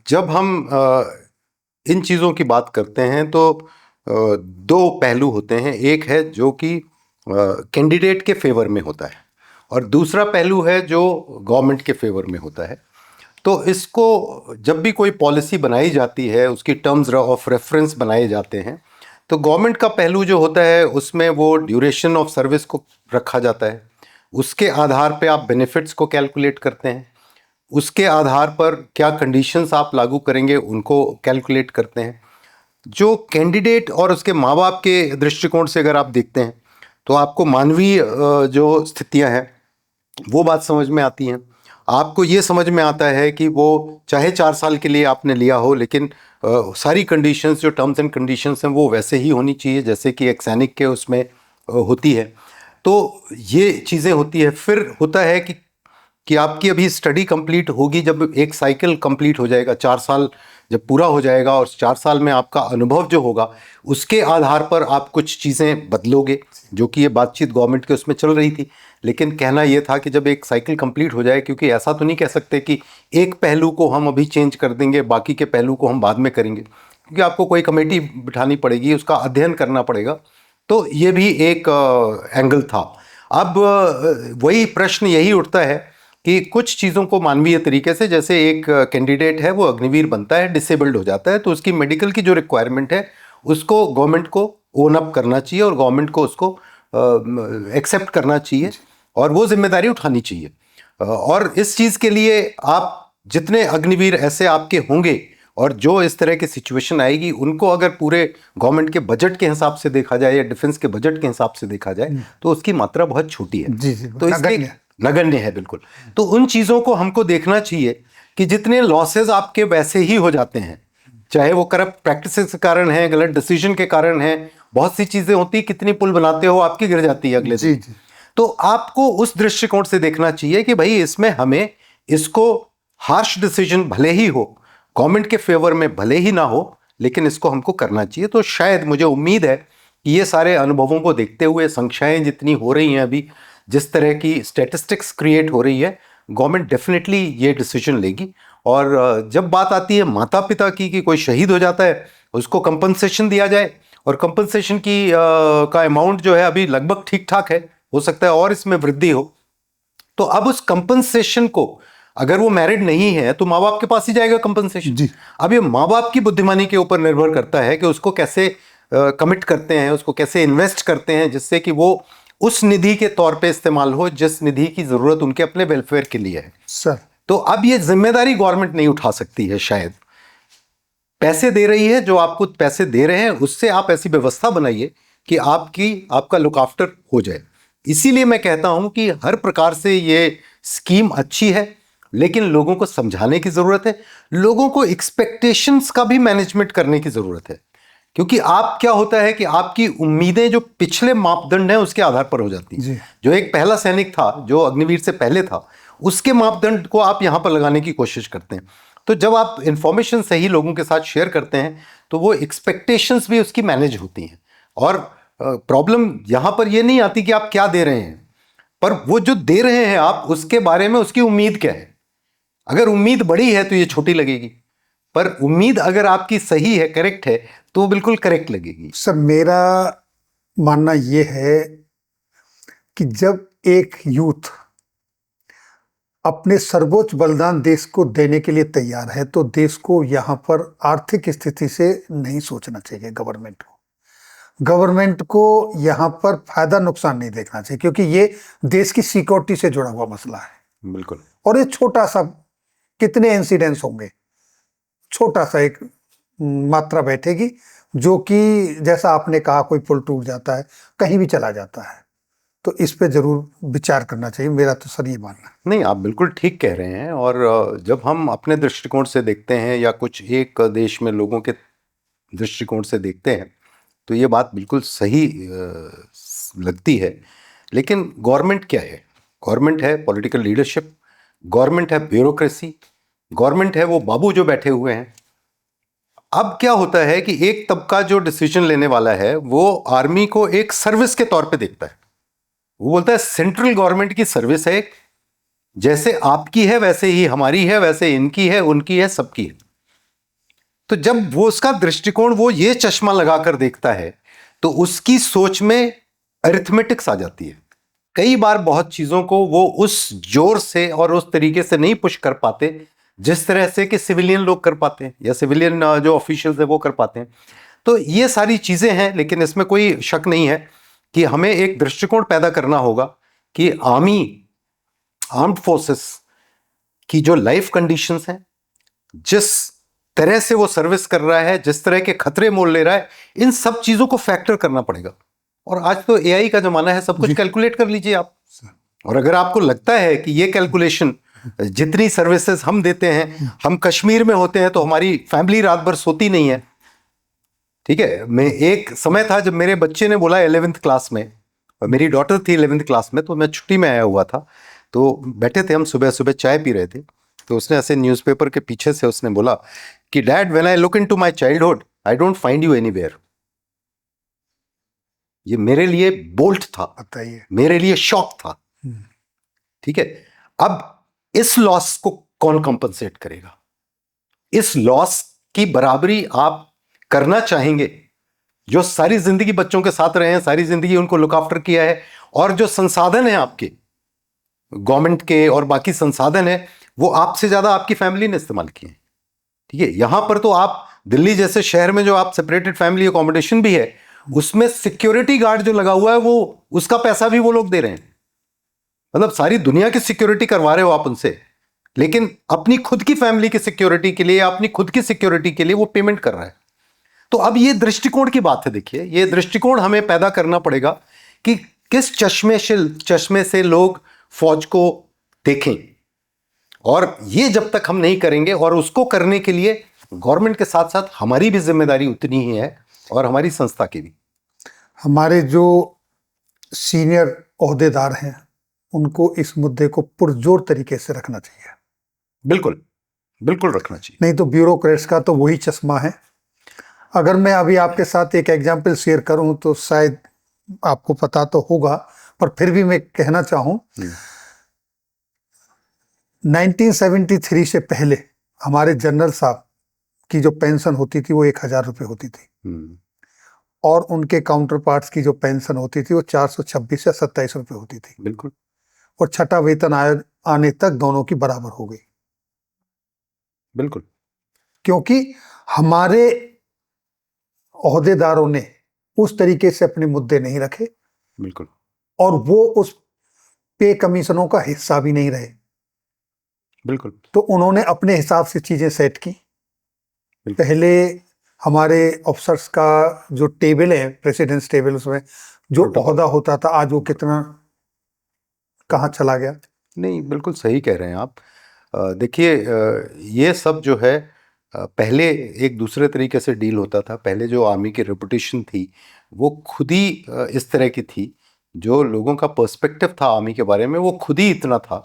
जब हम इन चीज़ों की बात करते हैं तो 2 पहलू होते हैं। एक है जो कि कैंडिडेट के फेवर में होता है और दूसरा पहलू है जो गवर्नमेंट के फेवर में होता है। तो इसको जब भी कोई पॉलिसी बनाई जाती है, उसकी टर्म्स ऑफ रेफरेंस बनाए जाते हैं, तो गवर्नमेंट का पहलू जो होता है उसमें वो ड्यूरेशन ऑफ सर्विस को रखा जाता है, उसके आधार पे आप बेनिफिट्स को कैलकुलेट करते हैं, उसके आधार पर क्या कंडीशंस आप लागू करेंगे उनको कैलकुलेट करते हैं। जो कैंडिडेट और उसके माँ बाप के दृष्टिकोण से अगर आप देखते हैं तो आपको मानवीय जो स्थितियां हैं वो बात समझ में आती हैं। आपको ये समझ में आता है कि वो चाहे 4 साल के लिए आपने लिया हो, लेकिन सारी कंडीशंस जो टर्म्स एंड कंडीशंस हैं वो वैसे ही होनी चाहिए जैसे कि एक सैनिक के उसमें होती है। तो ये चीज़ें होती है। फिर होता है कि आपकी अभी स्टडी कंप्लीट होगी, जब एक साइकिल कंप्लीट हो जाएगा, 4 साल जब पूरा हो जाएगा और 4 साल में आपका अनुभव जो होगा उसके आधार पर आप कुछ चीज़ें बदलोगे, जो कि ये बातचीत गवर्नमेंट के उसमें चल रही थी। लेकिन कहना ये था कि जब एक साइकिल कंप्लीट हो जाए, क्योंकि ऐसा तो नहीं कह सकते कि एक पहलू को हम अभी चेंज कर देंगे बाकी के पहलू को हम बाद में करेंगे, क्योंकि आपको कोई कमेटी बिठानी पड़ेगी, उसका अध्ययन करना पड़ेगा। तो ये भी एक एंगल था। अब वही प्रश्न यही उठता है कि कुछ चीज़ों को मानवीय तरीके से, जैसे एक कैंडिडेट है वो अग्निवीर बनता है, डिसेबल्ड हो जाता है, तो उसकी मेडिकल की जो रिक्वायरमेंट है उसको गवर्नमेंट को ओन अप करना चाहिए और गवर्नमेंट को उसको एक्सेप्ट करना चाहिए और वो जिम्मेदारी उठानी चाहिए। और इस चीज़ के लिए आप जितने अग्निवीर ऐसे आपके होंगे और जो इस तरह की सिचुएशन आएगी उनको अगर पूरे गवर्नमेंट के बजट के हिसाब से देखा जाए या डिफेंस के बजट के हिसाब से देखा जाए तो उसकी मात्रा बहुत छोटी है। जी जी, तो इसलिए नगण्य है बिल्कुल। तो उन चीज़ों को हमको देखना चाहिए कि जितने लॉसेस आपके वैसे ही हो जाते हैं, चाहे वो करप्ट प्रैक्टिसेस के कारण है, गलत डिसीजन के कारण है, बहुत सी चीज़ें होती, कितनी पुल बनाते हो आपकी गिर जाती है अगले दिन। जी। तो आपको उस दृष्टिकोण से देखना चाहिए कि भाई इसमें हमें इसको हार्श डिसीजन भले ही हो, गवर्नमेंट के फेवर में भले ही ना हो, लेकिन इसको हमको करना चाहिए। तो शायद मुझे उम्मीद है कि ये सारे अनुभवों को देखते हुए, संख्याएं जितनी हो रही हैं अभी, जिस तरह की स्टैटिस्टिक्स क्रिएट हो रही है, गवर्नमेंट डेफिनेटली ये डिसीजन लेगी। और जब बात आती है माता पिता की कि कोई शहीद हो जाता है उसको कंपनसेशन दिया जाए, और कंपनसेशन की का अमाउंट जो है अभी लगभग ठीक ठाक है, हो सकता है और इसमें वृद्धि हो। तो अब उस कंपनसेशन को, अगर वो मैरिड नहीं है तो माँ बाप के पास ही जाएगा कंपनसेशन। अब ये माँ बाप की बुद्धिमानी के ऊपर निर्भर करता है कि उसको कैसे कमिट करते हैं, उसको कैसे इन्वेस्ट करते हैं, जिससे कि वो उस निधि के तौर पे इस्तेमाल हो जिस निधि की जरूरत उनके अपने वेलफेयर के लिए है। सर, तो अब ये जिम्मेदारी गवर्नमेंट नहीं उठा सकती है। शायद पैसे दे रही है, जो आपको पैसे दे रहे हैं उससे आप ऐसी व्यवस्था बनाइए कि आपका लुक आफ्टर हो जाए। इसीलिए मैं कहता हूं कि हर प्रकार से ये स्कीम अच्छी है, लेकिन लोगों को समझाने की जरूरत है, लोगों को एक्सपेक्टेशंस का भी मैनेजमेंट करने की जरूरत है। क्योंकि आप क्या होता है कि आपकी उम्मीदें जो पिछले मापदंड हैं उसके आधार पर हो जाती हैं। जो एक पहला सैनिक था जो अग्निवीर से पहले था, उसके मापदंड को आप यहां पर लगाने की कोशिश करते हैं। तो जब आप इंफॉर्मेशन सही लोगों के साथ शेयर करते हैं तो वो एक्सपेक्टेशंस भी उसकी मैनेज होती हैं। और प्रॉब्लम यहां पर ये नहीं आती कि आप क्या दे रहे हैं, पर वो जो दे रहे हैं आप उसके बारे में उसकी उम्मीद क्या है। अगर उम्मीद बड़ी है तो ये छोटी लगेगी, पर उम्मीद अगर आपकी सही है, करेक्ट है, तो वो बिल्कुल करेक्ट लगेगी। सर, मेरा मानना ये है कि जब एक यूथ अपने सर्वोच्च बलिदान देश को देने के लिए तैयार है तो देश को यहाँ पर आर्थिक स्थिति से नहीं सोचना चाहिए। गवर्नमेंट को यहाँ पर फायदा नुकसान नहीं देखना चाहिए, क्योंकि ये देश की सिक्योरिटी से जुड़ा हुआ मसला है। बिल्कुल। और ये छोटा सा, कितने इंसिडेंट्स होंगे, छोटा सा एक मात्रा बैठेगी जो कि जैसा आपने कहा कोई पुल टूट जाता है, कहीं भी चला जाता है, तो इस पे जरूर विचार करना चाहिए। मेरा तो सर ये मानना। नहीं, आप बिल्कुल ठीक कह रहे हैं। और जब हम अपने दृष्टिकोण से देखते हैं या कुछ एक देश में लोगों के दृष्टिकोण से देखते हैं तो ये बात बिल्कुल सही लगती है। लेकिन गवर्नमेंट क्या है? गवर्नमेंट है पॉलिटिकल लीडरशिप, गवर्नमेंट है ब्यूरोक्रेसी, गवर्नमेंट है वो बाबू जो बैठे हुए हैं। अब क्या होता है कि एक तबका जो डिसीजन लेने वाला है वो आर्मी को एक सर्विस के तौर पे देखता है। वो बोलता है सेंट्रल गवर्नमेंट की सर्विस है, जैसे आपकी है वैसे ही हमारी है, वैसे इनकी है, उनकी है, सबकी है। तो जब वो उसका दृष्टिकोण वो ये चश्मा लगाकर देखता है तो उसकी सोच में अरिथमेटिक्स आ जाती है। कई बार बहुत चीजों को वो उस जोर से और उस तरीके से नहीं पुश कर पाते जिस तरह से कि सिविलियन लोग कर पाते हैं या सिविलियन जो ऑफिशियल्स है वो कर पाते हैं। तो ये सारी चीजें हैं, लेकिन इसमें कोई शक नहीं है कि हमें एक दृष्टिकोण पैदा करना होगा कि आर्म्ड फोर्सेस की जो लाइफ कंडीशंस हैं, जिस तरह से वो सर्विस कर रहा है, जिस तरह के खतरे मोल ले रहा है, इन सब चीजों को फैक्टर करना पड़ेगा। और आज तो एआई का जमाना है, सब कुछ कैलकुलेट कर लीजिए आप। और अगर आपको लगता है कि ये कैलकुलेशन, जितनी सर्विसेज हम देते हैं, हम कश्मीर में होते हैं तो हमारी फैमिली रात भर सोती नहीं है, ठीक है। मैं एक समय था जब मेरे बच्चे ने बोला 11th क्लास में, और मेरी डॉटर थी 11th क्लास में, तो मैं छुट्टी में आया हुआ था, तो बैठे थे हम, सुबह सुबह चाय पी रहे थे, तो उसने ऐसे न्यूज़पेपर के पीछे से उसने बोला कि dad, when I look into my childhood I don't find you anywhere. ये मेरे लिए बोल्ट था, बताइए, मेरे लिए शॉक था, ठीक है। अब इस लॉस को कौन कंपनसेट करेगा? इस लॉस की बराबरी आप करना चाहेंगे जो सारी जिंदगी बच्चों के साथ रहे हैं, सारी जिंदगी उनको लुक आफ्टर किया है, और जो संसाधन है आपके गवर्नमेंट के और बाकी संसाधन है, वो आपसे ज्यादा आपकी फैमिली ने इस्तेमाल किए हैं, ठीक है। यहां पर तो आप दिल्ली जैसे शहर में जो आप सेपरेटेड फैमिली अकोमोडेशन भी है, उसमें सिक्योरिटी गार्ड जो लगा हुआ है, वो उसका पैसा भी वो लोग दे रहे हैं। मतलब सारी दुनिया की सिक्योरिटी करवा रहे हो आप उनसे, लेकिन अपनी खुद की फैमिली की सिक्योरिटी के लिए या अपनी खुद की सिक्योरिटी के लिए वो पेमेंट कर रहा है। तो अब ये दृष्टिकोण की बात है। देखिए, ये दृष्टिकोण हमें पैदा करना पड़ेगा कि किस चश्मे से लोग फौज को देखें, और ये जब तक हम नहीं करेंगे, और उसको करने के लिए गवर्नमेंट के साथ साथ हमारी भी जिम्मेदारी उतनी ही है, और हमारी संस्था की भी। हमारे जो सीनियर ओहदेदार हैं उनको इस मुद्दे को पुरजोर तरीके से रखना चाहिए। बिल्कुल बिल्कुल रखना चाहिए, नहीं तो ब्यूरोक्रेट्स का तो वही चश्मा है। अगर मैं अभी आपके साथ एक एग्जाम्पल शेयर करूं तो शायद आपको पता तो होगा, पर फिर भी मैं कहना चाहूं, 1973 से पहले हमारे जनरल साहब की जो पेंशन होती थी वो 1000 रुपये होती थी, और उनके काउंटर पार्ट्स की जो पेंशन होती थी वो 426 या 27 रुपये होती थी। बिल्कुल। और छठा वेतन आने तक दोनों की बराबर हो गई। बिल्कुल, क्योंकि हमारे ओहदेदारों ने उस तरीके से अपने मुद्दे नहीं रखे, बिल्कुल, और वो उस पे कमीशनों का हिस्सा भी नहीं रहे। बिल्कुल, तो उन्होंने अपने हिसाब से चीजें सेट की। पहले हमारे ऑफिसर्स का जो टेबल है, प्रेसिडेंट्स टेबल, उसमें जो ओहदा होता था, आज वो कितना कहाँ चला गया। नहीं, बिल्कुल सही कह रहे हैं आप। देखिए, ये सब जो है पहले एक दूसरे तरीके से डील होता था। पहले जो आर्मी की रेपुटेशन थी वो खुद ही इस तरह की थी, जो लोगों का पर्सपेक्टिव था आर्मी के बारे में वो खुद ही इतना था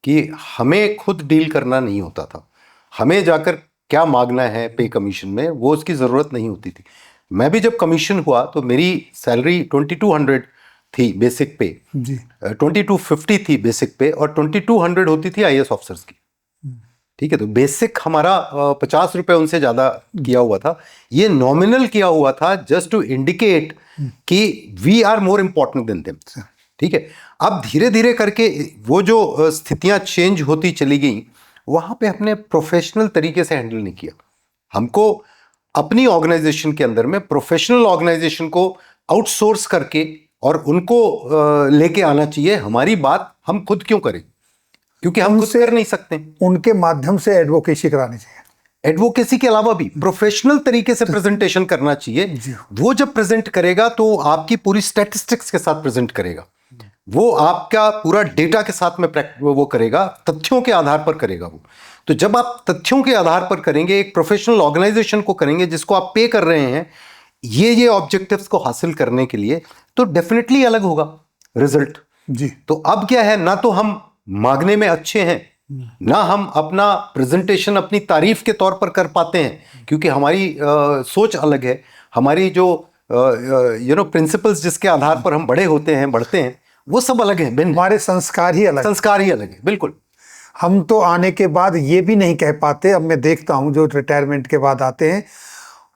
कि हमें खुद डील करना नहीं होता था। हमें जाकर क्या मांगना है पे कमीशन में, वो उसकी ज़रूरत नहीं होती थी। मैं भी जब कमीशन हुआ तो मेरी सैलरी 2200 थी बेसिक पे जी, 2250 थी बेसिक पे, और 2200 होती थी आईएएस ऑफिसर्स की, ठीक है। तो बेसिक हमारा 50 रुपए उनसे ज़्यादा किया हुआ था। ये नॉमिनल किया हुआ था जस्ट टू इंडिकेट कि we are more important than them, ठीक है। अब धीरे धीरे करके वो जो स्थितियां चेंज होती चली गई, वहां पे हमने प्रोफेशनल तरीके से हैंडल नहीं किया। हमको अपनी ऑर्गेनाइजेशन के अंदर में प्रोफेशनल ऑर्गेनाइजेशन को आउटसोर्स करके और उनको लेके आना चाहिए। हमारी बात हम खुद क्यों करें, क्योंकि हम खुद कर नहीं सकते। उनके माध्यम से एडवोकेसी करानी चाहिए। एडवोकेसी के अलावा भी प्रोफेशनल तरीके से प्रेजेंटेशन करना चाहिए। वो जब प्रेजेंट करेगा तो आपकी पूरी स्टैटिस्टिक्स के साथ प्रेजेंट करेगा, वो आपका पूरा डेटा के साथ में वो करेगा, तथ्यों के आधार पर करेगा वो। तो जब आप तथ्यों के आधार पर करेंगे, एक प्रोफेशनल ऑर्गेनाइजेशन को करेंगे जिसको आप पे कर रहे हैं ये ऑब्जेक्टिव्स को हासिल करने के लिए, तो डेफिनेटली अलग होगा रिजल्ट जी। तो अब क्या है, ना तो हम मांगने में अच्छे हैं, ना हम अपना प्रेजेंटेशन अपनी तारीफ के तौर पर कर पाते हैं, क्योंकि हमारी सोच अलग है, हमारी जो प्रिंसिपल्स जिसके आधार पर हम बड़े होते हैं, बढ़ते हैं, वो सब अलग है। हमारे संस्कार ही अलग है। बिल्कुल। हम तो आने के बाद ये भी नहीं कह पाते। अब मैं देखता हूँ जो रिटायरमेंट के बाद आते हैं,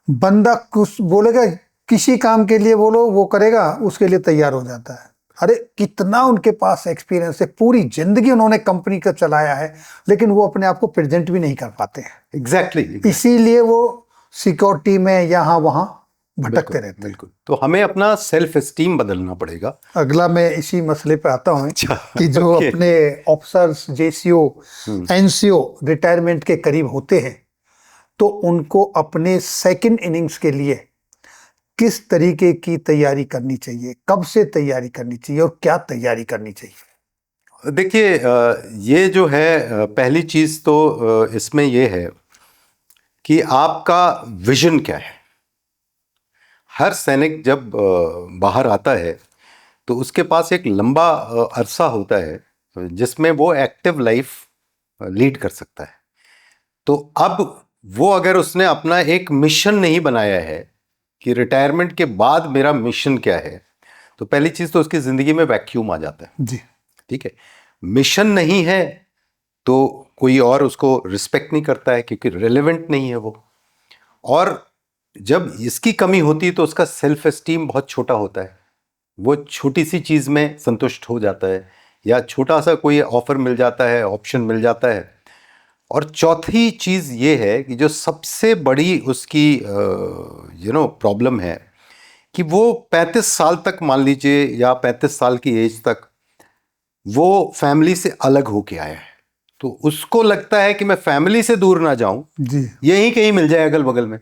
बंदा कुछ बोलेगा, किसी काम के लिए बोलो वो करेगा, उसके लिए तैयार हो जाता है। अरे कितना उनके पास एक्सपीरियंस है, पूरी जिंदगी उन्होंने कंपनी का चलाया है, लेकिन वो अपने आप को प्रेजेंट भी नहीं कर पाते हैं। एग्जैक्टली। इसीलिए वो सिक्योरिटी में यहाँ वहाँ भटकते रहते हैं। बिल्कुल। तो हमें अपना सेल्फ एस्टीम बदलना पड़ेगा। अगला मैं इसी मसले पे आता हूँ अच्छा, कि जो ओके। अपने ऑफिसर्स, जेसीओ, एनसीओ रिटायरमेंट के करीब होते हैं, तो उनको अपने सेकंड इनिंग्स के लिए किस तरीके की तैयारी करनी चाहिए, कब से तैयारी करनी चाहिए और क्या तैयारी करनी चाहिए? देखिए, ये जो है, पहली चीज तो इसमें ये है कि आपका विजन क्या है। हर सैनिक जब बाहर आता है तो उसके पास एक लंबा अरसा होता है जिसमें वो एक्टिव लाइफ लीड कर सकता है। तो अब वो अगर उसने अपना एक मिशन नहीं बनाया है कि रिटायरमेंट के बाद मेरा मिशन क्या है, तो पहली चीज तो उसकी जिंदगी में वैक्यूम आ जाता है। जी। ठीक है। मिशन नहीं है तो कोई और उसको रिस्पेक्ट नहीं करता है क्योंकि रेलेवेंट नहीं है वो। और जब इसकी कमी होती है तो उसका सेल्फ एस्टीम बहुत छोटा होता है। वो छोटी सी चीज में संतुष्ट हो जाता है या छोटा सा कोई ऑफर मिल जाता है, ऑप्शन मिल जाता है। और चौथी चीज ये है कि जो सबसे बड़ी उसकी प्रॉब्लम है कि वो 35 साल तक, मान लीजिए, या 35 साल की एज तक वो फैमिली से अलग होके आया है। तो उसको लगता है कि मैं फैमिली से दूर ना जाऊं, जी। यहीं कहीं मिल जाए अगल बगल में।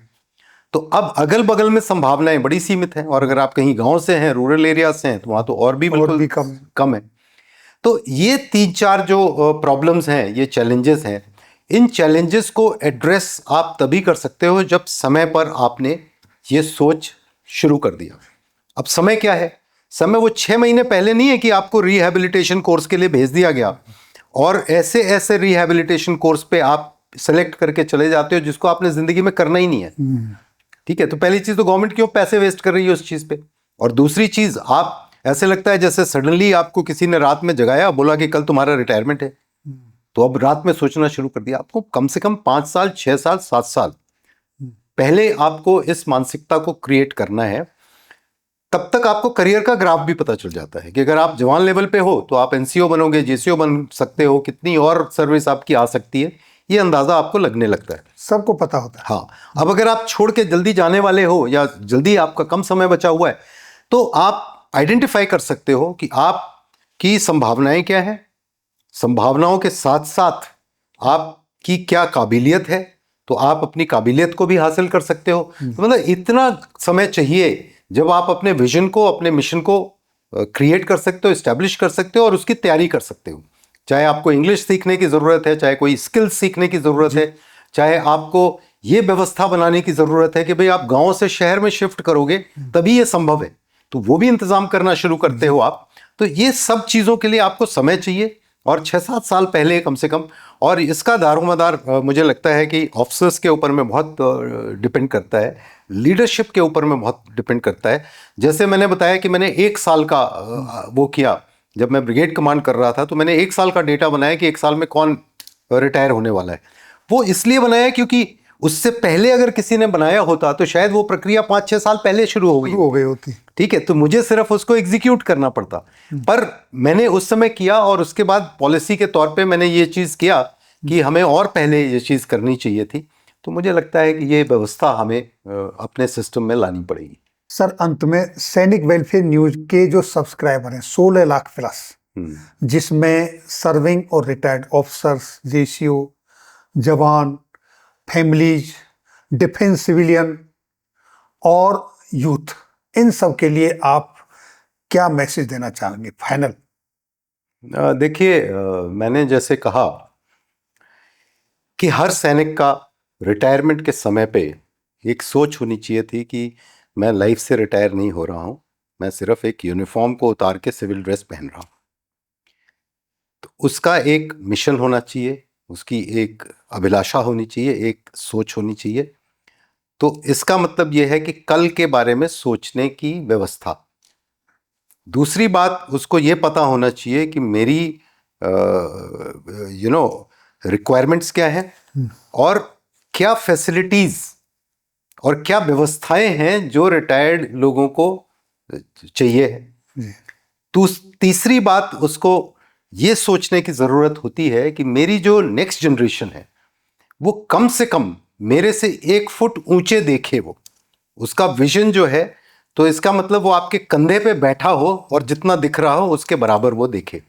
तो अब अगल बगल में संभावनाएं बड़ी सीमित हैं, और अगर आप कहीं गांव से हैं, रूरल एरिया से हैं, तो वहां तो और भी बिल्कुल कम है। तो ये 3-4 जो प्रॉब्लम्स हैं, ये चैलेंजेस हैं। इन चैलेंजेस को एड्रेस आप तभी कर सकते हो जब समय पर आपने ये सोच शुरू कर दिया। अब समय क्या है? समय वो 6 महीने पहले नहीं है कि आपको रिहैबिलिटेशन कोर्स के लिए भेज दिया गया और ऐसे ऐसे रिहैबिलिटेशन कोर्स पे आप सेलेक्ट करके चले जाते हो जिसको आपने जिंदगी में करना ही नहीं है। ठीक है। तो पहली चीज तो गवर्नमेंट क्यों पैसे वेस्ट कर रही है उस चीज पे। और दूसरी चीज, आप ऐसे लगता है जैसे सडनली आपको किसी ने रात में जगाया, बोला कि कल तुम्हारा रिटायरमेंट है, तो अब रात में सोचना शुरू कर दिया। आपको कम से कम 5 साल, 6 साल, 7 साल पहले आपको इस मानसिकता को क्रिएट करना है। तब तक आपको करियर का ग्राफ भी पता चल जाता है कि अगर आप जवान लेवल पे हो तो आप एनसीओ बनोगे, जेसीओ बन सकते हो, कितनी और सर्विस आपकी आ सकती है, ये अंदाजा आपको लगने लगता है। सबको पता होता है। हाँ। अब अगर आप छोड़ के जल्दी जाने वाले हो या जल्दी आपका कम समय बचा हुआ है, तो आप आइडेंटिफाई कर सकते हो कि आपकी संभावनाएं क्या है, संभावनाओं के साथ साथ आपकी क्या काबिलियत है, तो आप अपनी काबिलियत को भी हासिल कर सकते हो। तो मतलब इतना समय चाहिए जब आप अपने विजन को, अपने मिशन को क्रिएट कर सकते हो, इस्टेब्लिश कर सकते हो और उसकी तैयारी कर सकते हो। चाहे आपको इंग्लिश सीखने की ज़रूरत है, चाहे कोई स्किल्स सीखने की ज़रूरत है, चाहे आपको ये व्यवस्था बनाने की ज़रूरत है कि भाई आप गांव से शहर में शिफ्ट करोगे तभी ये संभव है, तो वो भी इंतज़ाम करना शुरू करते हो आप। तो ये सब चीज़ों के लिए आपको समय चाहिए, और 6-7 साल पहले कम से कम। और इसका दारोमदार मुझे लगता है कि ऑफिसर्स के ऊपर में बहुत डिपेंड करता है, लीडरशिप के ऊपर में बहुत डिपेंड करता है। जैसे मैंने बताया कि मैंने 1 साल का वो किया, जब मैं ब्रिगेड कमांड कर रहा था, तो मैंने 1 साल का डेटा बनाया कि 1 साल में कौन रिटायर होने वाला है। वो इसलिए बनाया क्योंकि उससे पहले अगर किसी ने बनाया होता तो शायद वो प्रक्रिया 5-6 साल पहले शुरू हो गई होती। ठीक है। तो मुझे सिर्फ उसको एग्जीक्यूट करना पड़ता, पर मैंने उस समय किया, और उसके बाद पॉलिसी के तौर पे मैंने ये चीज़ किया कि हमें और पहले ये चीज़ करनी चाहिए थी। तो मुझे लगता है कि ये व्यवस्था हमें अपने सिस्टम में लानी पड़ेगी। सर, अंत में सैनिक वेलफेयर न्यूज के जो सब्सक्राइबर हैं 16 लाख प्लस, जिसमें सर्विंग और रिटायर्ड ऑफिसर्स, जेसीओ, जवान, फैमिलीज, डिफेंस सिविलियन और यूथ, इन सब के लिए आप क्या मैसेज देना चाहेंगे फाइनल? देखिए, मैंने जैसे कहा कि हर सैनिक का रिटायरमेंट के समय पे एक सोच होनी चाहिए थी कि मैं लाइफ से रिटायर नहीं हो रहा हूँ, मैं सिर्फ एक यूनिफॉर्म को उतार के सिविल ड्रेस पहन रहा हूँ। तो उसका एक मिशन होना चाहिए, उसकी एक अभिलाषा होनी चाहिए, एक सोच होनी चाहिए। तो इसका मतलब यह है कि कल के बारे में सोचने की व्यवस्था। दूसरी बात, उसको ये पता होना चाहिए कि मेरी रिक्वायरमेंट्स क्या है और क्या फैसिलिटीज और क्या व्यवस्थाएं हैं जो रिटायर्ड लोगों को चाहिए है। तीसरी बात, उसको ये सोचने की ज़रूरत होती है कि मेरी जो नेक्स्ट जनरेशन है वो कम से कम मेरे से 1 फुट ऊंचे देखे, वो उसका विजन जो है, तो इसका मतलब वो आपके कंधे पे बैठा हो और जितना दिख रहा हो उसके बराबर वो देखे।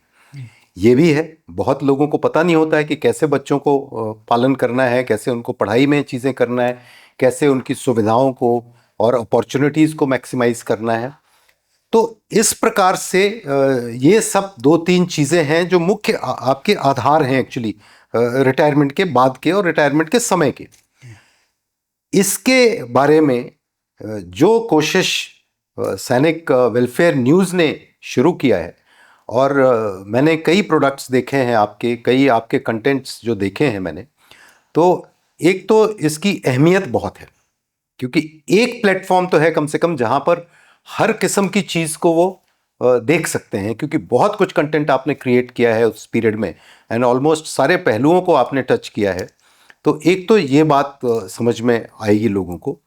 ये भी है, बहुत लोगों को पता नहीं होता है कि कैसे बच्चों को पालन करना है, कैसे उनको पढ़ाई में चीज़ें करना है, कैसे उनकी सुविधाओं को और अपॉर्चुनिटीज़ को मैक्सिमाइज करना है। तो इस प्रकार से ये सब 2-3 चीज़ें हैं जो मुख्य आपके आधार हैं एक्चुअली रिटायरमेंट के बाद के और रिटायरमेंट के समय के। इसके बारे में जो कोशिश सैनिक वेलफेयर न्यूज़ ने शुरू किया है, और मैंने कई प्रोडक्ट्स देखे हैं आपके, कई आपके कंटेंट्स जो देखे हैं मैंने, तो एक तो इसकी अहमियत बहुत है, क्योंकि एक प्लेटफॉर्म तो है कम से कम जहाँ पर हर किस्म की चीज़ को वो देख सकते हैं, क्योंकि बहुत कुछ कंटेंट आपने क्रिएट किया है उस पीरियड में एंड ऑलमोस्ट सारे पहलुओं को आपने टच किया है। तो एक तो ये बात समझ में आएगी लोगों को।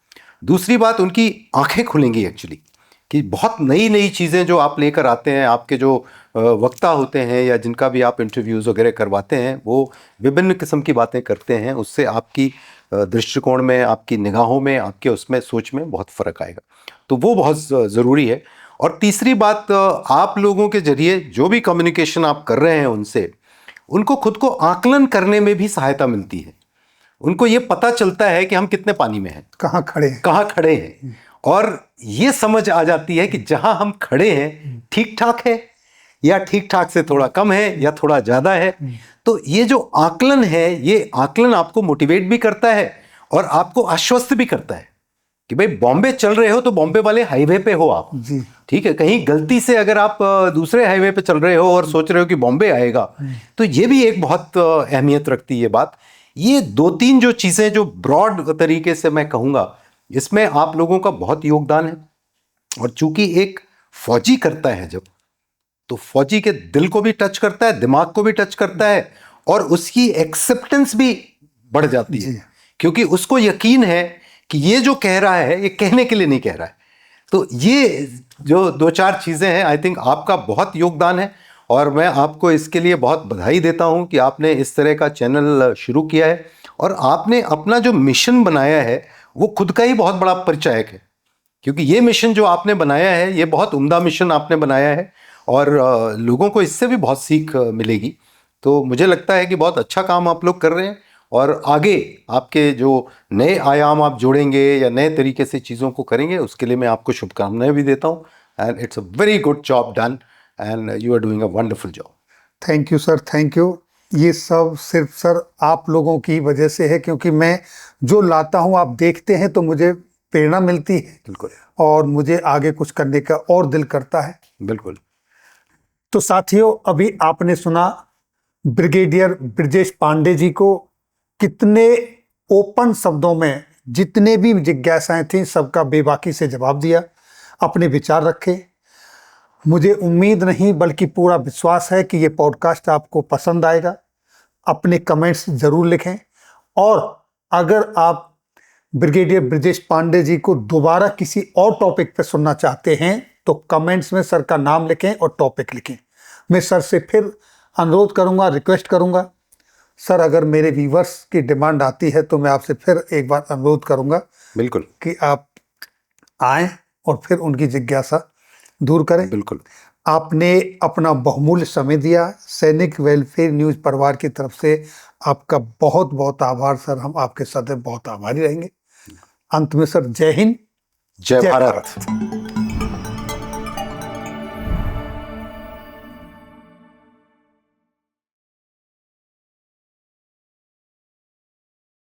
दूसरी बात, उनकी आंखें खुलेंगी एक्चुअली, कि बहुत नई नई चीज़ें जो आप लेकर आते हैं, आपके जो वक्ता होते हैं या जिनका भी आप इंटरव्यूज़ वगैरह करवाते हैं, वो विभिन्न किस्म की बातें करते हैं। उससे आपकी दृष्टिकोण में, आपकी निगाहों में, आपके उसमें सोच में बहुत फ़र्क आएगा। तो वो बहुत ज़रूरी है। और तीसरी बात, आप लोगों के जरिए जो भी कम्युनिकेशन आप कर रहे हैं उनसे, उनको खुद को आकलन करने में भी सहायता मिलती है। उनको ये पता चलता है कि हम कितने पानी में हैं, कहाँ खड़े हैं, और ये समझ आ जाती है कि जहां हम खड़े हैं ठीक ठाक है, या ठीक ठाक से थोड़ा कम है, या थोड़ा ज़्यादा है। तो ये जो आकलन है, ये आकलन आपको मोटिवेट भी करता है और आपको आश्वस्त भी करता है कि भाई बॉम्बे चल रहे हो तो बॉम्बे वाले हाईवे पे हो आप, ठीक है। कहीं गलती से अगर आप दूसरे हाईवे पे चल रहे हो और सोच रहे हो कि बॉम्बे आएगा, तो ये भी एक बहुत अहमियत रखती है बात। ये 2-3 जो चीज़ें जो ब्रॉड तरीके से मैं कहूँगा, इसमें आप लोगों का बहुत योगदान है। और चूंकि एक फौजी करता है जब, तो फौजी के दिल को भी टच करता है, दिमाग को भी टच करता है, और उसकी एक्सेप्टेंस भी बढ़ जाती है, क्योंकि उसको यकीन है कि ये जो कह रहा है ये कहने के लिए नहीं कह रहा है। तो ये जो 2-4 चीज़ें हैं, आई थिंक आपका बहुत योगदान है, और मैं आपको इसके लिए बहुत बधाई देता हूं कि आपने इस तरह का चैनल शुरू किया है, और आपने अपना जो मिशन बनाया है वो खुद का ही बहुत बड़ा परिचायक है। क्योंकि ये मिशन जो आपने बनाया है, ये बहुत उम्दा मिशन आपने बनाया है, और लोगों को इससे भी बहुत सीख मिलेगी। तो मुझे लगता है कि बहुत अच्छा काम आप लोग कर रहे हैं, और आगे आपके जो नए आयाम आप जोड़ेंगे या नए तरीके से चीज़ों को करेंगे, उसके लिए मैं आपको शुभकामनाएं भी देता हूँ। And it's a very good job done, and you are doing a wonderful job. Thank you sir, thank you. ये सब सिर्फ सर आप लोगों की वजह से है, क्योंकि मैं जो लाता हूँ आप देखते हैं तो मुझे प्रेरणा मिलती है, बिल्कुल, और मुझे आगे कुछ करने का और दिल करता है। बिल्कुल। तो साथियों, अभी आपने सुना ब्रिगेडियर ब्रजेश पांडे जी को, कितने ओपन शब्दों में जितने भी जिज्ञासाएं थीं सबका बेबाकी से जवाब दिया, अपने विचार रखे। मुझे उम्मीद नहीं बल्कि पूरा विश्वास है कि ये पॉडकास्ट आपको पसंद आएगा। अपने कमेंट्स जरूर लिखें, और अगर आप ब्रिगेडियर ब्रजेश पांडे जी को दोबारा किसी और टॉपिक पर सुनना चाहते हैं तो कमेंट्स में सर का नाम लिखें और टॉपिक लिखें। मैं सर से फिर अनुरोध करूंगा, रिक्वेस्ट करूंगा, सर अगर मेरे व्यूवर्स की डिमांड आती है तो मैं आपसे फिर एक बार अनुरोध करूंगा, बिल्कुल, कि आप आएं और फिर उनकी जिज्ञासा दूर करें। बिल्कुल। आपने अपना बहुमूल्य समय दिया। सैनिक वेलफेयर न्यूज़ परिवार की तरफ से आपका बहुत बहुत आभार सर। हम आपके सदैव बहुत आभारी रहेंगे। अंत में सर, जय हिंद, जय भारत।